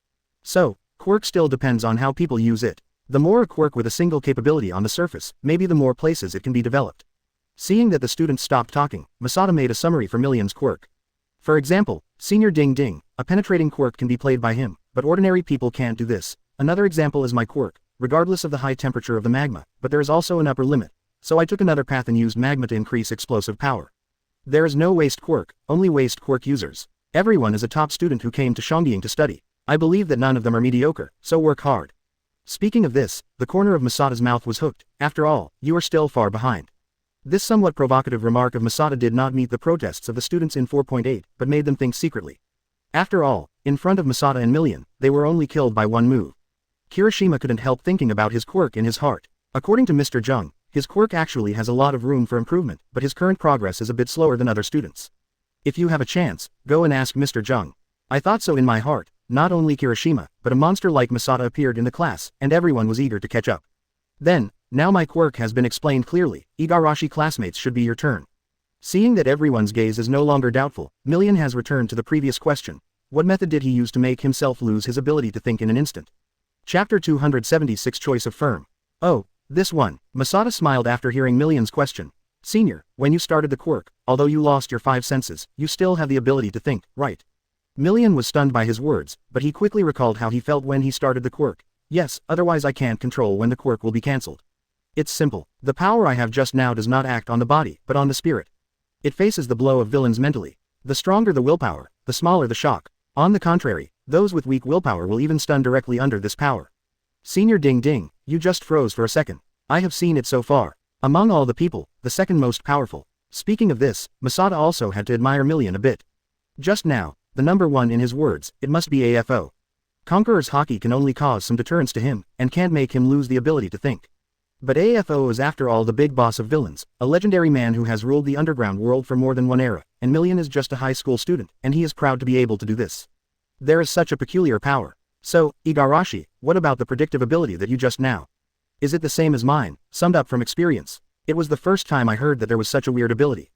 So, quirk still depends on how people use it. The more a quirk with a single capability on the surface, maybe the more places it can be developed. Seeing that the students stopped talking, Masada made a summary for Million's quirk. For example, Senior Ding Ding, a penetrating quirk can be played by him, but ordinary people can't do this. Another example is my quirk, regardless of the high temperature of the magma, but there is also an upper limit, so I took another path and used magma to increase explosive power. There is no waste quirk, only waste quirk users. Everyone is a top student who came to Shongying to study. I believe that none of them are mediocre, so work hard. Speaking of this, the corner of Masada's mouth was hooked. After all, you are still far behind. This somewhat provocative remark of Masada did not meet the protests of the students in 4.8, but made them think secretly. After all, in front of Masada and Million, they were only killed by one move. Kirishima couldn't help thinking about his quirk in his heart. According to Mr. Jung, his quirk actually has a lot of room for improvement, but his current progress is a bit slower than other students. If you have a chance, go and ask Mr. Jung. I thought so in my heart. Not only Kirishima, but a monster like Masada appeared in the class, and everyone was eager to catch up. Then, now my quirk has been explained clearly, Igarashi classmates should be your turn. Seeing that everyone's gaze is no longer doubtful, Million has returned to the previous question. What method did he use to make himself lose his ability to think in an instant? Chapter 276 Choice of Firm. Oh, this one. Masada smiled after hearing Million's question. Senior, when you started the quirk, although you lost your 5 senses, you still have the ability to think, right? Million was stunned by his words, but he quickly recalled how he felt when he started the quirk. Yes, otherwise I can't control when the quirk will be cancelled. It's simple. The power I have just now does not act on the body, but on the spirit. It faces the blow of villains mentally. The stronger the willpower, the smaller the shock. On the contrary, those with weak willpower will even stun directly under this power. Senior Ding Ding, you just froze for a second. I have seen it so far. Among all the people, the second most powerful. Speaking of this, Masada also had to admire Million a bit. Just now, the number one in his words, it must be AFO. Conqueror's Hockey can only cause some deterrence to him, and can't make him lose the ability to think. But AFO is after all the big boss of villains, a legendary man who has ruled the underground world for more than one era, and Million is just a high school student, and he is proud to be able to do this. There is such a peculiar power. So, Igarashi, what about the predictive ability that you just now? Is it the same as mine, summed up from experience? It was the first time I heard that there was such a weird ability.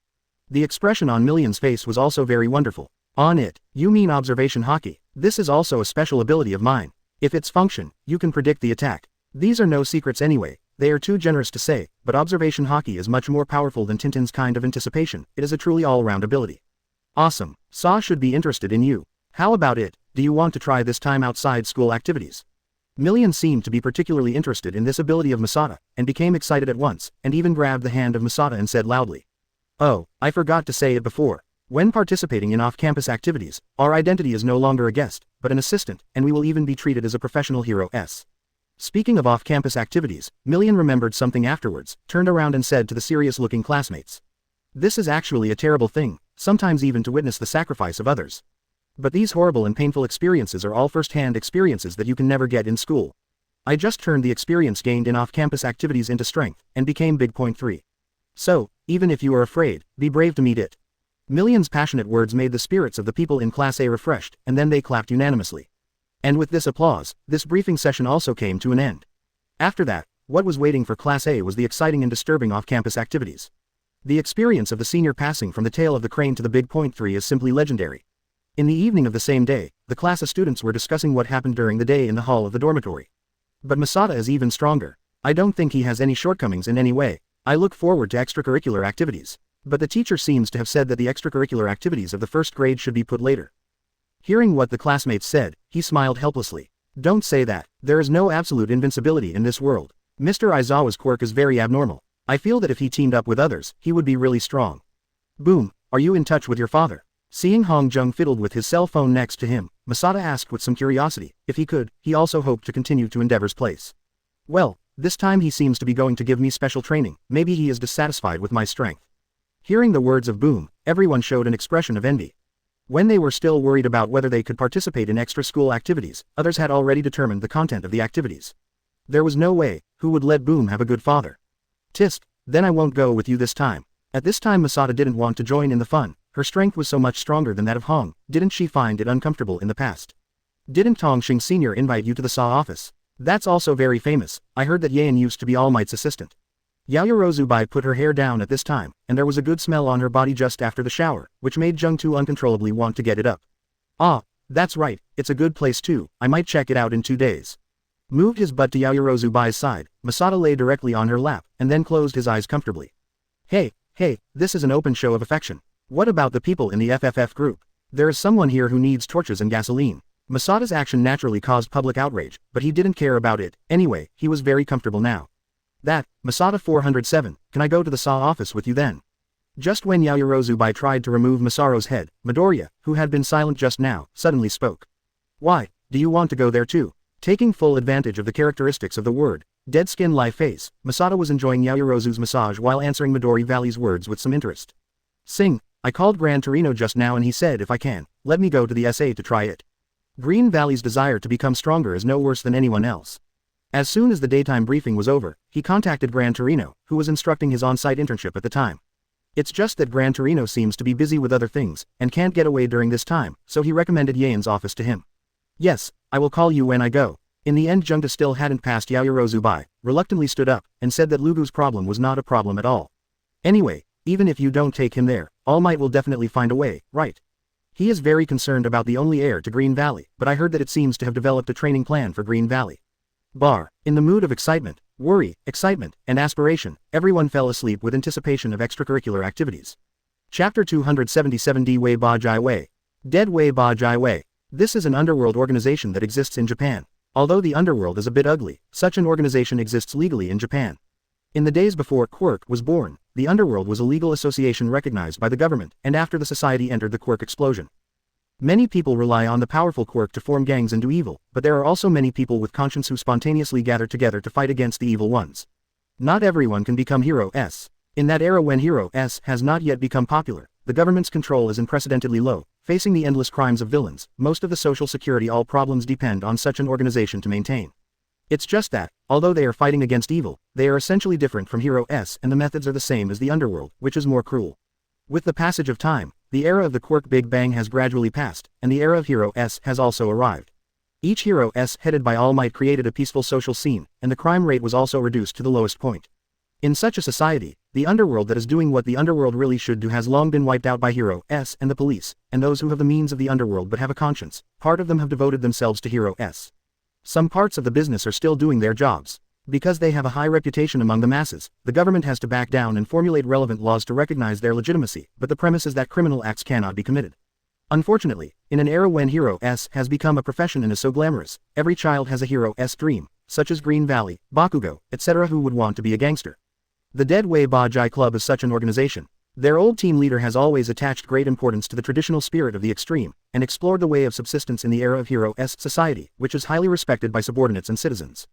The expression on Million's face was also very wonderful. On it, you mean observation hockey. This is also a special ability of mine. If its function, you can predict the attack. These are no secrets anyway, they are too generous to say, but observation hockey is much more powerful than Tintin's kind of anticipation. It is a truly all-round ability. Awesome, Saw should be interested in you. How about it, do you want to try this time outside school activities? Million seemed to be particularly interested in this ability of Masada, and became excited at once, and even grabbed the hand of Masada and said loudly. Oh, I forgot to say it before. When participating in off-campus activities, our identity is no longer a guest, but an assistant, and we will even be treated as a professional hero. Speaking of off-campus activities, Million remembered something afterwards, turned around and said to the serious-looking classmates. This is actually a terrible thing, sometimes even to witness the sacrifice of others. But these horrible and painful experiences are all first-hand experiences that you can never get in school. I just turned the experience gained in off-campus activities into strength, and became big. Point 3. So, even if you are afraid, be brave to meet it. Million's passionate words made the spirits of the people in Class A refreshed, and then they clapped unanimously. And with this applause, this briefing session also came to an end. After that, what was waiting for Class A was the exciting and disturbing off-campus activities. The experience of the senior passing from the tail of the crane to the big. Point 3 is simply legendary. In the evening of the same day, the class of students were discussing what happened during the day in the hall of the dormitory. But Masada is even stronger. I don't think he has any shortcomings in any way. I look forward to extracurricular activities. But the teacher seems to have said that the extracurricular activities of the first grade should be put later. Hearing what the classmates said, he smiled helplessly. Don't say that. There is no absolute invincibility in this world. Mr. Aizawa's quirk is very abnormal. I feel that if he teamed up with others, he would be really strong. Boom, are you in touch with your father? Seeing Hong Jung fiddled with his cell phone next to him, Masada asked with some curiosity. If he could, he also hoped to continue to Endeavor's place. Well, this time he seems to be going to give me special training. Maybe he is dissatisfied with my strength. Hearing the words of Boom, everyone showed an expression of envy. When they were still worried about whether they could participate in extra-school activities, others had already determined the content of the activities. There was no way, who would let Boom have a good father? Tisk, then I won't go with you this time. At this time Masada didn't want to join in the fun. Her strength was so much stronger than that of Hong. Didn't she find it uncomfortable in the past? Didn't Tong Xing Sr. invite you to the SAW office? That's also very famous. I heard that Yaen used to be All Might's assistant. Yaoyorozubai put her hair down at this time, and there was a good smell on her body just after the shower, which made Jung-tu uncontrollably want to get it up. Ah, that's right, it's a good place too, I might check it out in 2 days. Moved his butt to Yaoyorozubai's side, Masada lay directly on her lap, and then closed his eyes comfortably. Hey, this is an open show of affection. What about the people in the FFF group? There is someone here who needs torches and gasoline. Masada's action naturally caused public outrage, but he didn't care about it. Anyway, he was very comfortable now. That, Masada 407, can I go to the SAW office with you then? Just when Yaoyorozubai tried to remove Masaro's head, Midoriya, who had been silent just now, suddenly spoke. Why, do you want to go there too? Taking full advantage of the characteristics of the word, dead skin lie face, Masada was enjoying Yaoyorozu's massage while answering Midori Valley's words with some interest. Sing, I called Gran Torino just now and he said if I can, let me go to the SA to try it. Green Valley's desire to become stronger is no worse than anyone else. As soon as the daytime briefing was over, he contacted Gran Torino, who was instructing his on-site internship at the time. It's just that Gran Torino seems to be busy with other things, and can't get away during this time, so he recommended Yaen's office to him. Yes, I will call you when I go. In the end Jungta still hadn't passed Yaoyorozubai, reluctantly stood up, and said that Lugu's problem was not a problem at all. Anyway, even if you don't take him there, All Might will definitely find a way, right? He is very concerned about the only heir to Green Valley, but I heard that it seems to have developed a training plan for Green Valley. In the mood of excitement, worry, excitement, and aspiration, everyone fell asleep with anticipation of extracurricular activities. Chapter 277 D Wei Ba Jai Wei. Dead Wei Ba Jai Wei. This is an underworld organization that exists in Japan. Although the underworld is a bit ugly, such an organization exists legally in Japan. In the days before Quirk was born, the underworld was a legal association recognized by the government, and after the society entered the Quirk explosion. Many people rely on the powerful Quirk to form gangs and do evil, but there are also many people with conscience who spontaneously gather together to fight against the evil ones. Not everyone can become Hero S. In that era when Hero S has not yet become popular, the government's control is unprecedentedly low, facing the endless crimes of villains, most of the social security all problems depend on such an organization to maintain. It's just that, although they are fighting against evil, they are essentially different from Hero S and the methods are the same as the underworld, which is more cruel. With the passage of time, the era of the Quirk Big Bang has gradually passed, and the era of Hero S has also arrived. Each Hero S headed by All Might created a peaceful social scene, and the crime rate was also reduced to the lowest point. In such a society, The underworld that is doing what the underworld really should do has long been wiped out by Hero S and the police, and those who have the means of the underworld but have a conscience, part of them have devoted themselves to Hero S. Some parts of the business are still doing their jobs. Because they have a high reputation among the masses, the government has to back down and formulate relevant laws to recognize their legitimacy, but the premise is that criminal acts cannot be committed. Unfortunately, in an era when Hero S has become a profession and is so glamorous, every child has a Hero S dream, such as Green Valley, Bakugo, etc. who would want to be a gangster. The Deadway Bajai Club is such an organization. Their old team leader has always attached great importance to the traditional spirit of the extreme, and explored the way of subsistence in the era of Hero S society, which is highly respected by subordinates and citizens.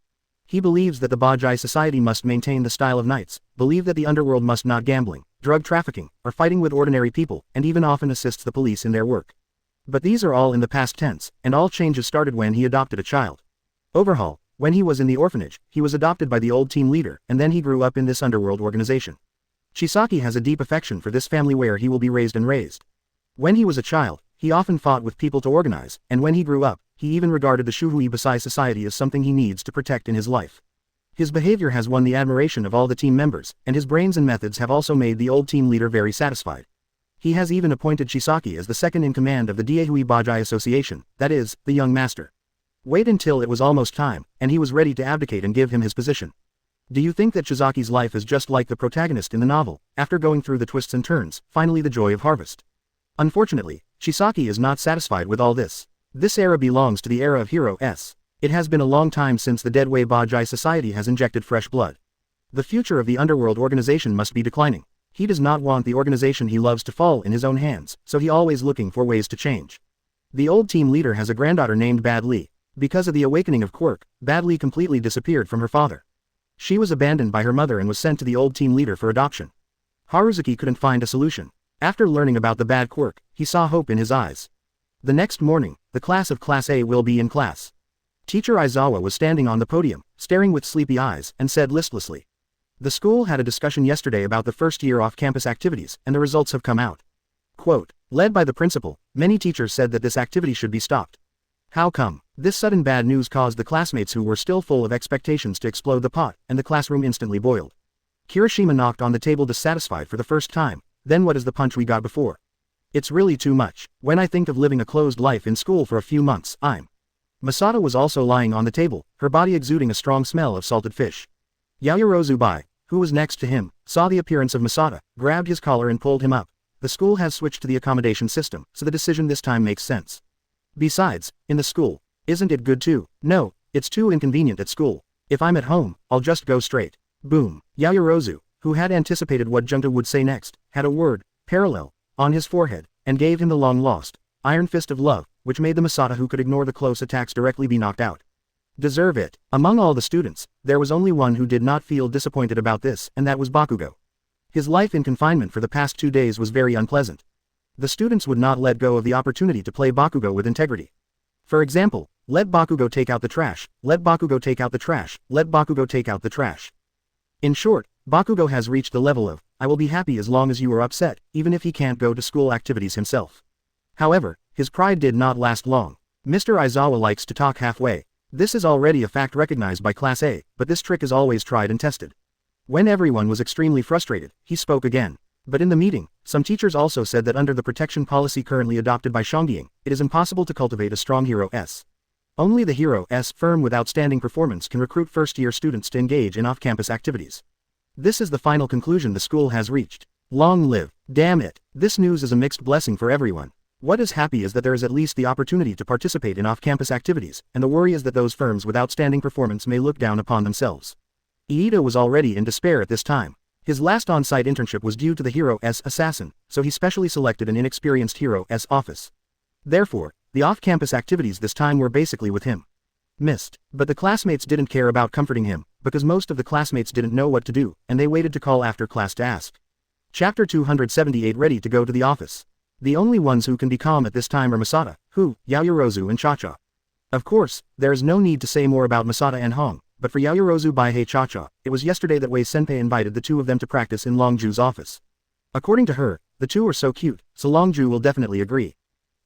He believes that the Bajai society must maintain the style of knights, believe that the underworld must not gambling, drug trafficking, or fighting with ordinary people, and even often assists the police in their work. But these are all in the past tense, and all changes started when he adopted a child. Overhaul. When he was in the orphanage, he was adopted by the old team leader, and then he grew up in this underworld organization. Chisaki has a deep affection for this family where he will be raised and raised. When he was a child, he often fought with people to organize, and when he grew up, he even regarded the Shuhui Basai society as something he needs to protect in his life. His behavior has won the admiration of all the team members, and his brains and methods have also made the old team leader very satisfied. He has even appointed Chisaki as the second in command of the Diehui Bajai Association, that is, the young master. Wait until it was almost time, and he was ready to abdicate and give him his position. Do you think that Shizaki's life is just like the protagonist in the novel, after going through the twists and turns, finally the joy of harvest? Unfortunately, Chisaki is not satisfied with all this. This era belongs to the era of Hero S. It has been a long time since the Deadway Bajai society has injected fresh blood. The future of the underworld organization must be declining. He does not want the organization he loves to fall in his own hands, so he always looking for ways to change. The old team leader has a granddaughter named Bad Lee. Because of the awakening of Quirk, Bad Lee completely disappeared from her father. She was abandoned by her mother and was sent to the old team leader for adoption. Haruzuki couldn't find a solution. After learning about the bad Quirk, he saw hope in his eyes. The next morning, the class of Class A will be in class. Teacher Aizawa was standing on the podium, staring with sleepy eyes, and said listlessly. The school had a discussion yesterday about the first year off-campus activities, and the results have come out. Quote, led by the principal, many teachers said that this activity should be stopped. How come? This sudden bad news caused the classmates who were still full of expectations to explode the pot, and the classroom instantly boiled. Kirishima knocked on the table dissatisfied for the first time. Then what is the punch we got before? It's really too much. When I think of living a closed life in school for a few months, Masato was also lying on the table, her body exuding a strong smell of salted fish. Yayorozu Bai, who was next to him, saw the appearance of Masato, grabbed his collar and pulled him up. The school has switched to the accommodation system, so the decision this time makes sense. Besides, in the school, isn't it good too? No, it's too inconvenient at school. If I'm at home, I'll just go straight. Boom. Yayorozu, who had anticipated what Junta would say next, had a word, parallel, on his forehead, and gave him the long-lost iron fist of love, which made the Masato who could ignore the close attacks directly be knocked out. Deserve it. Among all the students, there was only one who did not feel disappointed about this, and that was Bakugo. His life in confinement for the past 2 days was very unpleasant. The students would not let go of the opportunity to play Bakugo with integrity. For example, let Bakugo take out the trash, let Bakugo take out the trash, let Bakugo take out the trash. In short, Bakugo has reached the level of, I will be happy as long as you are upset, even if he can't go to school activities himself. However, his pride did not last long. Mr. Aizawa likes to talk halfway. This is already a fact recognized by Class A, but this trick is always tried and tested. When everyone was extremely frustrated, he spoke again. But in the meeting, some teachers also said that under the protection policy currently adopted by Shongying, it is impossible to cultivate a strong Hero S. Only the Hero S firm with outstanding performance can recruit first-year students to engage in off-campus activities. This is the final conclusion the school has reached. Long live. Damn it. This news is a mixed blessing for everyone. What is happy is that there is at least the opportunity to participate in off-campus activities, and the worry is that those firms with outstanding performance may look down upon themselves. Iida was already in despair at this time. His last on-site internship was due to the Hero S assassin, so he specially selected an inexperienced Hero S office. Therefore, the off-campus activities this time were basically with him. Missed. But the classmates didn't care about comforting him, because most of the classmates didn't know what to do, and they waited to call after class to ask. Chapter 278 ready to go to the office. The only ones who can be calm at this time are Masato, Hu, Yayorozu and Cha-Cha. Of course, there is no need to say more about Masato and Hong. But for Yayorozu Baihei Cha-Cha, it was yesterday that Wei Senpei invited the two of them to practice in Longju's office. According to her, the two are so cute, so Longju will definitely agree.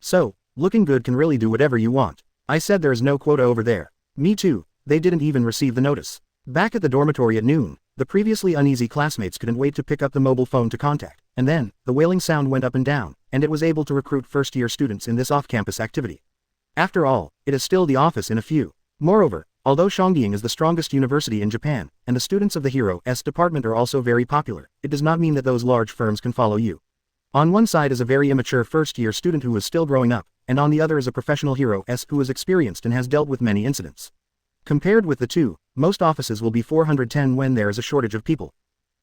So, looking good can really do whatever you want. I said there is no quota over there. Me too, they didn't even receive the notice. Back at the dormitory at noon, The previously uneasy classmates couldn't wait to pick up the mobile phone to contact, and then, the wailing sound went up and down, and it was able to recruit first-year students in this off-campus activity. After all, it is still the office in a few. Moreover, although Chongqing is the strongest university in Japan, and the students of the Hero S department are also very popular, it does not mean that those large firms can follow you. On one side is a very immature first-year student who is still growing up, and on the other is a professional Hero S who is experienced and has dealt with many incidents. Compared with the two, most offices will be 410 when there is a shortage of people.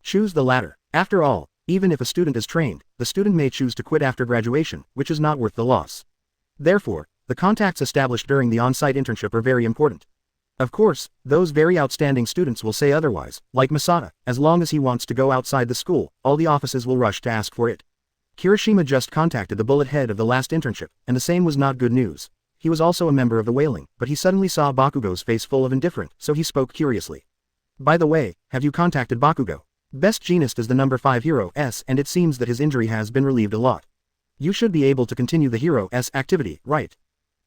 Choose the latter. After all, even if a student is trained, the student may choose to quit after graduation, which is not worth the loss. Therefore, the contacts established during the on-site internship are very important. Of course, those very outstanding students will say otherwise, like Masada, as long as he wants to go outside the school, all the offices will rush to ask for it. Kirishima just contacted the bullet head of the last internship, and the same was not good news. He was also a member of the whaling, but he suddenly saw Bakugo's face full of indifferent, so he spoke curiously. By the way, have you contacted Bakugo? Best Genist is the number 5 Hero S and it seems that his injury has been relieved a lot. You should be able to continue the Hero S activity, right?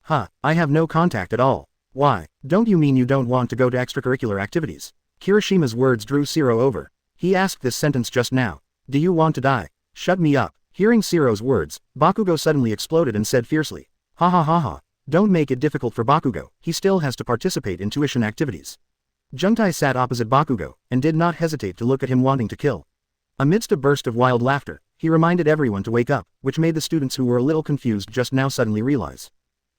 Huh, I have no contact at all. Why, don't you mean you don't want to go to extracurricular activities? Kirishima's words drew Siro over. He asked this sentence just now. Do you want to die? Shut me up. Hearing Siro's words, Bakugo suddenly exploded and said fiercely. Ha ha ha ha. Don't make it difficult for Bakugo, he still has to participate in tuition activities. Jungtai sat opposite Bakugo, and did not hesitate to look at him wanting to kill. Amidst a burst of wild laughter, he reminded everyone to wake up, which made the students who were a little confused just now suddenly realize.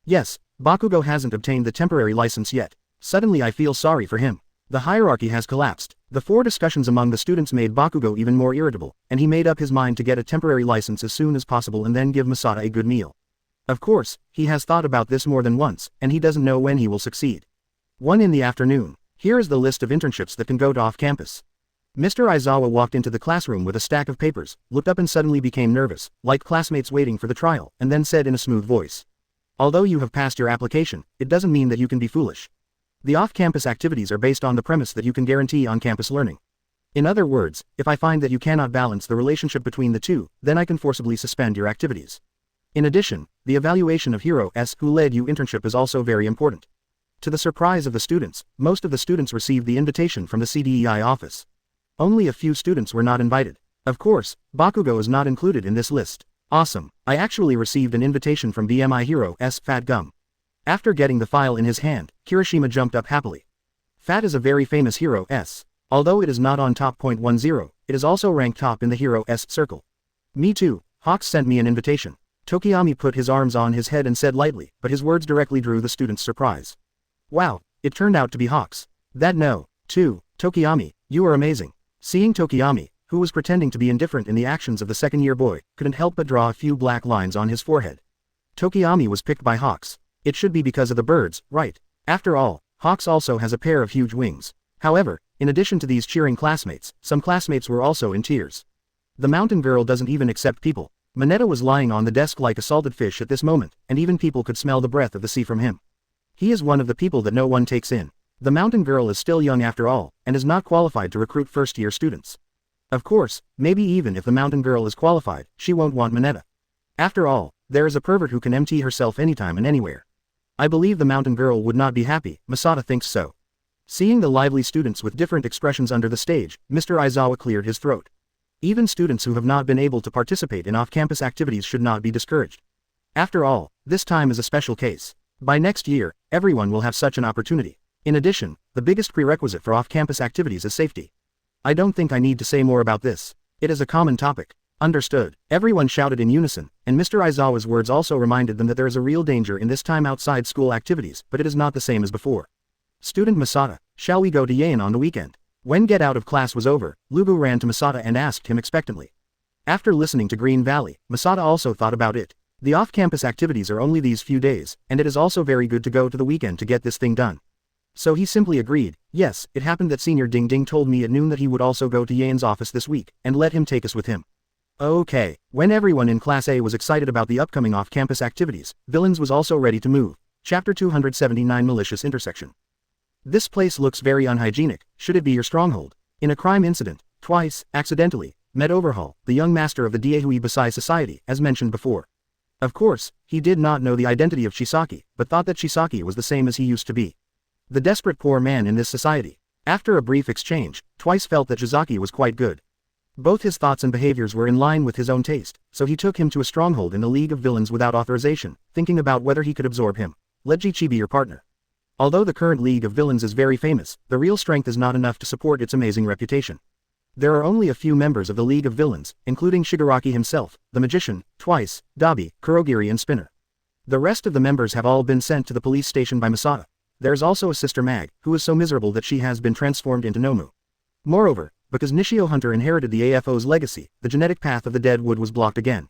Yes, Bakugo hasn't obtained the temporary license yet. Suddenly I feel sorry for him. The hierarchy has collapsed. The 4 discussions among the students made Bakugo even more irritable, and he made up his mind to get a temporary license as soon as possible and then give Masada a good meal. Of course, he has thought about this more than once, and he doesn't know when he will succeed. 1 in the afternoon. Here is the list of internships that can go to off-campus. Mr. Aizawa walked into the classroom with a stack of papers, looked up and suddenly became nervous, like classmates waiting for the trial, and then said in a smooth voice. Although you have passed your application, it doesn't mean that you can be foolish. The off-campus activities are based on the premise that you can guarantee on-campus learning. In other words, if I find that you cannot balance the relationship between the two, then I can forcibly suspend your activities. In addition, the evaluation of Hero S who led you internship is also very important. To the surprise of the students, most of the students received the invitation from the CDEI office. Only a few students were not invited. Of course, Bakugo is not included in this list. Awesome, I actually received an invitation from BMI Hero S Fat Gum. After getting the file in his hand, Kirishima jumped up happily. Fat is a very famous Hero S. Although it is not on top .10, it is also ranked top in the Hero S circle. Me too, Hawks sent me an invitation. Tokiyami put his arms on his head and said lightly, but his words directly drew the students' surprise. Wow, it turned out to be Hawks. Too, Tokiyami, you are amazing. Seeing Tokiyami, who was pretending to be indifferent in the actions of the second-year boy, couldn't help but draw a few black lines on his forehead. Tokiyami was picked by Hawks. It should be because of the birds, right? After all, Hawks also has a pair of huge wings. However, in addition to these cheering classmates, some classmates were also in tears. The mountain girl doesn't even accept people. Mineta was lying on the desk like a salted fish at this moment, and even people could smell the breath of the sea from him. He is one of the people that no one takes in. The mountain girl is still young after all, and is not qualified to recruit first-year students. Of course, maybe even if the mountain girl is qualified, she won't want Mineta. After all, there is a pervert who can empty herself anytime and anywhere. I believe the mountain girl would not be happy, Masada thinks so. Seeing the lively students with different expressions under the stage, Mr. Aizawa cleared his throat. Even students who have not been able to participate in off-campus activities should not be discouraged. After all, this time is a special case. By next year, everyone will have such an opportunity. In addition, the biggest prerequisite for off-campus activities is safety. I don't think I need to say more about this. It is a common topic. Understood. Everyone shouted in unison, and Mr. Aizawa's words also reminded them that there is a real danger in this time outside school activities, but it is not the same as before. Student Masada, shall we go to Yaen on the weekend? When get out of class was over, Lubu ran to Masada and asked him expectantly. After listening to Green Valley, Masada also thought about it. The off-campus activities are only these few days, and it is also very good to go to the weekend to get this thing done. So he simply agreed. Yes, it happened that Senior Ding Ding told me at noon that he would also go to Yaen's office this week, and let him take us with him. Okay. When everyone in Class A was excited about the upcoming off-campus activities, Villains was also ready to move. Chapter 279 Malicious Intersection. This place looks very unhygienic. Should it be your stronghold? In a crime incident, twice, accidentally, met Overhaul, the young master of the Diehui Basai Society, as mentioned before. Of course, he did not know the identity of Shisaki, but thought that Shisaki was the same as he used to be. The desperate poor man in this society. After a brief exchange, Twice felt that Shizaki was quite good. Both his thoughts and behaviors were in line with his own taste, so he took him to a stronghold in the League of Villains without authorization, thinking about whether he could absorb him. Let Jichi be your partner. Although the current League of Villains is very famous, the real strength is not enough to support its amazing reputation. There are only a few members of the League of Villains, including Shigaraki himself, the Magician, Twice, Dabi, Kurogiri and Spinner. The rest of the members have all been sent to the police station by Masada. There's also a Sister Mag, who is so miserable that she has been transformed into Nomu. Moreover, because Nishio Hunter inherited the AFO's legacy, the genetic path of the dead wood was blocked again.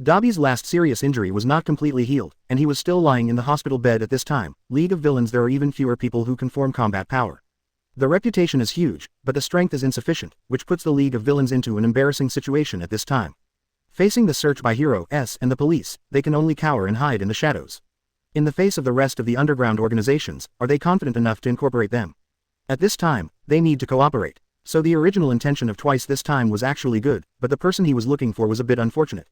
Dabi's last serious injury was not completely healed, and he was still lying in the hospital bed at this time. League of Villains, there are even fewer people who can form combat power. The reputation is huge, but the strength is insufficient, which puts the League of Villains into an embarrassing situation at this time. Facing the search by Hero S and the police, they can only cower and hide in the shadows. In the face of the rest of the underground organizations, are they confident enough to incorporate them? At this time, they need to cooperate. So the original intention of Twice this time was actually good, but the person he was looking for was a bit unfortunate.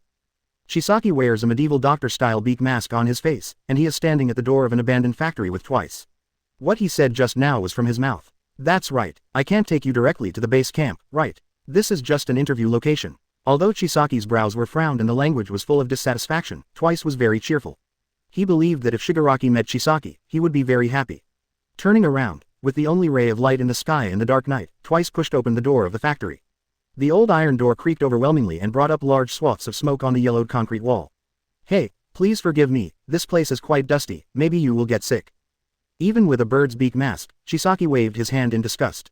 Chisaki wears a medieval doctor-style beak mask on his face, and he is standing at the door of an abandoned factory with Twice. What he said just now was from his mouth. That's right, I can't take you directly to the base camp, right? This is just an interview location. Although Chisaki's brows were frowned and the language was full of dissatisfaction, Twice was very cheerful. He believed that if Shigaraki met Chisaki, he would be very happy. Turning around, with the only ray of light in the sky in the dark night, Twice pushed open the door of the factory. The old iron door creaked overwhelmingly and brought up large swaths of smoke on the yellowed concrete wall. Hey, please forgive me, this place is quite dusty, maybe you will get sick. Even with a bird's beak mask, Chisaki waved his hand in disgust.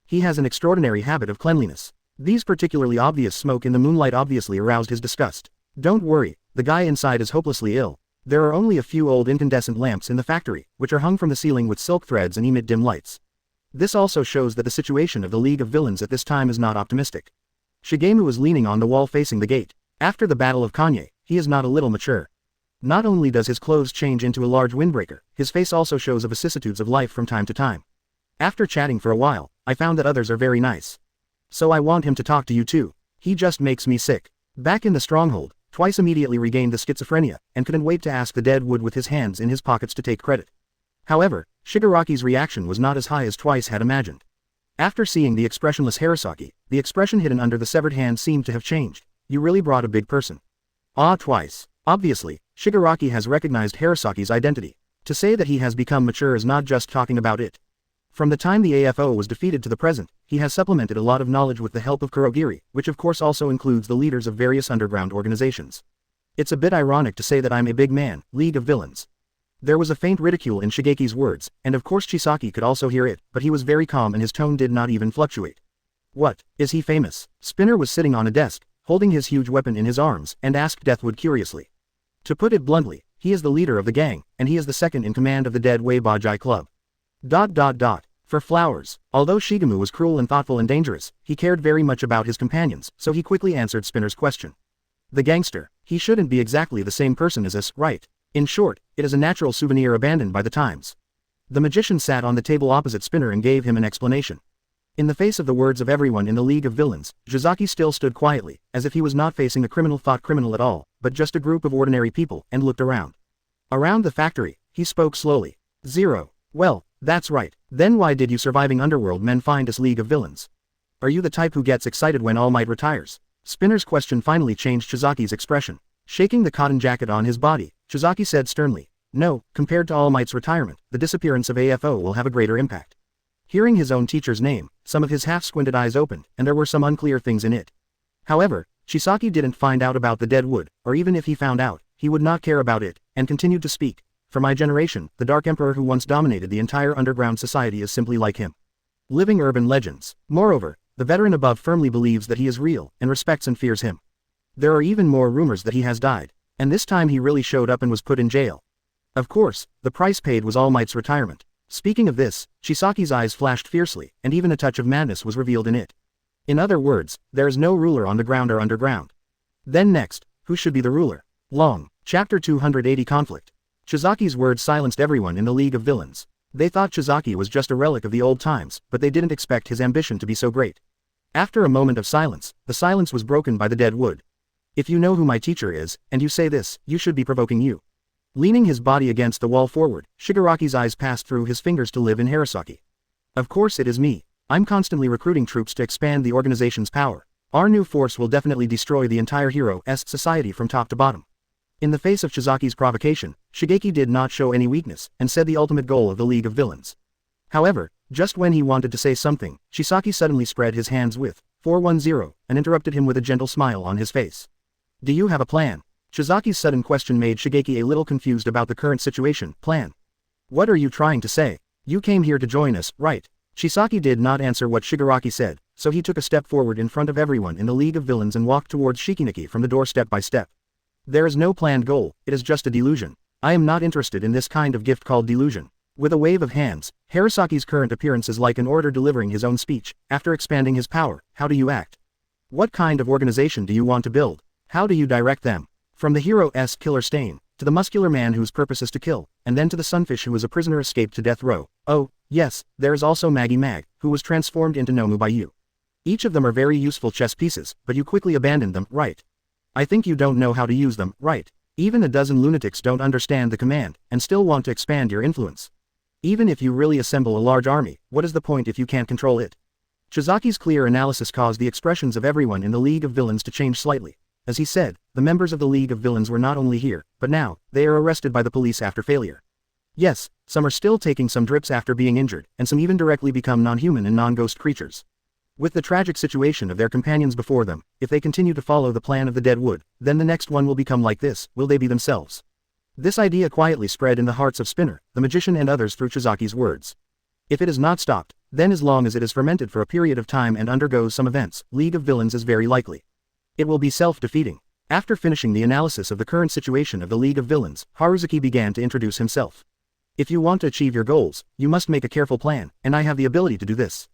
He has an extraordinary habit of cleanliness. These particularly obvious smoke in the moonlight obviously aroused his disgust. Don't worry, the guy inside is hopelessly ill. There are only a few old incandescent lamps in the factory, which are hung from the ceiling with silk threads and emit dim lights. This also shows that the situation of the League of Villains at this time is not optimistic. Shigemu is leaning on the wall facing the gate. After the Battle of Kanye, he is not a little mature. Not only does his clothes change into a large windbreaker, his face also shows vicissitudes of life from time to time. After chatting for a while, I found that others are very nice. So I want him to talk to you too. He just makes me sick. Back in the stronghold, Twice immediately regained the schizophrenia, and couldn't wait to ask the dead wood with his hands in his pockets to take credit. However, Shigaraki's reaction was not as high as Twice had imagined. After seeing the expressionless Harasaki, the expression hidden under the severed hand seemed to have changed. You really brought a big person. Ah, Twice. Obviously, Shigaraki has recognized Harasaki's identity. To say that he has become mature is not just talking about it. From the time the AFO was defeated to the present, he has supplemented a lot of knowledge with the help of Kurogiri, which of course also includes the leaders of various underground organizations. It's a bit ironic to say that I'm a big man, League of Villains. There was a faint ridicule in Shigeki's words, and of course Chisaki could also hear it, but he was very calm and his tone did not even fluctuate. What, is he famous? Spinner was sitting on a desk, holding his huge weapon in his arms, and asked Deathwood curiously. To put it bluntly, he is the leader of the gang, and he is the second in command of the Dead Way Bajai Club. For flowers. Although Shigemu was cruel and thoughtful and dangerous, he cared very much about his companions, so he quickly answered Spinner's question. The gangster. He shouldn't be exactly the same person as us, right? In short, it is a natural souvenir abandoned by the times. The magician sat on the table opposite Spinner and gave him an explanation. In the face of the words of everyone in the League of Villains, Jizaki still stood quietly, as if he was not facing a criminal at all, but just a group of ordinary people, and looked around. Around the factory, he spoke slowly. Zero. Well, that's right. Then why did you surviving underworld men find us League of Villains? Are you the type who gets excited when All Might retires? Spinner's question finally changed Chizaki's expression. Shaking the cotton jacket on his body, Chizaki said sternly, no, compared to All Might's retirement, the disappearance of AFO will have a greater impact. Hearing his own teacher's name, some of his half-squinted eyes opened, and there were some unclear things in it. However, Chisaki didn't find out about the dead wood, or even if he found out, he would not care about it, and continued to speak. For my generation, the Dark Emperor who once dominated the entire underground society is simply like him. Living urban legends. Moreover, the veteran above firmly believes that he is real, and respects and fears him. There are even more rumors that he has died, and this time he really showed up and was put in jail. Of course, the price paid was All Might's retirement. Speaking of this, Chisaki's eyes flashed fiercely, and even a touch of madness was revealed in it. In other words, there is no ruler on the ground or underground. Then next, who should be the ruler? Long. Chapter 280 Conflict. Chisaki's words silenced everyone in the League of Villains. They thought Chisaki was just a relic of the old times, but they didn't expect his ambition to be so great. After a moment of silence, the silence was broken by the dead wood. If you know who my teacher is, and you say this, you should be provoking you. Leaning his body against the wall forward, Shigaraki's eyes passed through his fingers to live in Harasaki. Of course it is me. I'm constantly recruiting troops to expand the organization's power. Our new force will definitely destroy the entire Hero-S society from top to bottom. In the face of Shizaki's provocation, Shigeki did not show any weakness, and said the ultimate goal of the League of Villains. However, just when he wanted to say something, Shisaki suddenly spread his hands with 410 and interrupted him with a gentle smile on his face. Do you have a plan? Shizaki's sudden question made Shigeki a little confused about the current situation. Plan? What are you trying to say? You came here to join us, right? Shisaki did not answer what Shigaraki said, so he took a step forward in front of everyone in the League of Villains and walked towards Shikineki from the door step by step. There is no planned goal, it is just a delusion. I am not interested in this kind of gift called delusion. With a wave of hands, Harasaki's current appearance is like an orator delivering his own speech. After expanding his power, how do you act? What kind of organization do you want to build? How do you direct them? From the Hero-S killer Stain, to the muscular man whose purpose is to kill, and then to the sunfish who is a prisoner escaped to death row. Oh, yes, there is also Maggie Mag, who was transformed into Nomu by you. Each of them are very useful chess pieces, but you quickly abandoned them, right? I think you don't know how to use them, right? Even a dozen lunatics don't understand the command, and still want to expand your influence. Even if you really assemble a large army, what is the point if you can't control it? Shizaki's clear analysis caused the expressions of everyone in the League of Villains to change slightly. As he said, the members of the League of Villains were not only here, but now, they are arrested by the police after failure. Yes, some are still taking some drips after being injured, and some even directly become non-human and non-ghost creatures. With the tragic situation of their companions before them, if they continue to follow the plan of the dead wood, then the next one will become like this. Will they be themselves? This idea quietly spread in the hearts of Spinner, the magician and others through Shizaki's words. If it is not stopped, then as long as it is fermented for a period of time and undergoes some events, League of Villains is very likely. It will be self-defeating. After finishing the analysis of the current situation of the League of Villains, Haruzuki began to introduce himself. If you want to achieve your goals, you must make a careful plan, and I have the ability to do this.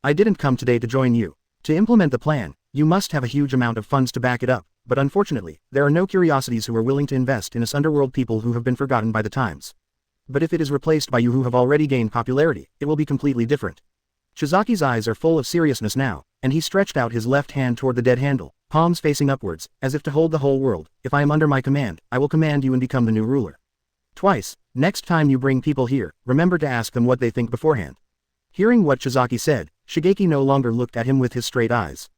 I didn't come today to join you. To implement the plan, you must have a huge amount of funds to back it up, but unfortunately, there are no curiosities who are willing to invest in us underworld people who have been forgotten by the times. But if it is replaced by you who have already gained popularity, it will be completely different. Shizaki's eyes are full of seriousness now, and he stretched out his left hand toward the dead handle, palms facing upwards, as if to hold the whole world. If I am under my command, I will command you and become the new ruler. Twice, next time you bring people here, remember to ask them what they think beforehand. Hearing what Shizaki said, Shigeki no longer looked at him with his straight eyes.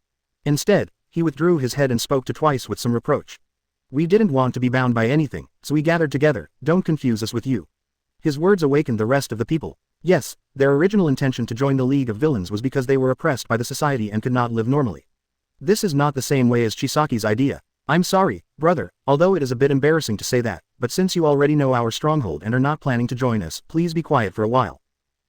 Instead, he withdrew his head and spoke to Twice with some reproach. We didn't want to be bound by anything, so we gathered together. Don't confuse us with you. His words awakened the rest of the people. Yes, their original intention to join the League of Villains was because they were oppressed by the society and could not live normally. This is not the same way as Chisaki's idea. I'm sorry, brother, although it is a bit embarrassing to say that, but since you already know our stronghold and are not planning to join us, please be quiet for a while.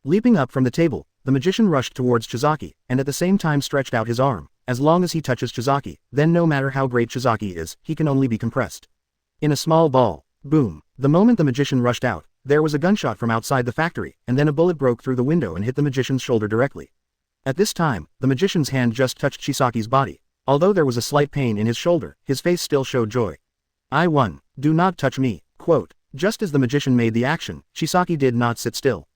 Leaping up from the table, the magician rushed towards Shizaki, and at the same time stretched out his arm. As long as he touches Shizaki, then no matter how great Shizaki is, he can only be compressed. In a small ball. Boom. The moment the magician rushed out, there was a gunshot from outside the factory, and then a bullet broke through the window and hit the magician's shoulder directly. At this time, the magician's hand just touched Shisaki's body. Although there was a slight pain in his shoulder, his face still showed joy. I won. Do not touch me. Quote. Just as the magician made the action, Shisaki did not sit still.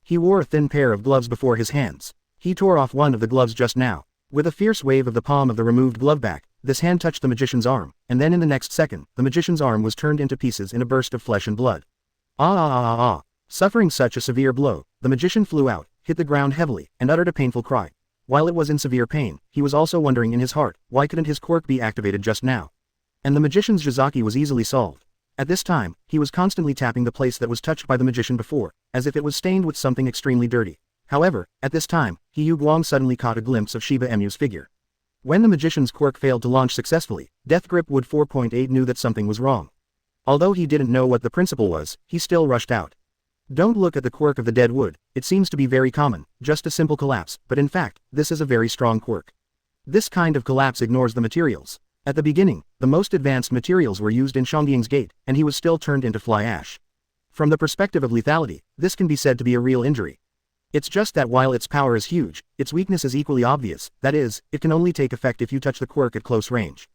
He wore a thin pair of gloves before his hands. He tore off one of the gloves just now. With a fierce wave of the palm of the removed glove back, this hand touched the magician's arm, and then in the next second, the magician's arm was turned into pieces in a burst of flesh and blood. Suffering such a severe blow, the magician flew out, hit the ground heavily, and uttered a painful cry. While it was in severe pain, he was also wondering in his heart, why couldn't his quirk be activated just now? And the magician's Jizaki was easily solved. At this time, he was constantly tapping the place that was touched by the magician before, as if it was stained with something extremely dirty. However, at this time, Yu Guang suddenly caught a glimpse of Shiba Emu's figure. When the magician's quirk failed to launch successfully, Death Grip Wood 4.8 knew that something was wrong. Although he didn't know what the principle was, he still rushed out. Don't look at the quirk of the dead wood, it seems to be very common, just a simple collapse, but in fact, this is a very strong quirk. This kind of collapse ignores the materials. At the beginning, the most advanced materials were used in Shongying's gate, and he was still turned into fly ash. From the perspective of lethality, this can be said to be a real injury. It's just that while its power is huge, its weakness is equally obvious, that is, it can only take effect if you touch the quirk at close range.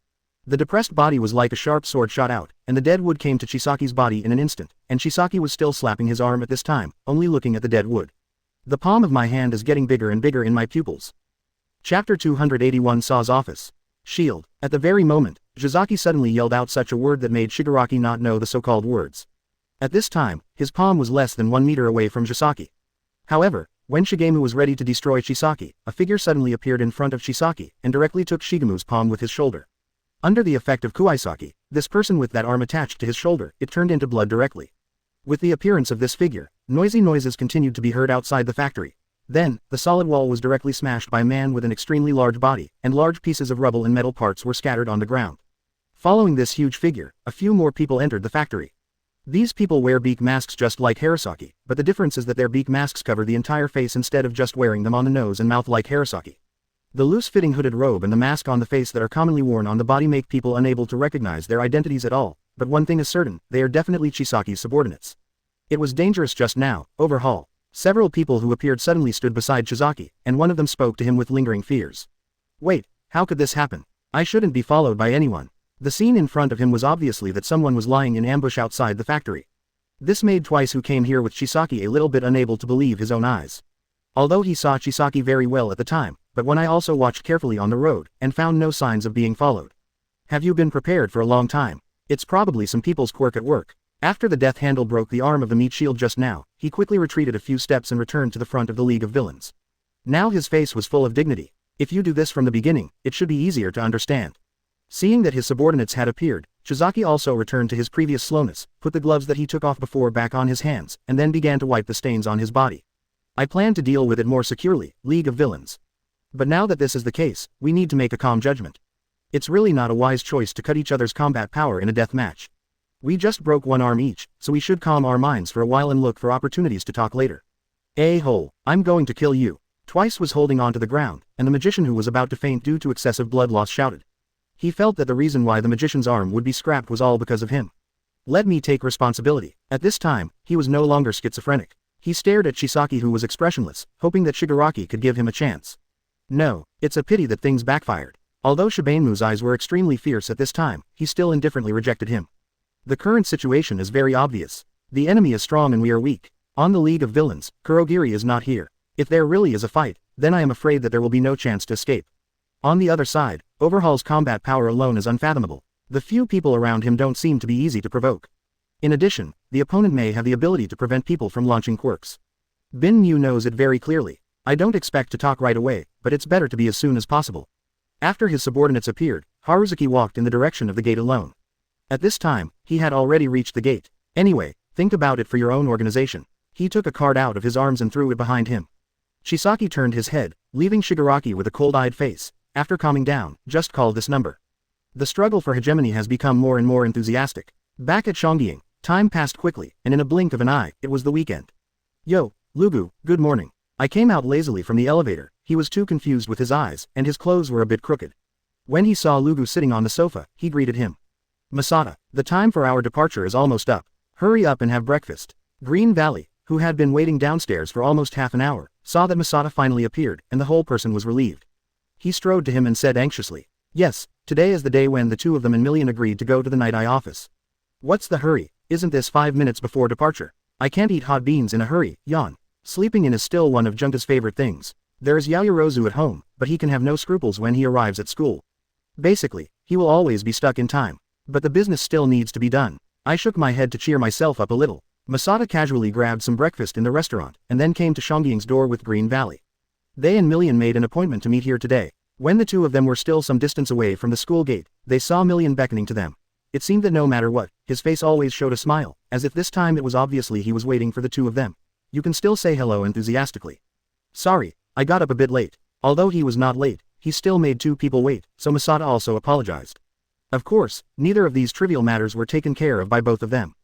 The depressed body was like a sharp sword shot out, and the dead wood came to Chisaki's body in an instant, and Chisaki was still slapping his arm at this time, only looking at the dead wood. The palm of my hand is getting bigger and bigger in my pupils. Chapter 281 Saw's Office. Shield. At the very moment, Jizaki suddenly yelled out such a word that made Shigaraki not know the so-called words. At this time, his palm was less than 1 meter away from Jisaki. However, When Shigemu was ready to destroy Chisaki, a figure suddenly appeared in front of Chisaki, and directly took Shigemu's palm with his shoulder. Under the effect of Kuaisaki, this person with that arm attached to his shoulder, it turned into blood directly. With the appearance of this figure, noisy noises continued to be heard outside the factory. Then, the solid wall was directly smashed by a man with an extremely large body, and large pieces of rubble and metal parts were scattered on the ground. Following this huge figure, a few more people entered the factory. These people wear beak masks just like Harasaki, but the difference is that their beak masks cover the entire face instead of just wearing them on the nose and mouth like Harasaki. The loose-fitting hooded robe and the mask on the face that are commonly worn on the body make people unable to recognize their identities at all, but one thing is certain, they are definitely Chisaki's subordinates. It was dangerous just now. Overhaul. Several people who appeared suddenly stood beside Chisaki, and one of them spoke to him with lingering fears. Wait, how could this happen? I shouldn't be followed by anyone. The scene in front of him was obviously that someone was lying in ambush outside the factory. This made Twice who came here with Chisaki a little bit unable to believe his own eyes. Although he saw Chisaki very well at the time, but when I also watched carefully on the road, and found no signs of being followed. Have you been prepared for a long time? It's probably some people's quirk at work. After the death handle broke the arm of the meat shield just now, he quickly retreated a few steps and returned to the front of the League of Villains. Now his face was full of dignity. If you do this from the beginning, it should be easier to understand. Seeing that his subordinates had appeared, Chisaki also returned to his previous slowness, put the gloves that he took off before back on his hands, and then began to wipe the stains on his body. I plan to deal with it more securely, League of Villains. But now that this is the case, we need to make a calm judgment. It's really not a wise choice to cut each other's combat power in a death match. We just broke one arm each, so we should calm our minds for a while and look for opportunities to talk later. A-hole, I'm going to kill you. Twice was holding on to the ground, and the magician who was about to faint due to excessive blood loss shouted. He felt that the reason why the magician's arm would be scrapped was all because of him. Let me take responsibility. At this time, he was no longer schizophrenic. He stared at Chisaki who was expressionless, hoping that Shigaraki could give him a chance. No, it's a pity that things backfired. Although Shibanemu's eyes were extremely fierce at this time, he still indifferently rejected him. The current situation is very obvious. The enemy is strong and we are weak. On the League of Villains, Kurogiri is not here. If there really is a fight, then I am afraid that there will be no chance to escape. On the other side, Overhaul's combat power alone is unfathomable. The few people around him don't seem to be easy to provoke. In addition, the opponent may have the ability to prevent people from launching quirks. Bin Mu knows it very clearly. I don't expect to talk right away, but it's better to be as soon as possible. After his subordinates appeared, Haruzuki walked in the direction of the gate alone. At this time, he had already reached the gate. Anyway, think about it for your own organization. He took a card out of his arms and threw it behind him. Chisaki turned his head, leaving Shigaraki with a cold-eyed face. After calming down, just call this number. The struggle for hegemony has become more and more enthusiastic. Back at Shongying, time passed quickly, and in a blink of an eye, it was the weekend. Yo, Lugu, good morning. I came out lazily from the elevator. He was too confused with his eyes, and his clothes were a bit crooked. When he saw Lugu sitting on the sofa, he greeted him. Masada, the time for our departure is almost up. Hurry up and have breakfast. Green Valley, who had been waiting downstairs for almost half an hour, saw that Masada finally appeared, and the whole person was relieved. He strode to him and said anxiously, yes, today is the day when the two of them and Million agreed to go to the Night Eye office. What's the hurry? Isn't this 5 minutes before departure? I can't eat hot beans in a hurry, yawn. Sleeping in is still one of Junta's favorite things. There is Yaoyorozu at home, but he can have no scruples when he arrives at school. Basically, he will always be stuck in time. But the business still needs to be done. I shook my head to cheer myself up a little. Masada casually grabbed some breakfast in the restaurant, and then came to Shongying's door with Green Valley. They and Million made an appointment to meet here today. When the two of them were still some distance away from the school gate, they saw Million beckoning to them. It seemed that no matter what, his face always showed a smile, as if this time it was obviously he was waiting for the two of them. You can still say hello enthusiastically. Sorry, I got up a bit late. Although he was not late, he still made two people wait, so Masada also apologized. Of course, neither of these trivial matters were taken care of by both of them.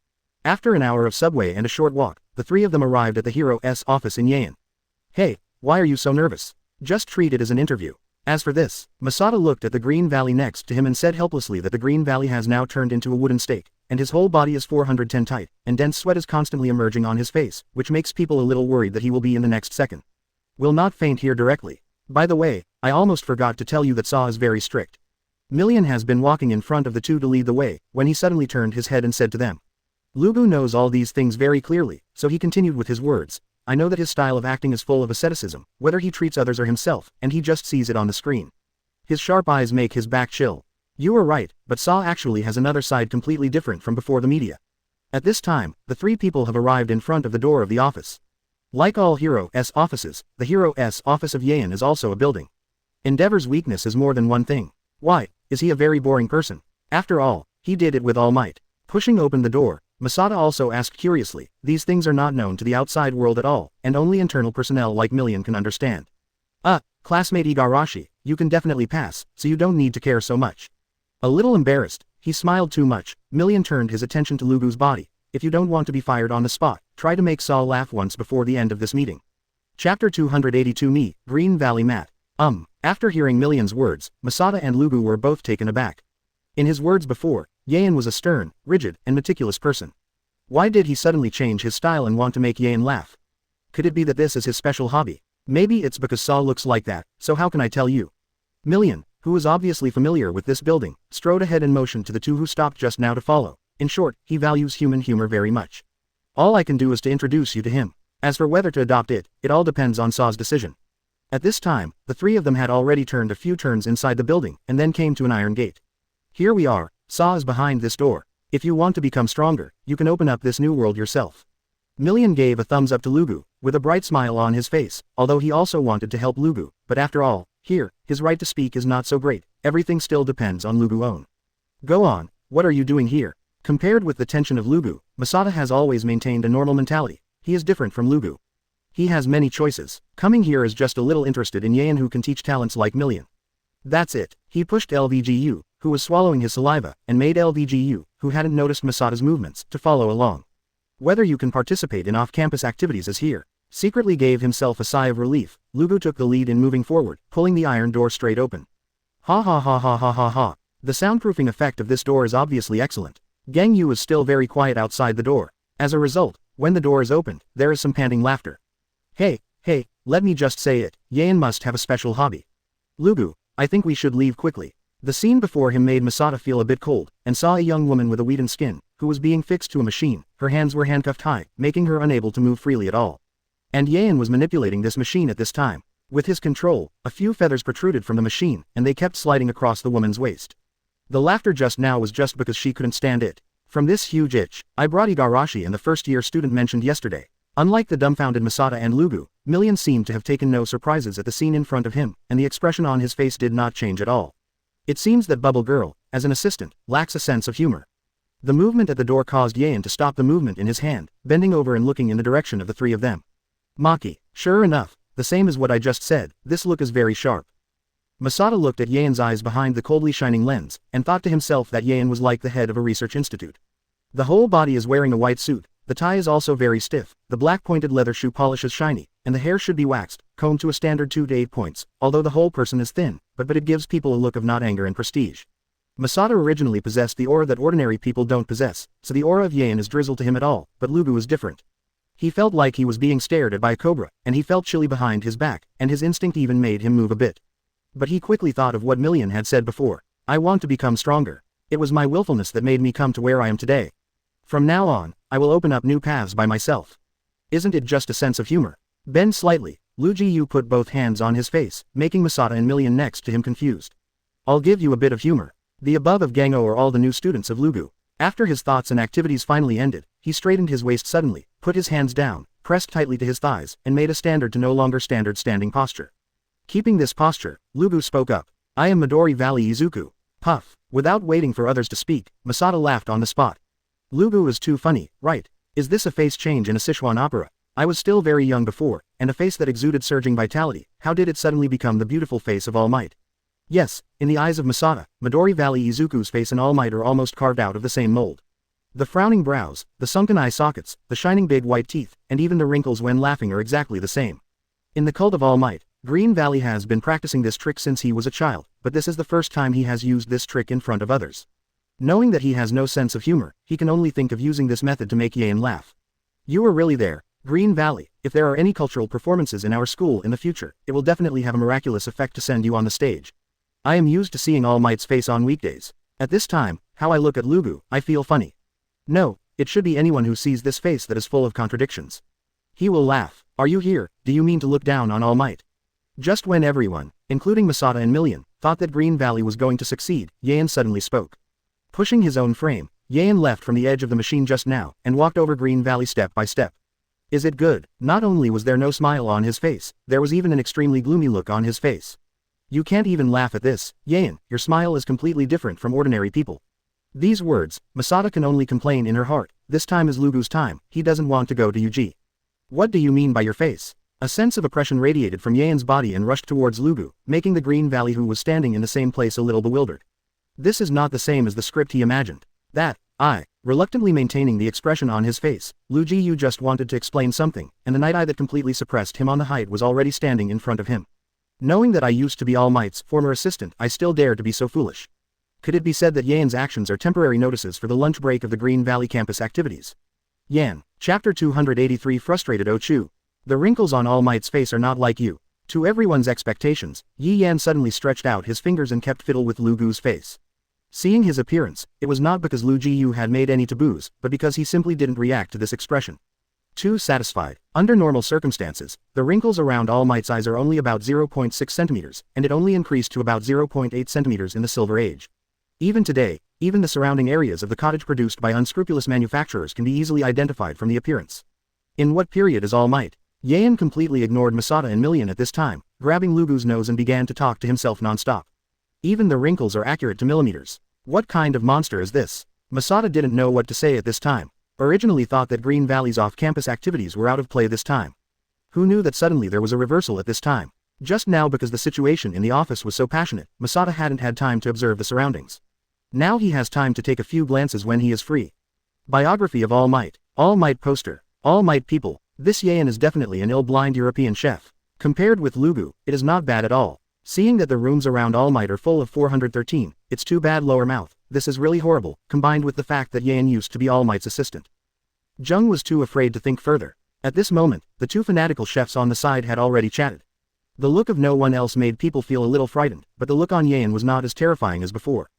After an hour of subway and a short walk, the three of them arrived at the Hero's office in Yaen. Hey, why are you so nervous? Just treat it as an interview. As for this, Masada looked at the Green Valley next to him and said helplessly that the Green Valley has now turned into a wooden stake, and his whole body is 410 tight, and dense sweat is constantly emerging on his face, which makes people a little worried that he will be in the next second. Will not faint here directly. By the way, I almost forgot to tell you that Saw is very strict. Million has been walking in front of the two to lead the way, when he suddenly turned his head and said to them. Lugu knows all these things very clearly, so he continued with his words. I know that his style of acting is full of asceticism, whether he treats others or himself, and he just sees it on the screen. His sharp eyes make his back chill. You are right, but Saw actually has another side completely different from before the media. At this time, the three people have arrived in front of the door of the office. Like all Hero-S offices, the Hero-S office of Yayan is also a building. Endeavor's weakness is more than one thing. Why, is he a very boring person? After all, he did it with all might. Pushing open the door, Masada also asked curiously, these things are not known to the outside world at all, and only internal personnel like Million can understand. Classmate Igarashi, you can definitely pass, so you don't need to care so much. A little embarrassed, he smiled too much. Million turned his attention to Lugu's body. If you don't want to be fired on the spot, try to make Saul laugh once before the end of this meeting. Chapter 282 Me, Green Valley Mat. After hearing Million's words, Masada and Lugu were both taken aback. In his words before, Yayan was a stern, rigid, and meticulous person. Why did he suddenly change his style and want to make Yayan laugh? Could it be that this is his special hobby? Maybe it's because Saul looks like that, so how can I tell you? Million, who was obviously familiar with this building, strode ahead and motioned to the two who stopped just now to follow. In short, he values human humor very much. All I can do is to introduce you to him. As for whether to adopt it, it all depends on Saw's decision. At this time, the three of them had already turned a few turns inside the building, and then came to an iron gate. Here we are, Saw is behind this door. If you want to become stronger, you can open up this new world yourself. Million gave a thumbs up to Lugu, with a bright smile on his face, although he also wanted to help Lugu, but after all, here, his right to speak is not so great, everything still depends on Lugu own. Go on, what are you doing here? Compared with the tension of Lugu, Masada has always maintained a normal mentality. He is different from Lugu. He has many choices. Coming here is just a little interested in Yayan who can teach talents like Million. That's it. He pushed LVGU, who was swallowing his saliva, and made LVGU, who hadn't noticed Masada's movements, to follow along. Whether you can participate in off-campus activities is here. Secretly gave himself a sigh of relief, Lugu took the lead in moving forward, pulling the iron door straight open. Ha ha ha ha ha ha ha. The soundproofing effect of this door is obviously excellent. Gang Yu is still very quiet outside the door. As a result, when the door is opened, there is some panting laughter. Hey, let me just say it, Yayan must have a special hobby. Lugu, I think we should leave quickly. The scene before him made Masada feel a bit cold, and saw a young woman with a wheaten skin, who was being fixed to a machine. Her hands were handcuffed high, making her unable to move freely at all. And Yayan was manipulating this machine at this time. With his control, a few feathers protruded from the machine, and they kept sliding across the woman's waist. The laughter just now was just because she couldn't stand it. From this huge itch, I brought Igarashi and the first-year student mentioned yesterday. Unlike the dumbfounded Masada and Lugu, Million seemed to have taken no surprises at the scene in front of him, and the expression on his face did not change at all. It seems that Bubble Girl, as an assistant, lacks a sense of humor. The movement at the door caused Yayan to stop the movement in his hand, bending over and looking in the direction of the three of them. Maki, sure enough, the same as what I just said, this look is very sharp. Masada looked at Yayan's eyes behind the coldly shining lens, and thought to himself that Yayan was like the head of a research institute. The whole body is wearing a white suit, the tie is also very stiff, the black pointed leather shoe polish is shiny, and the hair should be waxed, combed to a standard 2 to 8 points, although the whole person is thin, but it gives people a look of not anger and prestige. Masada originally possessed the aura that ordinary people don't possess, so the aura of Yayan is drizzled to him at all, but Lugu is different. He felt like he was being stared at by a cobra, and he felt chilly behind his back, and his instinct even made him move a bit. But he quickly thought of what Million had said before. I want to become stronger. It was my willfulness that made me come to where I am today. From now on, I will open up new paths by myself. Isn't it just a sense of humor? Bend slightly, Lu Jiyu put both hands on his face, making Masada and Million next to him confused. I'll give you a bit of humor. The above of Gango are all the new students of Lugu. After his thoughts and activities finally ended, he straightened his waist suddenly, put his hands down, pressed tightly to his thighs, and made a standard to no longer standard standing posture. Keeping this posture, Lugu spoke up. I am Midori Valley Izuku. Puff. Without waiting for others to speak, Masada laughed on the spot. Lugu is too funny, right? Is this a face change in a Sichuan opera? I was still very young before, and a face that exuded surging vitality, how did it suddenly become the beautiful face of All Might? Yes, in the eyes of Masada, Midori Valley Izuku's face and All Might are almost carved out of the same mold. The frowning brows, the sunken eye sockets, the shining big white teeth, and even the wrinkles when laughing are exactly the same. In the cult of All Might, Green Valley has been practicing this trick since he was a child, but this is the first time he has used this trick in front of others. Knowing that he has no sense of humor, he can only think of using this method to make Yayan laugh. You were really there, Green Valley. If there are any cultural performances in our school in the future, it will definitely have a miraculous effect to send you on the stage. I am used to seeing All Might's face on weekdays. At this time, how I look at Lugu, I feel funny. No, it should be anyone who sees this face that is full of contradictions. He will laugh. Are you here? Do you mean to look down on All Might? Just when everyone, including Masada and Million, thought that Green Valley was going to succeed, Yayan suddenly spoke. Pushing his own frame, Yayan left from the edge of the machine just now, and walked over Green Valley step by step. Is it good? Not only was there no smile on his face, there was even an extremely gloomy look on his face. You can't even laugh at this, Yan, your smile is completely different from ordinary people. These words, Masato can only complain in her heart, this time is Lugu's time, he doesn't want to go to Yuji. What do you mean by your face? A sense of oppression radiated from Yan's body and rushed towards Lugu, making the Green Valley who was standing in the same place a little bewildered. This is not the same as the script he imagined. Reluctantly maintaining the expression on his face, Lu Jiyu just wanted to explain something, and the night eye that completely suppressed him on the height was already standing in front of him. Knowing that I used to be All Might's former assistant, I still dare to be so foolish. Could it be said that Yan's actions are temporary notices for the lunch break of the Green Valley campus activities? Yan, Chapter 283 Frustrated Ochu. The wrinkles on All Might's face are not like you. To everyone's expectations, Yi Yan suddenly stretched out his fingers and kept fiddle with Lu Gu's face. Seeing his appearance, it was not because Lu Jiyu had made any taboos, but because he simply didn't react to this expression. Too satisfied. Under normal circumstances, the wrinkles around All Might's eyes are only about 0.6 centimeters, and it only increased to about 0.8 centimeters in the Silver Age. Even today, even the surrounding areas of the cottage produced by unscrupulous manufacturers can be easily identified from the appearance. In what period is All Might? Yan completely ignored Masato and Million at this time, grabbing Lugu's nose and began to talk to himself non-stop. Even the wrinkles are accurate to millimeters. What kind of monster is this? Masato didn't know what to say at this time. Originally thought that Green Valley's off-campus activities were out of play this time. Who knew that suddenly there was a reversal at this time? Just now because the situation in the office was so passionate, Masato hadn't had time to observe the surroundings. Now he has time to take a few glances when he is free. Biography of All Might poster. All Might people, this Yan is definitely an ill-blind European chef. Compared with Lugu, it is not bad at all. Seeing that the rooms around All Might are full of 413, it's too bad lower mouth, this is really horrible, combined with the fact that Yan used to be All Might's assistant. Jung was too afraid to think further. At this moment, the two fanatical chefs on the side had already chatted. The look of no one else made people feel a little frightened, but the look on Yan was not as terrifying as before.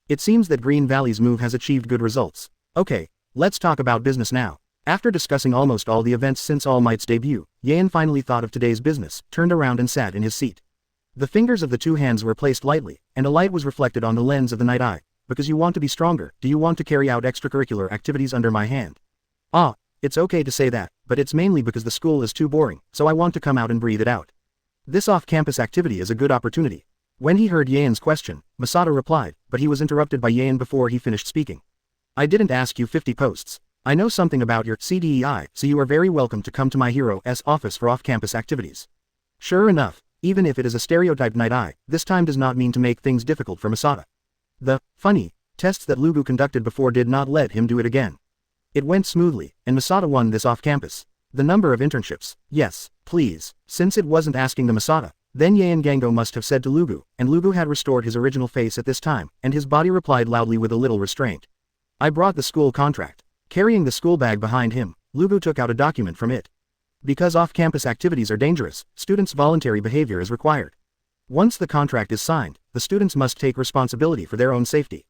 It seems that Green Valley's move has achieved good results. Okay, let's talk about business now. After discussing almost all the events since All Might's debut, Yan finally thought of today's business, turned around and sat in his seat. The fingers of the two hands were placed lightly, and a light was reflected on the lens of the night eye. Because you want to be stronger, do you want to carry out extracurricular activities under my hand? Ah, it's okay to say that, but it's mainly because the school is too boring, so I want to come out and breathe it out. This off-campus activity is a good opportunity. When he heard Yan's question, Masato replied, but he was interrupted by Yan before he finished speaking. I didn't ask you 50 posts. I know something about your CDEI, so you are very welcome to come to my hero's office for off-campus activities. Sure enough, even if it is a stereotyped night eye, this time does not mean to make things difficult for Masato. The funny tests that Lugu conducted before did not let him do it again. It went smoothly, and Masato won this off-campus. The number of internships, yes, please. Since it wasn't asking the Masato, then Yan Gango must have said to Lugu, and Lugu had restored his original face at this time, and his body replied loudly with a little restraint. I brought the school contract. Carrying the school bag behind him, Lugu took out a document from it. Because off-campus activities are dangerous, students' voluntary behavior is required. Once the contract is signed, the students must take responsibility for their own safety.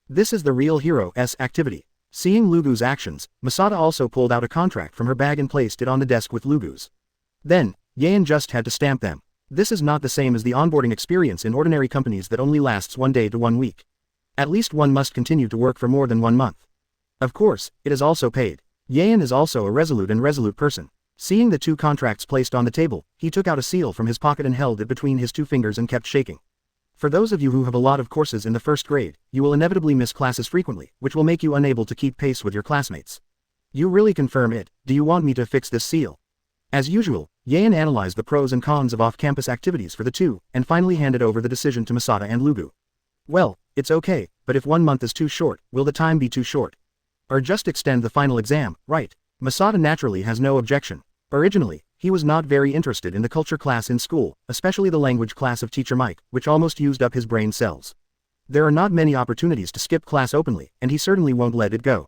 This is the real hero's activity. Seeing Lugu's actions, Masato also pulled out a contract from her bag and placed it on the desk with Lugu's. Then, Yan just had to stamp them. This is not the same as the onboarding experience in ordinary companies that only lasts 1 day to 1 week. At least one must continue to work for more than 1 month. Of course, it is also paid. Yan is also a resolute person. Seeing the two contracts placed on the table, he took out a seal from his pocket and held it between his two fingers and kept shaking. For those of you who have a lot of courses in the first grade, you will inevitably miss classes frequently, which will make you unable to keep pace with your classmates. You really confirm it, do you want me to fix this seal? As usual, Yan analyzed the pros and cons of off-campus activities for the two, and finally handed over the decision to Masato and Lugu. Well, it's okay, but if 1 month is too short, will the time be too short? Or just extend the final exam, right? Masato naturally has no objection. Originally, he was not very interested in the culture class in school, especially the language class of Teacher Mike, which almost used up his brain cells. There are not many opportunities to skip class openly, and he certainly won't let it go.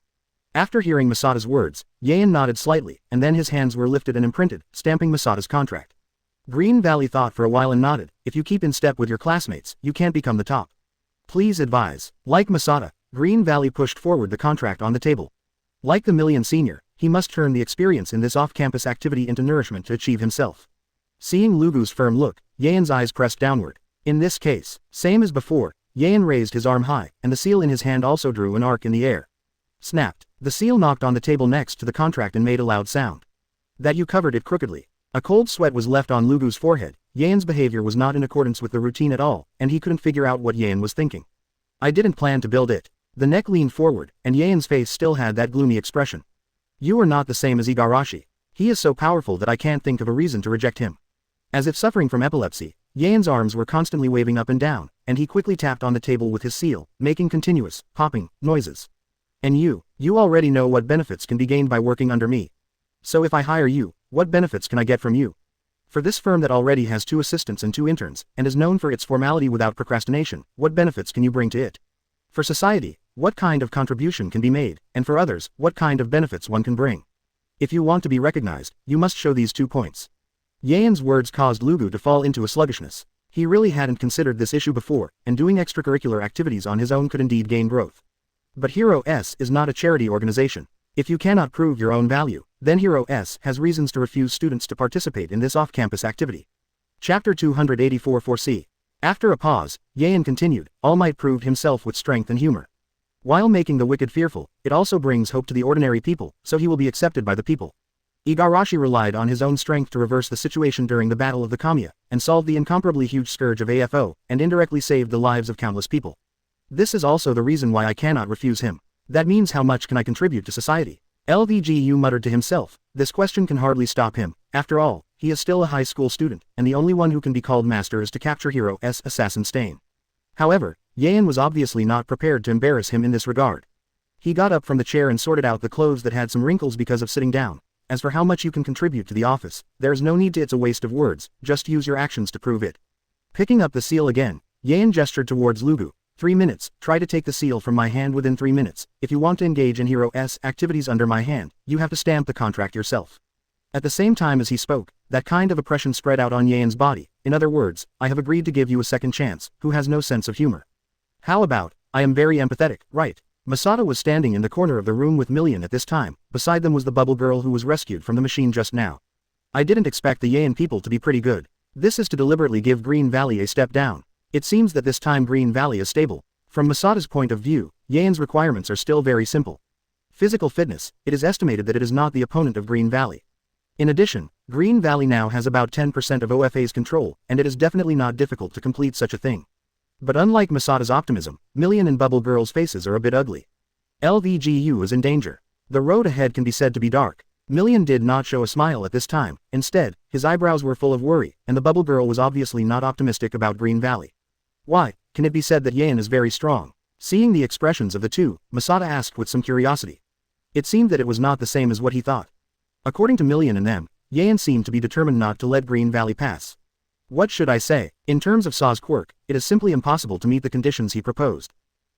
After hearing Masato's words, Yan nodded slightly, and then his hands were lifted and imprinted, stamping Masato's contract. Green Valley thought for a while and nodded. If you keep in step with your classmates, you can't become the top. Please advise. Like Masato, Green Valley pushed forward the contract on the table. Like the Million Senior, he must turn the experience in this off-campus activity into nourishment to achieve himself. Seeing Lugu's firm look, Yan's eyes pressed downward. In this case, same as before, Yan raised his arm high, and the seal in his hand also drew an arc in the air. Snapped. The seal knocked on the table next to the contract and made a loud sound. That you covered it crookedly. A cold sweat was left on Lugu's forehead. Yaen's behavior was not in accordance with the routine at all, and he couldn't figure out what Yaen was thinking. I didn't plan to build it. The neck leaned forward, and Yaen's face still had that gloomy expression. You are not the same as Igarashi. He is so powerful that I can't think of a reason to reject him. As if suffering from epilepsy, Yaen's arms were constantly waving up and down, and he quickly tapped on the table with his seal, making continuous, popping, noises. And you already know what benefits can be gained by working under me. So if I hire you, what benefits can I get from you? For this firm that already has 2 assistants and 2 interns, and is known for its formality without procrastination, what benefits can you bring to it? For society, what kind of contribution can be made, and for others, what kind of benefits one can bring? If you want to be recognized, you must show these 2 points. Yaen's words caused Lugu to fall into a sluggishness. He really hadn't considered this issue before, and doing extracurricular activities on his own could indeed gain growth. But Hero S is not a charity organization. If you cannot prove your own value, then Hero S has reasons to refuse students to participate in this off-campus activity. Chapter 284 4C. After a pause, Yaen continued, All Might proved himself with strength and humor. While making the wicked fearful, it also brings hope to the ordinary people, so he will be accepted by the people. Igarashi relied on his own strength to reverse the situation during the Battle of the Kamiya, and solve the incomparably huge scourge of AFO, and indirectly saved the lives of countless people. This is also the reason why I cannot refuse him. That means how much can I contribute to society? LVGU muttered to himself, this question can hardly stop him. After all, he is still a high school student, and the only one who can be called master is to capture Hero S assassin Stain. However, Yaen was obviously not prepared to embarrass him in this regard. He got up from the chair and sorted out the clothes that had some wrinkles because of sitting down. As for how much you can contribute to the office, there is no need to, it's a waste of words, just use your actions to prove it. Picking up the seal again, Yaen gestured towards Lugu. 3 minutes, try to take the seal from my hand within 3 minutes. If you want to engage in Hero S activities under my hand, you have to stamp the contract yourself. At the same time as he spoke, that kind of oppression spread out on Yaen's body. In other words, I have agreed to give you a second chance, who has no sense of humor. How about, I am very empathetic, right? Masato was standing in the corner of the room with Million at this time. Beside them was the bubble girl who was rescued from the machine just now. I didn't expect the Yaen people to be pretty good. This is to deliberately give Green Valley a step down. It seems that this time Green Valley is stable. From Masato's point of view, Yaen's requirements are still very simple. Physical fitness, it is estimated that it is not the opponent of Green Valley. In addition, Green Valley now has about 10% of OFA's control, and it is definitely not difficult to complete such a thing. But unlike Masato's optimism, Million and Bubble Girl's faces are a bit ugly. LVGU is in danger. The road ahead can be said to be dark. Million did not show a smile at this time. Instead, his eyebrows were full of worry, and the Bubble Girl was obviously not optimistic about Green Valley. Why, can it be said that Yaen is very strong? Seeing the expressions of the two, Masato asked with some curiosity. It seemed that it was not the same as what he thought. According to Million and them, Yaen seemed to be determined not to let Green Valley pass. What should I say? In terms of Saw's quirk, it is simply impossible to meet the conditions he proposed.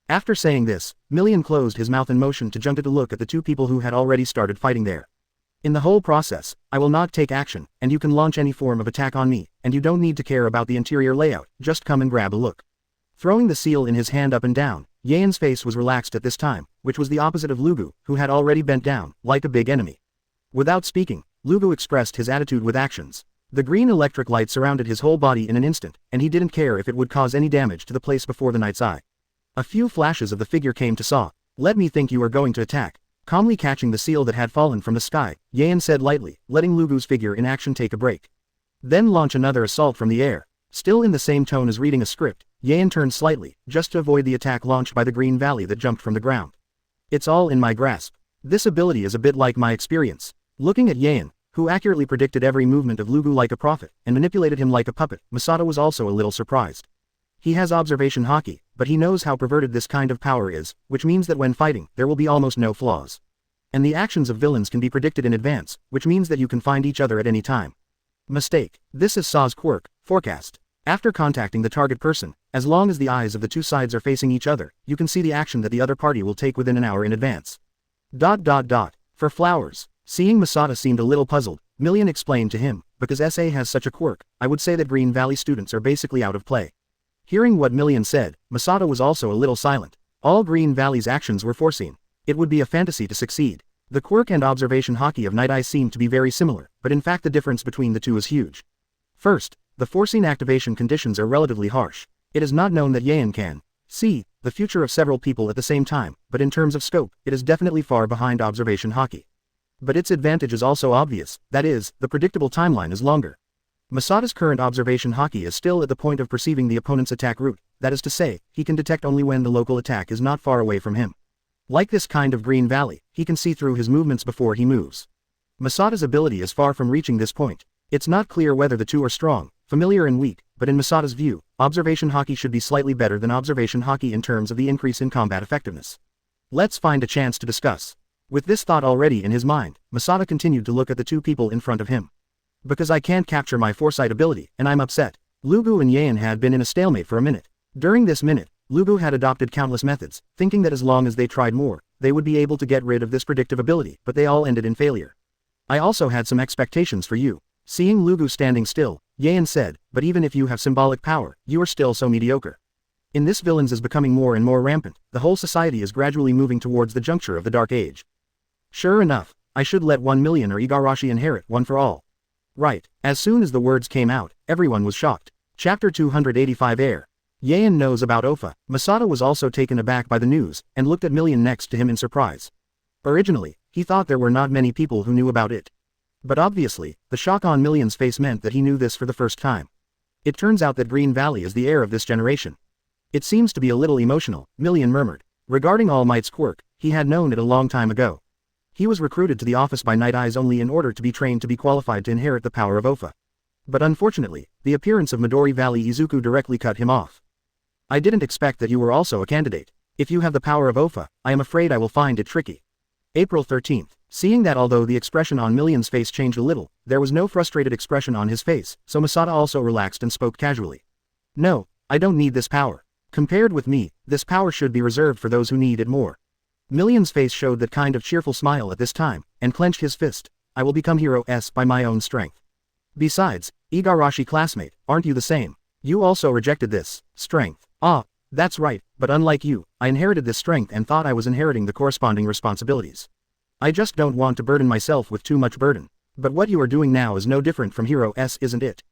After saying this, Million closed his mouth and motioned to Junta to look at the two people who had already started fighting there. In the whole process, I will not take action, and you can launch any form of attack on me, and you don't need to care about the interior layout, just come and grab a look. Throwing the seal in his hand up and down, Yaen's face was relaxed at this time, which was the opposite of Lugu, who had already bent down, like a big enemy. Without speaking, Lugu expressed his attitude with actions. The green electric light surrounded his whole body in an instant, and he didn't care if it would cause any damage to the place before the night's eye. A few flashes of the figure came to Saw. Let me think you are going to attack. Calmly catching the seal that had fallen from the sky, Yaen said lightly, letting Lugu's figure in action take a break. Then launch another assault from the air. Still in the same tone as reading a script, Yaen turned slightly, just to avoid the attack launched by the Green Valley that jumped from the ground. It's all in my grasp. This ability is a bit like my experience. Looking at Yaen, who accurately predicted every movement of Lugu like a prophet, and manipulated him like a puppet, Masato was also a little surprised. He has observation haki, but he knows how perverted this kind of power is, which means that when fighting, there will be almost no flaws. And the actions of villains can be predicted in advance, which means that you can find each other at any time. Mistake. This is Saw's quirk, forecast. After contacting the target person, as long as the eyes of the two sides are facing each other, you can see the action that the other party will take within an hour in advance. For flowers. Seeing Masato seemed a little puzzled, Million explained to him, because SA has such a quirk, I would say that Green Valley students are basically out of play. Hearing what Million said, Masato was also a little silent. All Green Valley's actions were foreseen. It would be a fantasy to succeed. The quirk and observation haki of Night Eye seem to be very similar, but in fact the difference between the two is huge. First, the foreseen activation conditions are relatively harsh. It is not known that Yaen can see the future of several people at the same time, but in terms of scope, it is definitely far behind observation haki. But its advantage is also obvious, that is, the predictable timeline is longer. Masada's current observation haki is still at the point of perceiving the opponent's attack route, that is to say, he can detect only when the local attack is not far away from him. Like this kind of green valley, he can see through his movements before he moves. Masada's ability is far from reaching this point. It's not clear whether the two are strong, familiar and weak, but in Masada's view, observation haki should be slightly better than observation haki in terms of the increase in combat effectiveness. Let's find a chance to discuss. With this thought already in his mind, Masada continued to look at the two people in front of him. Because I can't capture my foresight ability, and I'm upset. Lugu and Yayan had been in a stalemate for a minute. During this minute, Lugu had adopted countless methods, thinking that as long as they tried more, they would be able to get rid of this predictive ability, but they all ended in failure. I also had some expectations for you. Seeing Lugu standing still, Yayan said, but even if you have symbolic power, you are still so mediocre. In this villains is becoming more and more rampant, the whole society is gradually moving towards the juncture of the Dark Age. Sure enough, I should let 1 million or Igarashi inherit one for all. Right, as soon as the words came out, everyone was shocked. Chapter 285 Air. Yayan knows about Ofa. Masada was also taken aback by the news, and looked at Million next to him in surprise. Originally, he thought there were not many people who knew about it. But obviously, the shock on Million's face meant that he knew this for the first time. It turns out that Green Valley is the heir of this generation. It seems to be a little emotional, Million murmured. Regarding All Might's quirk, he had known it a long time ago. He was recruited to the office by Night Eyes only in order to be trained to be qualified to inherit the power of Ofa. But unfortunately, the appearance of Midori Valley Izuku directly cut him off. I didn't expect that you were also a candidate. If you have the power of Ofa, I am afraid I will find it tricky. April 13th. Seeing that although the expression on Million's face changed a little, there was no frustrated expression on his face, so Masada also relaxed and spoke casually. No, I don't need this power. Compared with me, this power should be reserved for those who need it more. Million's face showed that kind of cheerful smile at this time, and clenched his fist. I will become Hero S by my own strength. Besides, Igarashi classmate, aren't you the same? You also rejected this strength. Ah, that's right, but unlike you, I inherited this strength and thought I was inheriting the corresponding responsibilities. I just don't want to burden myself with too much burden. But what you are doing now is no different from Hero S, isn't it?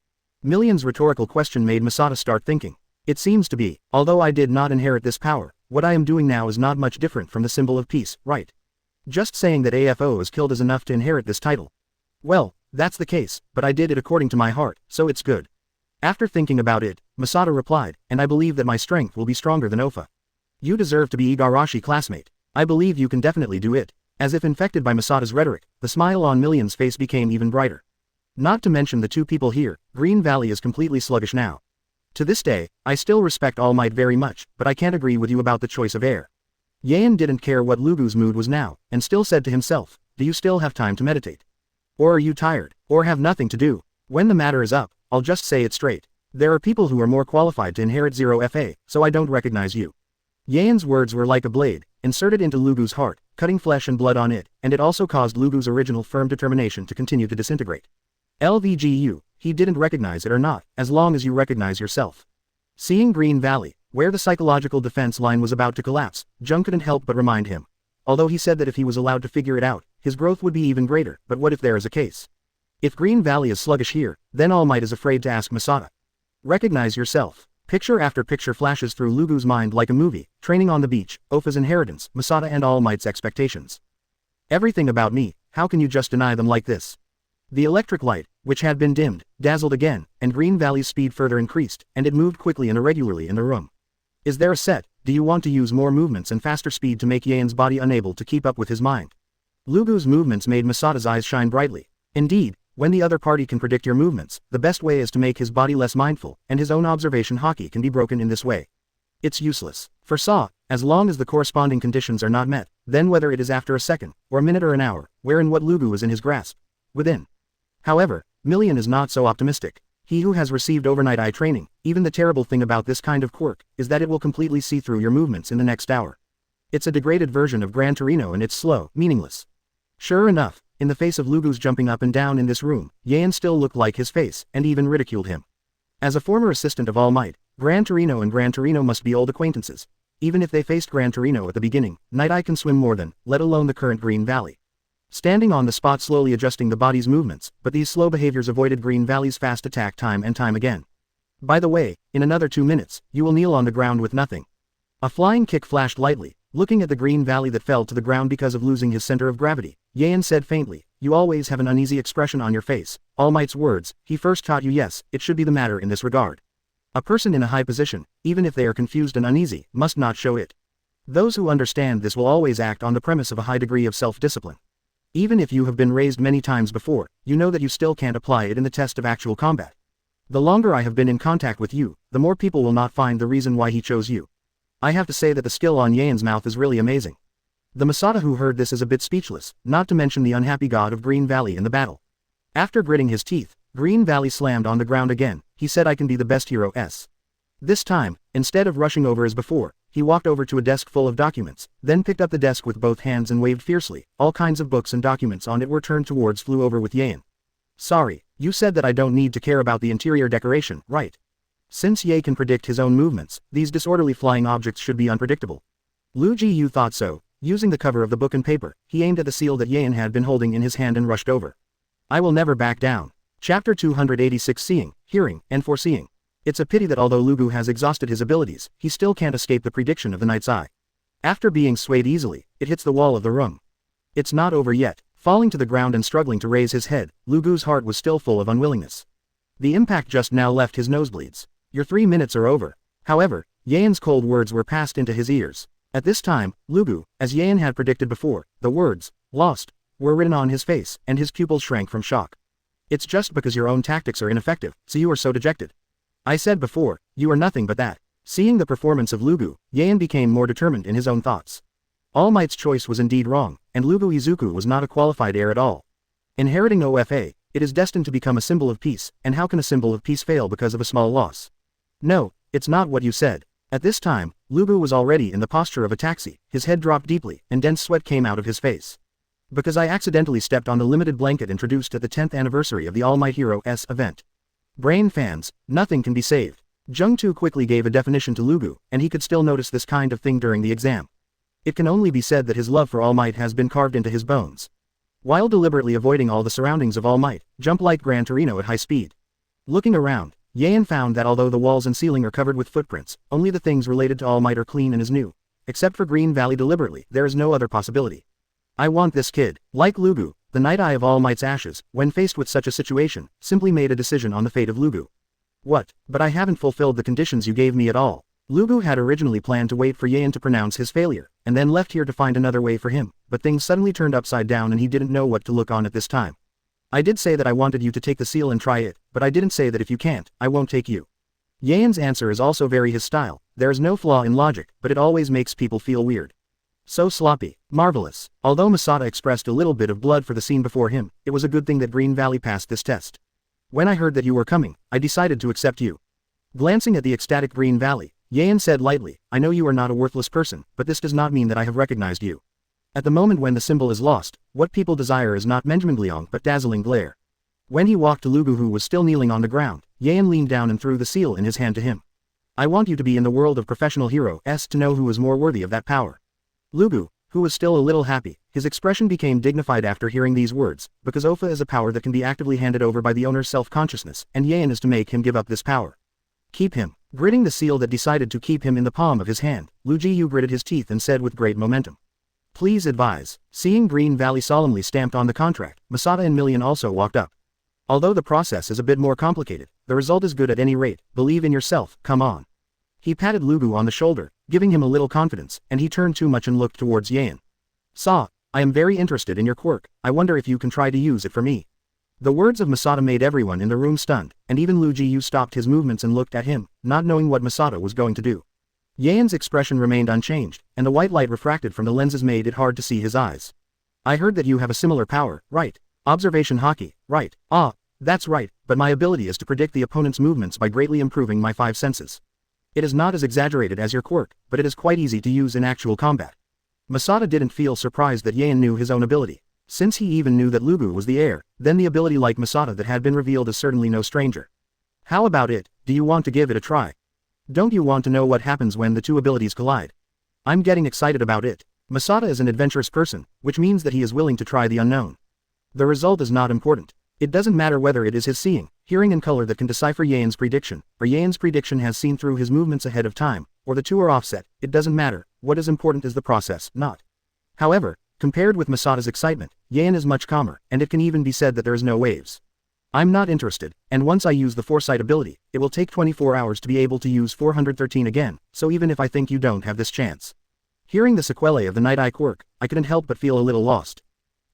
Million's rhetorical question made Masada start thinking. It seems to be, although I did not inherit this power, what I am doing now is not much different from the symbol of peace, right? Just saying that AFO is killed is enough to inherit this title. Well, that's the case, but I did it according to my heart, so it's good. After thinking about it, Masada replied, and I believe that my strength will be stronger than Ofa. You deserve to be Igarashi classmate. I believe you can definitely do it. As if infected by Masada's rhetoric, the smile on Million's face became even brighter. Not to mention the two people here, Green Valley is completely sluggish now. To this day, I still respect All Might very much, but I can't agree with you about the choice of heir. Yayan didn't care what Lugu's mood was now, and still said to himself, do you still have time to meditate? Or are you tired, or have nothing to do? When the matter is up, I'll just say it straight. There are people who are more qualified to inherit 0FA, so I don't recognize you. Yayan's words were like a blade, inserted into Lugu's heart, cutting flesh and blood on it, and it also caused Lugu's original firm determination to continue to disintegrate. LVGU, he didn't recognize it or not, as long as you recognize yourself. Seeing Green Valley, where the psychological defense line was about to collapse, Jung couldn't help but remind him. Although he said that if he was allowed to figure it out, his growth would be even greater, but what if there is a case? If Green Valley is sluggish here, then All Might is afraid to ask Masada. Recognize yourself. Picture after picture flashes through Lugu's mind like a movie, training on the beach, Ofa's inheritance, Masada and All Might's expectations. Everything about me, how can you just deny them like this? The electric light, which had been dimmed, dazzled again, and Green Valley's speed further increased, and it moved quickly and irregularly in the room. Is there a set? Do you want to use more movements and faster speed to make Yayan's body unable to keep up with his mind? Lugu's movements made Masada's eyes shine brightly. Indeed, when the other party can predict your movements, the best way is to make his body less mindful, and his own observation haki can be broken in this way. It's useless. For Saw, as long as the corresponding conditions are not met, then whether it is after a second, or a minute or an hour, wherein what Lugu is in his grasp. Within. However, Million is not so optimistic. He who has received overnight eye training, even the terrible thing about this kind of quirk, is that it will completely see through your movements in the next hour. It's a degraded version of Gran Torino and it's slow, meaningless. Sure enough, in the face of Lugu's jumping up and down in this room, Yayan still looked like his face, and even ridiculed him. As a former assistant of All Might, Gran Torino and Gran Torino must be old acquaintances. Even if they faced Gran Torino at the beginning, Night Eye can swim more than, let alone the current Green Valley. Standing on the spot slowly adjusting the body's movements, but these slow behaviors avoided Green Valley's fast attack time and time again. By the way, in another 2 minutes, you will kneel on the ground with nothing. A flying kick flashed lightly, Looking at the green valley that fell to the ground because of losing his center of gravity, Yan said faintly, "You always have an uneasy expression on your face." All Might's words, he first taught you. Yes, it should be the matter in this regard. A person in a high position, even if they are confused and uneasy, must not show it. Those who understand this will always act on the premise of a high degree of self-discipline. Even if you have been raised many times before, you know that you still can't apply it in the test of actual combat. The longer I have been in contact with you, the more people will not find the reason why he chose you. I have to say that the skill on Yan's mouth is really amazing. The Masada who heard this is a bit speechless, not to mention the unhappy god of Green Valley in the battle. After gritting his teeth, Green Valley slammed on the ground again. He said, "I can be the best hero s." This time, instead of rushing over as before, he walked over to a desk full of documents, then picked up the desk with both hands and waved fiercely. All kinds of books and documents on it were turned towards flew over with Yan. "Sorry, you said that I don't need to care about the interior decoration, right? Since Ye can predict his own movements, these disorderly flying objects should be unpredictable." Lu Jiyu thought so. Using the cover of the book and paper, he aimed at the seal that Yan had been holding in his hand and rushed over. I will never back down. Chapter 286 Seeing, Hearing, and Foreseeing. It's a pity that although Lugu has exhausted his abilities, he still can't escape the prediction of the Night's Eye. After being swayed easily, it hits the wall of the room. It's not over yet. Falling to the ground and struggling to raise his head, Lugu's heart was still full of unwillingness. The impact just now left his nosebleeds. Your 3 minutes are over. However, Yan's cold words were passed into his ears. At this time, Lugu, as Yan had predicted before, the words, "lost," were written on his face, and his pupils shrank from shock. "It's just because your own tactics are ineffective, so you are so dejected. I said before, you are nothing but that." Seeing the performance of Lugu, Yan became more determined in his own thoughts. All Might's choice was indeed wrong, and Lugu Izuku was not a qualified heir at all. Inheriting OFA, it is destined to become a symbol of peace, and how can a symbol of peace fail because of a small loss? No, it's not what you said. At this time, Lugu was already in the posture of a taxi, his head dropped deeply, and dense sweat came out of his face. Because I accidentally stepped on the limited blanket introduced at the 10th anniversary of the All Might Hero S event. Brain fans, nothing can be saved. Jung Tu quickly gave a definition to Lugu, and he could still notice this kind of thing during the exam. It can only be said that his love for All Might has been carved into his bones. While deliberately avoiding all the surroundings of All Might, jump like Gran Torino at high speed. Looking around, Yan found that although the walls and ceiling are covered with footprints, only the things related to All Might are clean and as new. Except for Green Valley deliberately, there is no other possibility. I want this kid. Like Lugu, the Night Eye of All Might's ashes, when faced with such a situation, simply made a decision on the fate of Lugu. What? But I haven't fulfilled the conditions you gave me at all. Lugu had originally planned to wait for Yan to pronounce his failure, and then left here to find another way for him, but things suddenly turned upside down and he didn't know what to look on at this time. I did say that I wanted you to take the seal and try it, but I didn't say that if you can't, I won't take you. Yan's answer is also very his style. There is no flaw in logic, but it always makes people feel weird. So sloppy. Marvelous. Although Masada expressed a little bit of blood for the scene before him, it was a good thing that Green Valley passed this test. When I heard that you were coming, I decided to accept you. Glancing at the ecstatic Green Valley, Yan said lightly, I know you are not a worthless person, but this does not mean that I have recognized you. At the moment when the symbol is lost, what people desire is not Menjmangliang but dazzling glare. When he walked to Lugu who was still kneeling on the ground, Yan leaned down and threw the seal in his hand to him. I want you to be in the world of professional hero s to know who is more worthy of that power. Lugu, who was still a little happy, his expression became dignified after hearing these words, because Ofa is a power that can be actively handed over by the owner's self-consciousness, and Yan is to make him give up this power. Keep him. Gritting the seal that decided to keep him in the palm of his hand, Lu Jiyu gritted his teeth and said with great momentum. Please advise. Seeing Green Valley solemnly stamped on the contract, Masada and Million also walked up. Although the process is a bit more complicated, the result is good at any rate. Believe in yourself, come on. He patted Lugu on the shoulder, giving him a little confidence, and he turned too much and looked towards Yan. Sa, I am very interested in your quirk. I wonder if you can try to use it for me. The words of Masada made everyone in the room stunned, and even Lu Jiyu stopped his movements and looked at him, not knowing what Masada was going to do. Yan's expression remained unchanged, and the white light refracted from the lenses made it hard to see his eyes. I heard that you have a similar power, right? Observation Haki, right? Ah, that's right, but my ability is to predict the opponent's movements by greatly improving my 5 senses. It is not as exaggerated as your quirk, but it is quite easy to use in actual combat. Masada didn't feel surprised that Yan knew his own ability. Since he even knew that Lugu was the heir, then the ability like Masada that had been revealed is certainly no stranger. How about it? Do you want to give it a try? Don't you want to know what happens when the two abilities collide? I'm getting excited about it. Masada is an adventurous person, which means that he is willing to try the unknown. The result is not important. It doesn't matter whether it is his seeing, hearing and color that can decipher Yan's prediction, or Yan's prediction has seen through his movements ahead of time, or the two are offset, it doesn't matter. what is important is the process, not. However, compared with Masada's excitement, Yan is much calmer, and it can even be said that there is no waves. I'm not interested, and once I use the foresight ability, it will take 24 hours to be able to use 413 again, so even if I think you don't have this chance. Hearing the sequelae of the Night Eye quirk, I couldn't help but feel a little lost.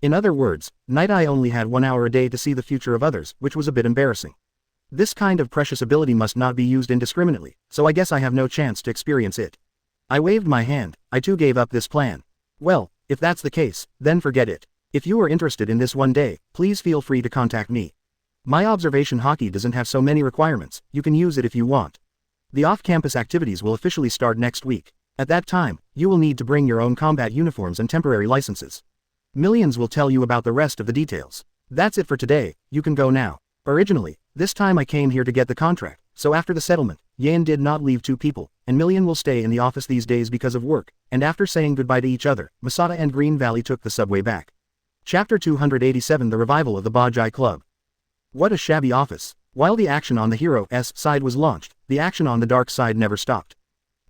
In other words, Night Eye only had 1 hour a day to see the future of others, which was a bit embarrassing. This kind of precious ability must not be used indiscriminately, so I guess I have no chance to experience it. I waved my hand. I too gave up this plan. Well, if that's the case, then forget it. If you are interested in this one day, please feel free to contact me. My observation hockey doesn't have so many requirements, you can use it if you want. The off-campus activities will officially start next week. At that time, you will need to bring your own combat uniforms and temporary licenses. Millions will tell you about the rest of the details. That's it for today, you can go now. Originally, this time I came here to get the contract, so after the settlement, Yan did not leave 2 people, and Million will stay in the office these days because of work, and after saying goodbye to each other, Masada and Green Valley took the subway back. Chapter 287 The Revival of the Bajai Club. What a shabby office. While the action on the hero's side was launched, the action on the dark side never stopped.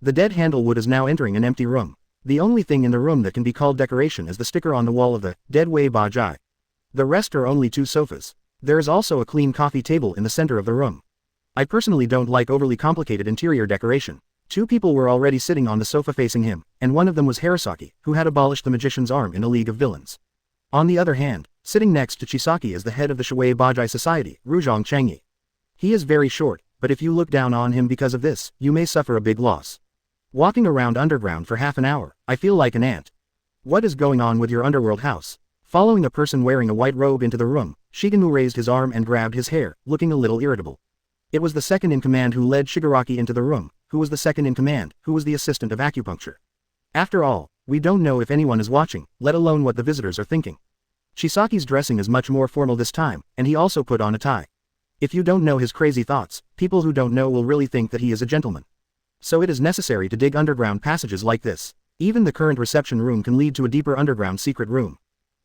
The dead Handlewood is now entering an empty room. The only thing in the room that can be called decoration is the sticker on the wall of the Dead Way Bajai. The rest are only 2 sofas. There is also a clean coffee table in the center of the room. I personally don't like overly complicated interior decoration. 2 people were already sitting on the sofa facing him, and one of them was Harasaki, who had abolished the magician's arm in a League of Villains. On the other hand, sitting next to Chisaki is the head of the Shuei Bajai Society, Ruzhong Changyi. He is very short, but if you look down on him because of this, you may suffer a big loss. Walking around underground for half an hour, I feel like an ant. What is going on with your underworld house? Following a person wearing a white robe into the room, Shigenu raised his arm and grabbed his hair, looking a little irritable. It was the second-in-command who led Shigaraki into the room, who was the second-in-command, who was the assistant of acupuncture. After all, we don't know if anyone is watching, let alone what the visitors are thinking. Chisaki's dressing is much more formal this time, and he also put on a tie. If you don't know his crazy thoughts, people who don't know will really think that he is a gentleman. So it is necessary to dig underground passages like this. Even the current reception room can lead to a deeper underground secret room.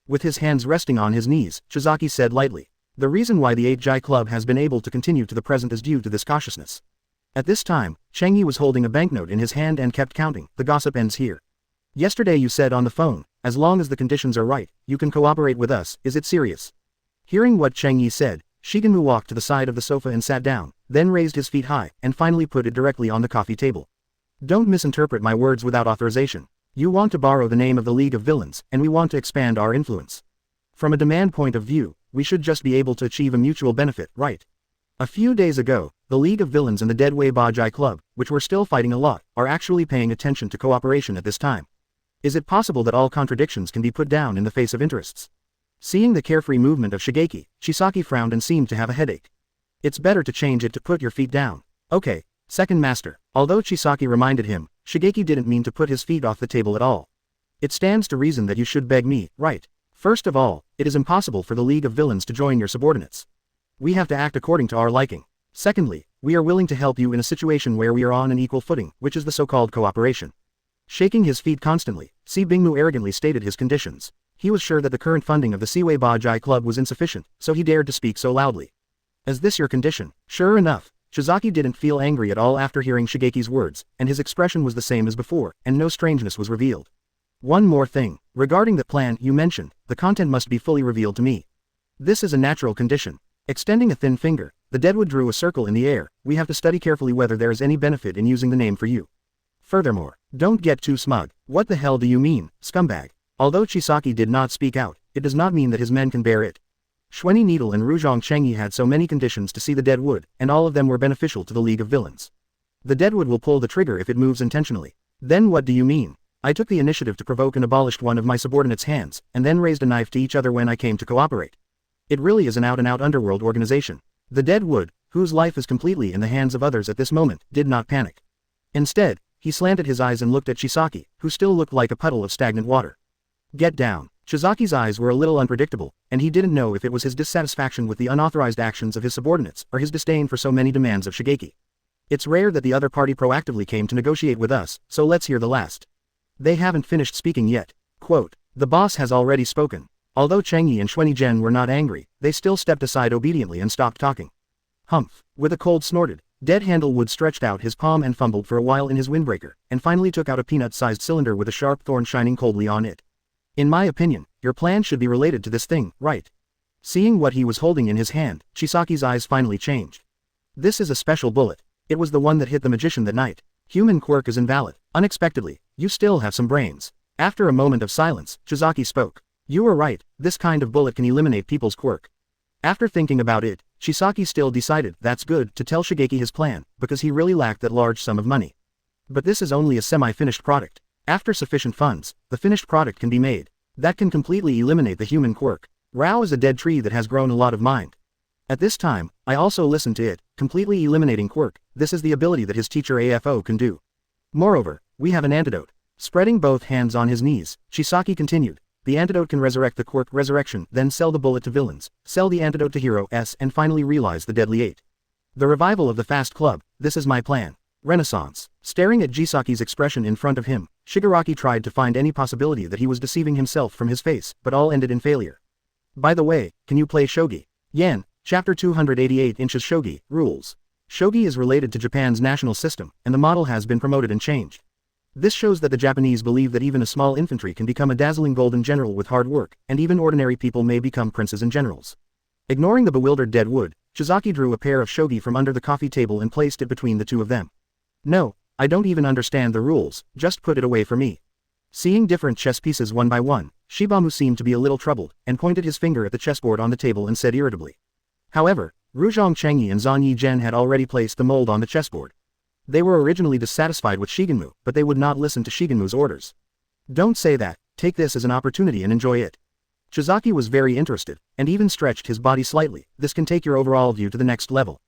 With his hands resting on his knees, Chisaki said lightly. The reason why the 8-Jai Club has been able to continue to the present is due to this cautiousness. At this time, Changyi was holding a banknote in his hand and kept counting. The gossip ends here. Yesterday you said on the phone, as long as the conditions are right, you can cooperate with us, is it serious? Hearing what Changyi said, Shigenu walked to the side of the sofa and sat down, then raised his feet high, and finally put it directly on the coffee table. Don't misinterpret my words without authorization. You want to borrow the name of the League of Villains, and we want to expand our influence. From a demand point of view, we should just be able to achieve a mutual benefit, right? A few days ago, the League of Villains and the Dead Way Bajai Club, which were still fighting a lot, are actually paying attention to cooperation at this time. Is it possible that all contradictions can be put down in the face of interests? Seeing the carefree movement of Shigeki, Chisaki frowned and seemed to have a headache. It's better to change it to put your feet down. Okay, second master. Although Chisaki reminded him, Shigeki didn't mean to put his feet off the table at all. It stands to reason that you should beg me, right? First of all, it is impossible for the League of Villains to join your subordinates. We have to act according to our liking. Secondly, we are willing to help you in a situation where we are on an equal footing, which is the so-called cooperation. Shaking his feet constantly, Si Bingmu arrogantly stated his conditions. He was sure that the current funding of the Siwei Bajai Club was insufficient, so he dared to speak so loudly. Is this your condition? Sure enough, Shizaki didn't feel angry at all after hearing Shigeki's words, and his expression was the same as before, and no strangeness was revealed. One more thing, regarding the plan you mentioned, the content must be fully revealed to me. This is a natural condition. Extending a thin finger, the Deadwood drew a circle in the air. We have to study carefully whether there is any benefit in using the name for you. Furthermore, don't get too smug. What the hell do you mean, scumbag? Although Chisaki did not speak out, it does not mean that his men can bear it. Xueni Needle and Ruzhong Chengyi had so many conditions to see the Deadwood, and all of them were beneficial to the League of Villains. The Deadwood will pull the trigger if it moves intentionally. Then what do you mean? I took the initiative to provoke and abolished one of my subordinates' hands, and then raised a knife to each other when I came to cooperate. It really is an out-and-out underworld organization. The Deadwood, whose life is completely in the hands of others at this moment, did not panic. Instead, he slanted his eyes and looked at Chisaki, who still looked like a puddle of stagnant water. Get down. Chisaki's eyes were a little unpredictable, and he didn't know if it was his dissatisfaction with the unauthorized actions of his subordinates, or his disdain for so many demands of Shigeki. It's rare that the other party proactively came to negotiate with us, so let's hear the last. They haven't finished speaking yet. Quote, the boss has already spoken. Although Chengyi and Xueni Zhen were not angry, they still stepped aside obediently and stopped talking. Humph. With a cold snorted, Dead Handlewood stretched out his palm and fumbled for a while in his windbreaker, and finally took out a peanut-sized cylinder with a sharp thorn shining coldly on it. In my opinion, your plan should be related to this thing, right? Seeing what he was holding in his hand, Chisaki's eyes finally changed. This is a special bullet. It was the one that hit the magician that night. Human quirk is invalid. Unexpectedly, you still have some brains. After a moment of silence, Chisaki spoke. You were right, this kind of bullet can eliminate people's quirk. After thinking about it, Chisaki still decided that's good to tell Shigeki his plan, because he really lacked that large sum of money. But this is only a semi-finished product. After sufficient funds, the finished product can be made. That can completely eliminate the human quirk. Rao is a dead tree that has grown a lot of mind. At this time, I also listened to it, completely eliminating quirk. This is the ability that his teacher AFO can do. Moreover, we have an antidote. Spreading both hands on his knees, Chisaki continued. The antidote can resurrect the quirk resurrection, then sell the bullet to villains, sell the antidote to Hero S and finally realize the deadly 8. The revival of the Fast Club, this is my plan. Renaissance. Staring at Chisaki's expression in front of him, Shigaraki tried to find any possibility that he was deceiving himself from his face, but all ended in failure. By the way, can you play shogi? Yan, Chapter 288 Inches Shogi, Rules. Shogi is related to Japan's national system, and the model has been promoted and changed. This shows that the Japanese believe that even a small infantry can become a dazzling golden general with hard work, and even ordinary people may become princes and generals. Ignoring the bewildered Deadwood, Chisaki drew a pair of shogi from under the coffee table and placed it between the two of them. No, I don't even understand the rules, just put it away for me. Seeing different chess pieces one by one, Shibamu seemed to be a little troubled, and pointed his finger at the chessboard on the table and said irritably. However, Ruzhong Changyi and Zhang Yizhen had already placed the mold on the chessboard. They were originally dissatisfied with Shigenmu, but they would not listen to Shigenmu's orders. Don't say that, take this as an opportunity and enjoy it. Chisaki was very interested, and even stretched his body slightly. This can take your overall view to the next level.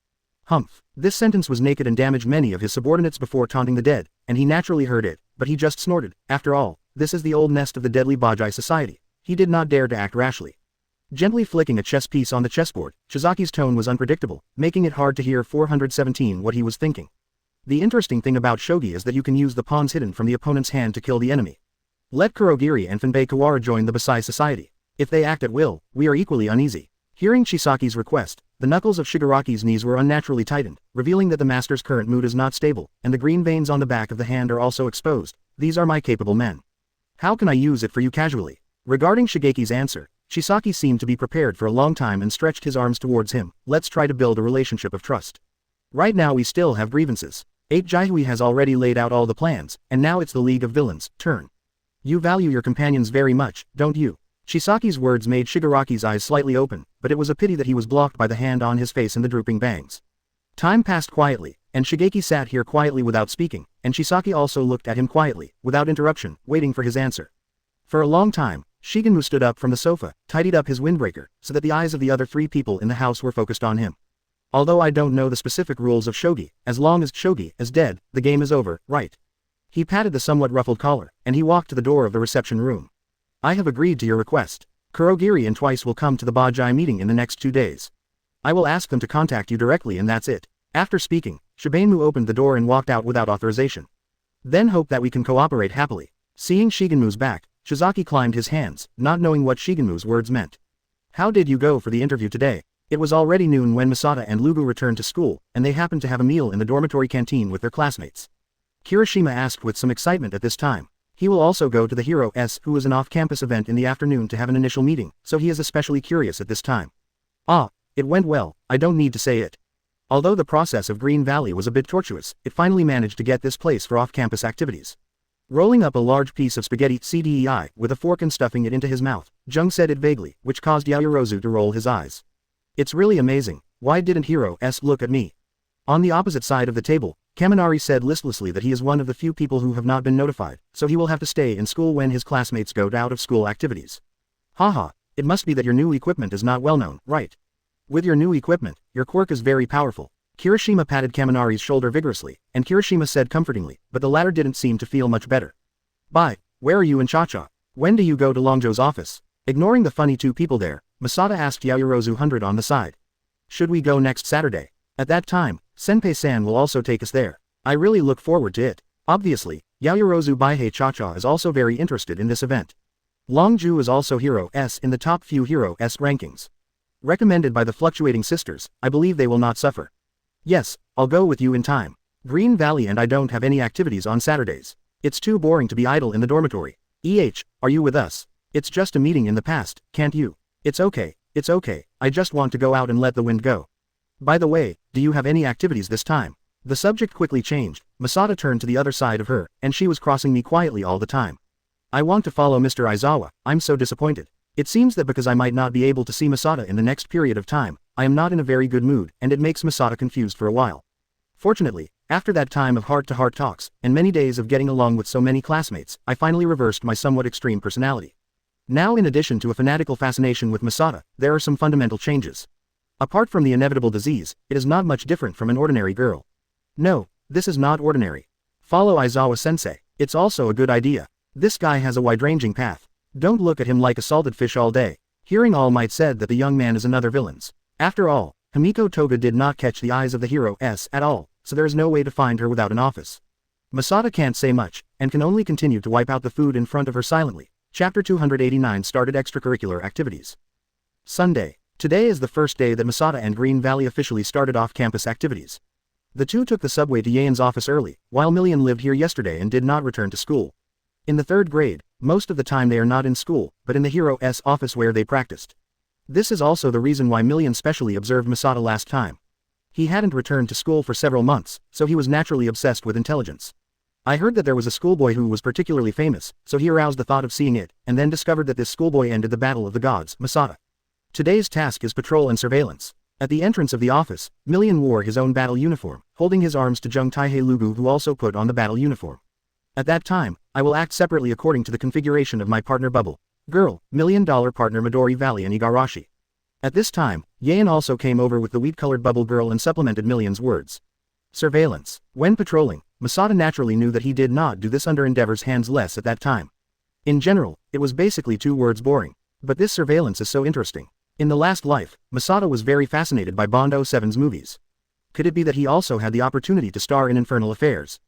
Humph. This sentence was naked and damaged many of his subordinates before taunting the dead, and he naturally heard it, but he just snorted. After all, this is the old nest of the deadly Bajai society. He did not dare to act rashly. Gently flicking a chess piece on the chessboard, Chisaki's tone was unpredictable, making it hard to hear 417 what he was thinking. The interesting thing about shogi is that you can use the pawns hidden from the opponent's hand to kill the enemy. Let Kurogiri and Funbei Kawara join the Basai society. If they act at will, we are equally uneasy. Hearing Chisaki's request, the knuckles of Shigaraki's knees were unnaturally tightened, revealing that the master's current mood is not stable, and the green veins on the back of the hand are also exposed. These are my capable men. How can I use it for you casually? Regarding Shigeki's answer, Chisaki seemed to be prepared for a long time and stretched his arms towards him. Let's try to build a relationship of trust. Right now we still have grievances. 8 Jaihui has already laid out all the plans, and now it's the League of Villains' turn. You value your companions very much, don't you? Chisaki's words made Shigaraki's eyes slightly open, but it was a pity that he was blocked by the hand on his face and the drooping bangs. Time passed quietly, and Shigeki sat here quietly without speaking, and Chisaki also looked at him quietly, without interruption, waiting for his answer. For a long time, Shigenmu stood up from the sofa, tidied up his windbreaker, so that the eyes of the other 3 people in the house were focused on him. Although I don't know the specific rules of shogi, as long as shogi is dead, the game is over, right? He patted the somewhat ruffled collar, and he walked to the door of the reception room. I have agreed to your request. Kurogiri and Twice will come to the Bajai meeting in the next 2 days. I will ask them to contact you directly and that's it. After speaking, Shigenmu opened the door and walked out without authorization. Then hope that we can cooperate happily. Seeing Shigenmu's back, Chisaki climbed his hands, not knowing what Shigenmu's words meant. How did you go for the interview today? It was already noon when Masada and Lugu returned to school, and they happened to have a meal in the dormitory canteen with their classmates. Kirishima asked with some excitement at this time. He will also go to the Hero S, who is an off-campus event in the afternoon to have an initial meeting, so he is especially curious at this time. Ah, it went well, I don't need to say it. Although the process of Green Valley was a bit tortuous, it finally managed to get this place for off-campus activities. Rolling up a large piece of spaghetti CDEI with a fork and stuffing it into his mouth, Jung said it vaguely, which caused Yaoyorozu to roll his eyes. It's really amazing, why didn't Hero S look at me? On the opposite side of the table, Kaminari said listlessly that he is one of the few people who have not been notified, so he will have to stay in school when his classmates go to out-of-school activities. Haha, it must be that your new equipment is not well known, right? With your new equipment, your quirk is very powerful. Kirishima patted Kaminari's shoulder vigorously, and Kirishima said comfortingly, but the latter didn't seem to feel much better. Bye, where are you and Cha-Cha? When do you go to Longjo's office? Ignoring the funny 2 people there, Masada asked Yaoyorozu 100 on the side. Should we go next Saturday? At that time, Senpei-san will also take us there. I really look forward to it. Obviously, Yaoyorozu Baihei Cha-Cha is also very interested in this event. Longju is also Hero S in the top few Hero S rankings. Recommended by the fluctuating sisters, I believe they will not suffer. Yes, I'll go with you in time. Green Valley and I don't have any activities on Saturdays. It's too boring to be idle in the dormitory. Are you with us? It's just a meeting in the past, can't you? It's okay, I just want to go out and let the wind go. By the way, do you have any activities this time? The subject quickly changed. Masada turned to the other side of her, and she was crossing me quietly all the time. I want to follow Mr. Aizawa, I'm so disappointed. It seems that because I might not be able to see Masada in the next period of time, I am not in a very good mood, and it makes Masada confused for a while. Fortunately, after that time of heart-to-heart talks, and many days of getting along with so many classmates, I finally reversed my somewhat extreme personality. Now, in addition to a fanatical fascination with Masada, there are some fundamental changes. Apart from the inevitable disease, it is not much different from an ordinary girl. No, this is not ordinary. Follow Aizawa-sensei. It's also a good idea. This guy has a wide-ranging path. Don't look at him like a salted fish all day. Hearing All Might said that the young man is another villain's. After all, Himiko Toga did not catch the eyes of the hero S at all, so there is no way to find her without an office. Masada can't say much, and can only continue to wipe out the food in front of her silently. Chapter 289 started extracurricular activities. Sunday. Today is the first day that Masada and Green Valley officially started off-campus activities. The two took the subway to Yaen's office early, while Million lived here yesterday and did not return to school. In the 3rd grade, most of the time they are not in school, but in the Hero S office where they practiced. This is also the reason why Million specially observed Masada last time. He hadn't returned to school for several months, so he was naturally obsessed with intelligence. I heard that there was a schoolboy who was particularly famous, so he aroused the thought of seeing it, and then discovered that this schoolboy ended the Battle of the Gods, Masada. Today's task is patrol and surveillance. At the entrance of the office, Million wore his own battle uniform, holding his arms to Jung Taihei Lugu, who also put on the battle uniform. At that time, I will act separately according to the configuration of my partner Bubble Girl, $1 million partner Midori Valley and Igarashi. At this time, Yaen also came over with the wheat-colored Bubble Girl and supplemented Million's words. Surveillance. When patrolling, Masada naturally knew that he did not do this under Endeavor's hands less at that time. In general, it was basically 2 words boring. But this surveillance is so interesting. In the last life, Masada was very fascinated by Bond 07's movies. Could it be that he also had the opportunity to star in Infernal Affairs?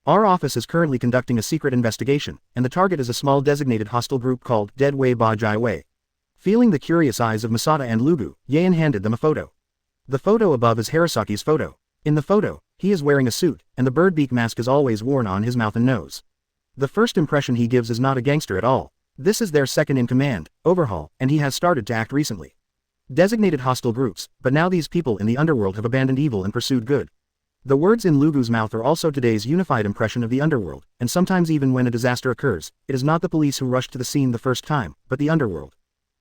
Our office is currently conducting a secret investigation, and the target is a small designated hostile group called Dead Wei Ba Jai Wei. Feeling the curious eyes of Masada and Lugu, Yaen handed them a photo. The photo above is Harasaki's photo. In the photo, he is wearing a suit, and the bird beak mask is always worn on his mouth and nose. The first impression he gives is not a gangster at all. This is their second-in-command, Overhaul, and he has started to act recently. Designated hostile groups, but now these people in the underworld have abandoned evil and pursued good. The words in Lugu's mouth are also today's unified impression of the underworld, and sometimes even when a disaster occurs, it is not the police who rush to the scene the first time, but the underworld.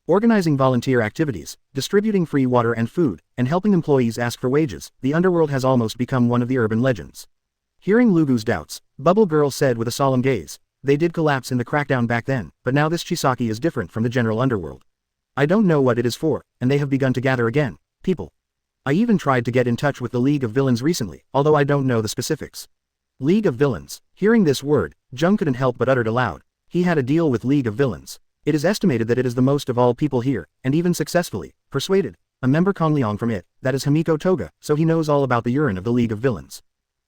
Organizing volunteer activities, distributing free water and food, and helping employees ask for wages, the underworld has almost become one of the urban legends. Hearing Lugu's doubts, Bubble Girl said with a solemn gaze, "They did collapse in the crackdown back then, but now this Chisaki is different from the general underworld. I don't know what it is for, and they have begun to gather again, people. I even tried to get in touch with the League of Villains recently, although I don't know the specifics." League of Villains. Hearing this word, Jung couldn't help but uttered aloud. He had a deal with League of Villains. It is estimated that it is the most of all people here, and even successfully persuaded a member Kong Liang from it, that is Himiko Toga, so he knows all about the urine of the League of Villains.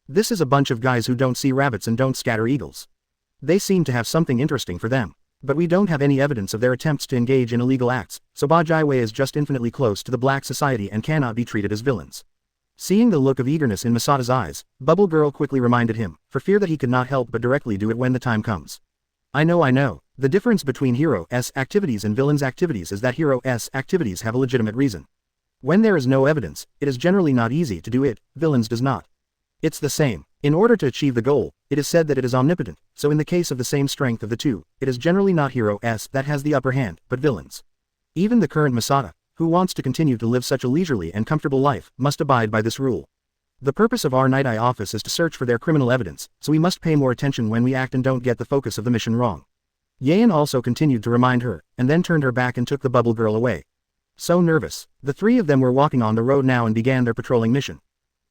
This is a bunch of guys who don't see rabbits and don't scatter eagles. They seem to have something interesting for them. But we don't have any evidence of their attempts to engage in illegal acts, so Ba Jai Wei is just infinitely close to the black society and cannot be treated as villains. Seeing the look of eagerness in Masada's eyes, Bubble Girl quickly reminded him, for fear that he could not help but directly do it when the time comes. I know. The difference between Hero S activities and Villains activities is that Hero S activities have a legitimate reason. When there is no evidence, it is generally not easy to do it, Villains does not. It's the same. In order to achieve the goal, it is said that it is omnipotent, so in the case of the same strength of the two, it is generally not Hero S that has the upper hand, but Villains. Even the current Masada, who wants to continue to live such a leisurely and comfortable life, must abide by this rule. The purpose of our Night Eye office is to search for their criminal evidence, so we must pay more attention when we act and don't get the focus of the mission wrong. Yaen also continued to remind her, and then turned her back and took the Bubble Girl away. So nervous. The 3 of them were walking on the road now and began their patrolling mission.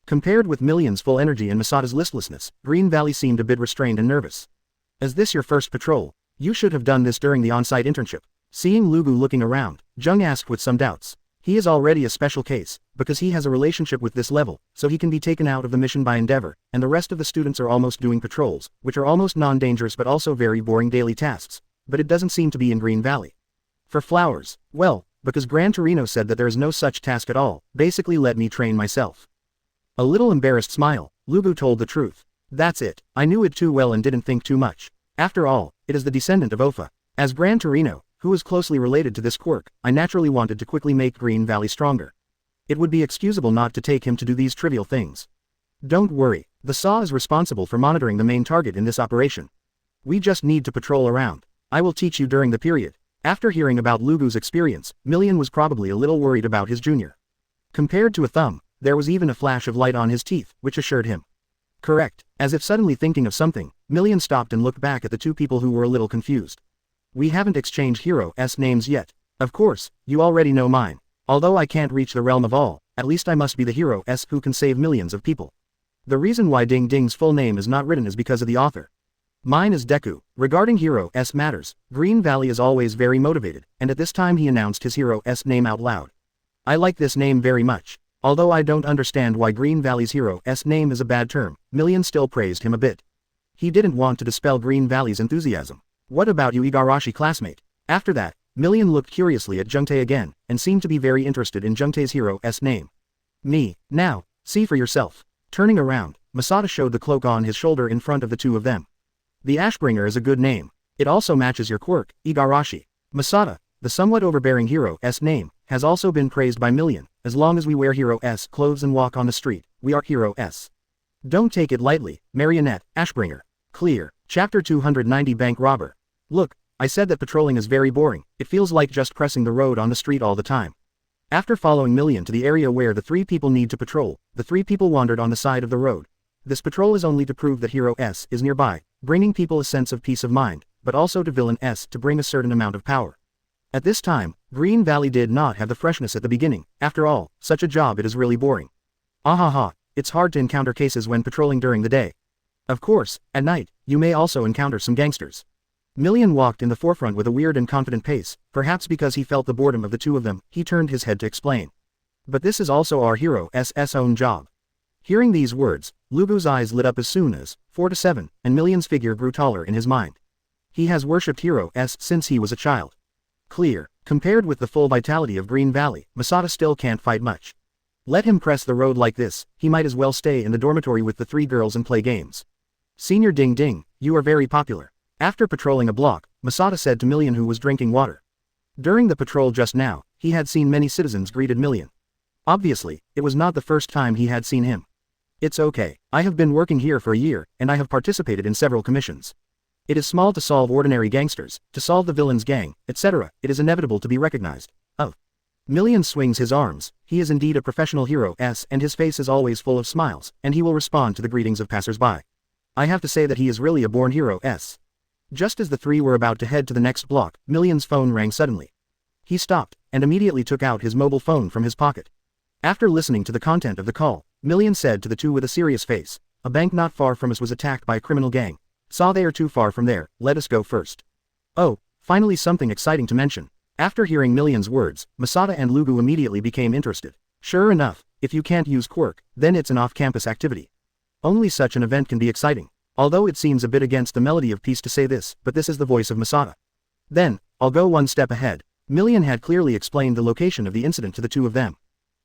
Compared with Million's full energy and Masada's listlessness, Green Valley seemed a bit restrained and nervous. Is this your first patrol? You should have done this during the on-site internship. Seeing Lugu looking around, Jung asked with some doubts. He is already a special case, because he has a relationship with this level, so he can be taken out of the mission by Endeavor, and the rest of the students are almost doing patrols, which are almost non-dangerous but also very boring daily tasks. But it doesn't seem to be in Green Valley. For flowers, well, because Gran Torino said that there is no such task at all, basically let me train myself. A little embarrassed smile, Lugu told the truth. That's it, I knew it too well and didn't think too much. After all, it is the descendant of Ofa. As Gran Torino, who is closely related to this quirk, I naturally wanted to quickly make Green Valley stronger. It would be excusable not to take him to do these trivial things. Don't worry, the Saw is responsible for monitoring the main target in this operation. We just need to patrol around. I will teach you during the period. After hearing about Lugu's experience, Million was probably a little worried about his junior. Compared to a thumb, there was even a flash of light on his teeth, which assured him. Correct. As if suddenly thinking of something, Million stopped and looked back at the two people who were a little confused. We haven't exchanged Hero's names yet. Of course, you already know mine. Although I can't reach the realm of all, at least I must be the hero who can save millions of people. The reason why Ding Ding's full name is not written is because of the author. Mine is Deku. Regarding Hero's matters, Green Valley is always very motivated, and at this time he announced his Hero's name out loud. I like this name very much. Although I don't understand why Green Valley's Hero's name is a bad term, Million still praised him a bit. He didn't want to dispel Green Valley's enthusiasm. What about you, Igarashi classmate? After that, Million looked curiously at Jungtae again, and seemed to be very interested in Jungtae's Hero's name. Me, now, see for yourself. Turning around, Masada showed the cloak on his shoulder in front of the two of them. The Ashbringer is a good name. It also matches your quirk, Igarashi. Masada, the somewhat overbearing Hero's name, has also been praised by Million. As long as we wear Hero's clothes and walk on the street, we are Hero's. Don't take it lightly, Marionette, Ashbringer. Clear. Chapter 290 Bank Robber. Look, I said that patrolling is very boring, it feels like just pressing the road on the street all the time. After following Million to the area where the three people need to patrol, the three people wandered on the side of the road. This patrol is only to prove that Hero's is nearby, bringing people a sense of peace of mind, but also to Villain's to bring a certain amount of power. At this time, Green Valley did not have the freshness at the beginning. After all, such a job it is really boring. Ahaha, it's hard to encounter cases when patrolling during the day. Of course, at night, you may also encounter some gangsters. Million walked in the forefront with a weird and confident pace, perhaps because he felt the boredom of the two of them. He turned his head to explain. But this is also our Hero's own job. Hearing these words, Lugu's eyes lit up as soon as 4 to 7, and Million's figure grew taller in his mind. He has worshipped Hero's since he was a child. Clear. Compared with the full vitality of Green Valley, Masada still can't fight much. Let him press the road like this, he might as well stay in the dormitory with the three girls and play games. Senior Ding Ding, you are very popular. After patrolling a block, Masada said to Million who was drinking water. During the patrol just now, he had seen many citizens greeted Million. Obviously, it was not the first time he had seen him. It's okay, I have been working here for a year, and I have participated in several commissions. It is small to solve ordinary gangsters, to solve the villain's gang, etc., it is inevitable to be recognized. Oh. Million swings his arms, he is indeed a professional Hero's and his face is always full of smiles, and he will respond to the greetings of passers-by. I have to say that he is really a born Hero's. Just as the three were about to head to the next block, Million's phone rang suddenly. He stopped, and immediately took out his mobile phone from his pocket. After listening to the content of the call, Million said to the two with a serious face, a bank not far from us was attacked by a criminal gang. Saw they are too far from there, let us go first. Oh, finally something exciting to mention. After hearing Million's words, Masada and Lugu immediately became interested. Sure enough, if you can't use quirk, then it's an off-campus activity. Only such an event can be exciting. Although it seems a bit against the melody of peace to say this, but this is the voice of Masada. Then, I'll go one step ahead. Million had clearly explained the location of the incident to the two of them.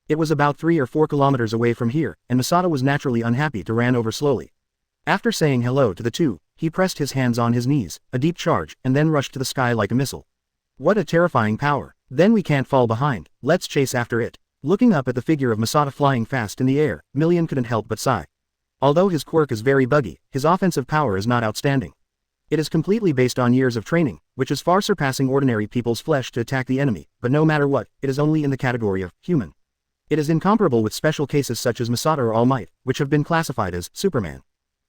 It was about 3 or 4 kilometers away from here, and Masada was naturally unhappy to ran over slowly. After saying hello to the two, he pressed his hands on his knees, a deep charge, and then rushed to the sky like a missile. What a terrifying power. Then we can't fall behind, let's chase after it. Looking up at the figure of Masada flying fast in the air, Million couldn't help but sigh. Although his quirk is very buggy, his offensive power is not outstanding. It is completely based on years of training, which is far surpassing ordinary people's flesh to attack the enemy, but no matter what, it is only in the category of human. It is incomparable with special cases such as Masada or All Might, which have been classified as Superman.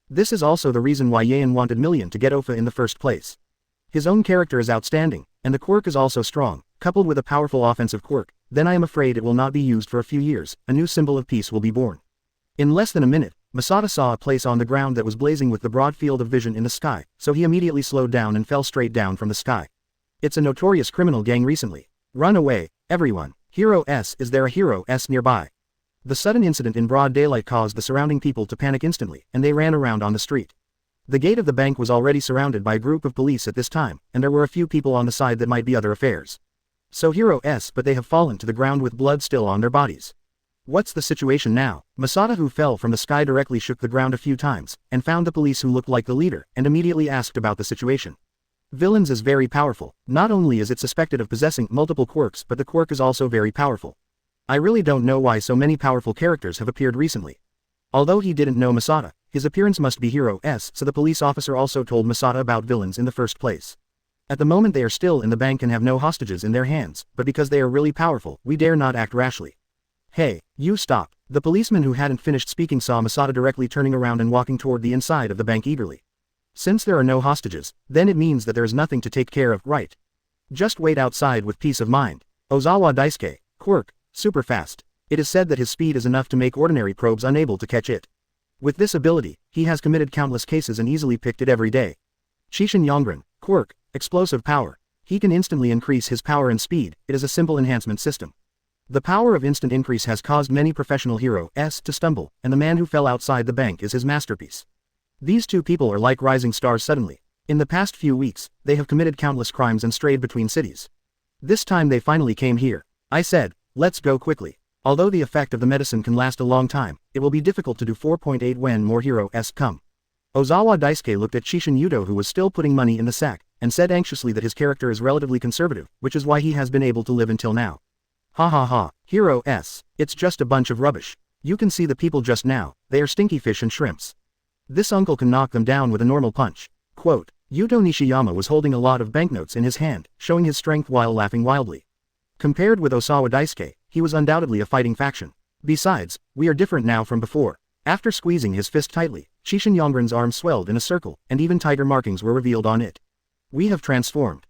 This is also the reason why Yayan wanted Million to get Ofa in the first place. His own character is outstanding, and the quirk is also strong, coupled with a powerful offensive quirk, then I am afraid it will not be used for a few years, a new symbol of peace will be born. In less than a minute, Masada saw a place on the ground that was blazing with the broad field of vision in the sky, so he immediately slowed down and fell straight down from the sky. It's a notorious criminal gang recently. Run away, everyone. Hero's, is there a Hero's nearby? The sudden incident in broad daylight caused the surrounding people to panic instantly, and they ran around on the street. The gate of the bank was already surrounded by a group of police at this time, and there were a few people on the side that might be other affairs. So Hero's, but they have fallen to the ground with blood still on their bodies. What's the situation now? Masada, who fell from the sky, directly shook the ground a few times, and found the police who looked like the leader, and immediately asked about the situation. Villains is very powerful. Not only is it suspected of possessing multiple quirks, but the quirk is also very powerful. I really don't know why so many powerful characters have appeared recently. Although he didn't know Masada, his appearance must be Hero-S, so the police officer also told Masada about villains in the first place. At the moment they are still in the bank and have no hostages in their hands, but because they are really powerful, we dare not act rashly. Hey, you stop. The policeman who hadn't finished speaking saw Masada directly turning around and walking toward the inside of the bank eagerly. Since there are no hostages, then it means that there is nothing to take care of, right? Just wait outside with peace of mind. Ozawa Daisuke, quirk, super fast. It is said that his speed is enough to make ordinary probes unable to catch it. With this ability, he has committed countless cases and easily picked it every day. Chishin Yongren, quirk, explosive power. He can instantly increase his power and speed. It is a simple enhancement system. The power of instant increase has caused many professional Hero-S to stumble, and the man who fell outside the bank is his masterpiece. These two people are like rising stars suddenly. In the past few weeks, they have committed countless crimes and strayed between cities. This time they finally came here. I said, let's go quickly. Although the effect of the medicine can last a long time, it will be difficult to do 4.8 when more Hero-S come. Ozawa Daisuke looked at Chishin Yudo, who was still putting money in the sack, and said anxiously that his character is relatively conservative, which is why he has been able to live until now. Ha ha ha, Hero-S, it's just a bunch of rubbish. You can see the people just now, they are stinky fish and shrimps. This uncle can knock them down with a normal punch. Quote, Yuto Nishiyama was holding a lot of banknotes in his hand, showing his strength while laughing wildly. Compared with Osawa Daisuke, he was undoubtedly a fighting faction. Besides, we are different now from before. After squeezing his fist tightly, Chishin Yongren's arm swelled in a circle, and even tighter markings were revealed on it. We have transformed.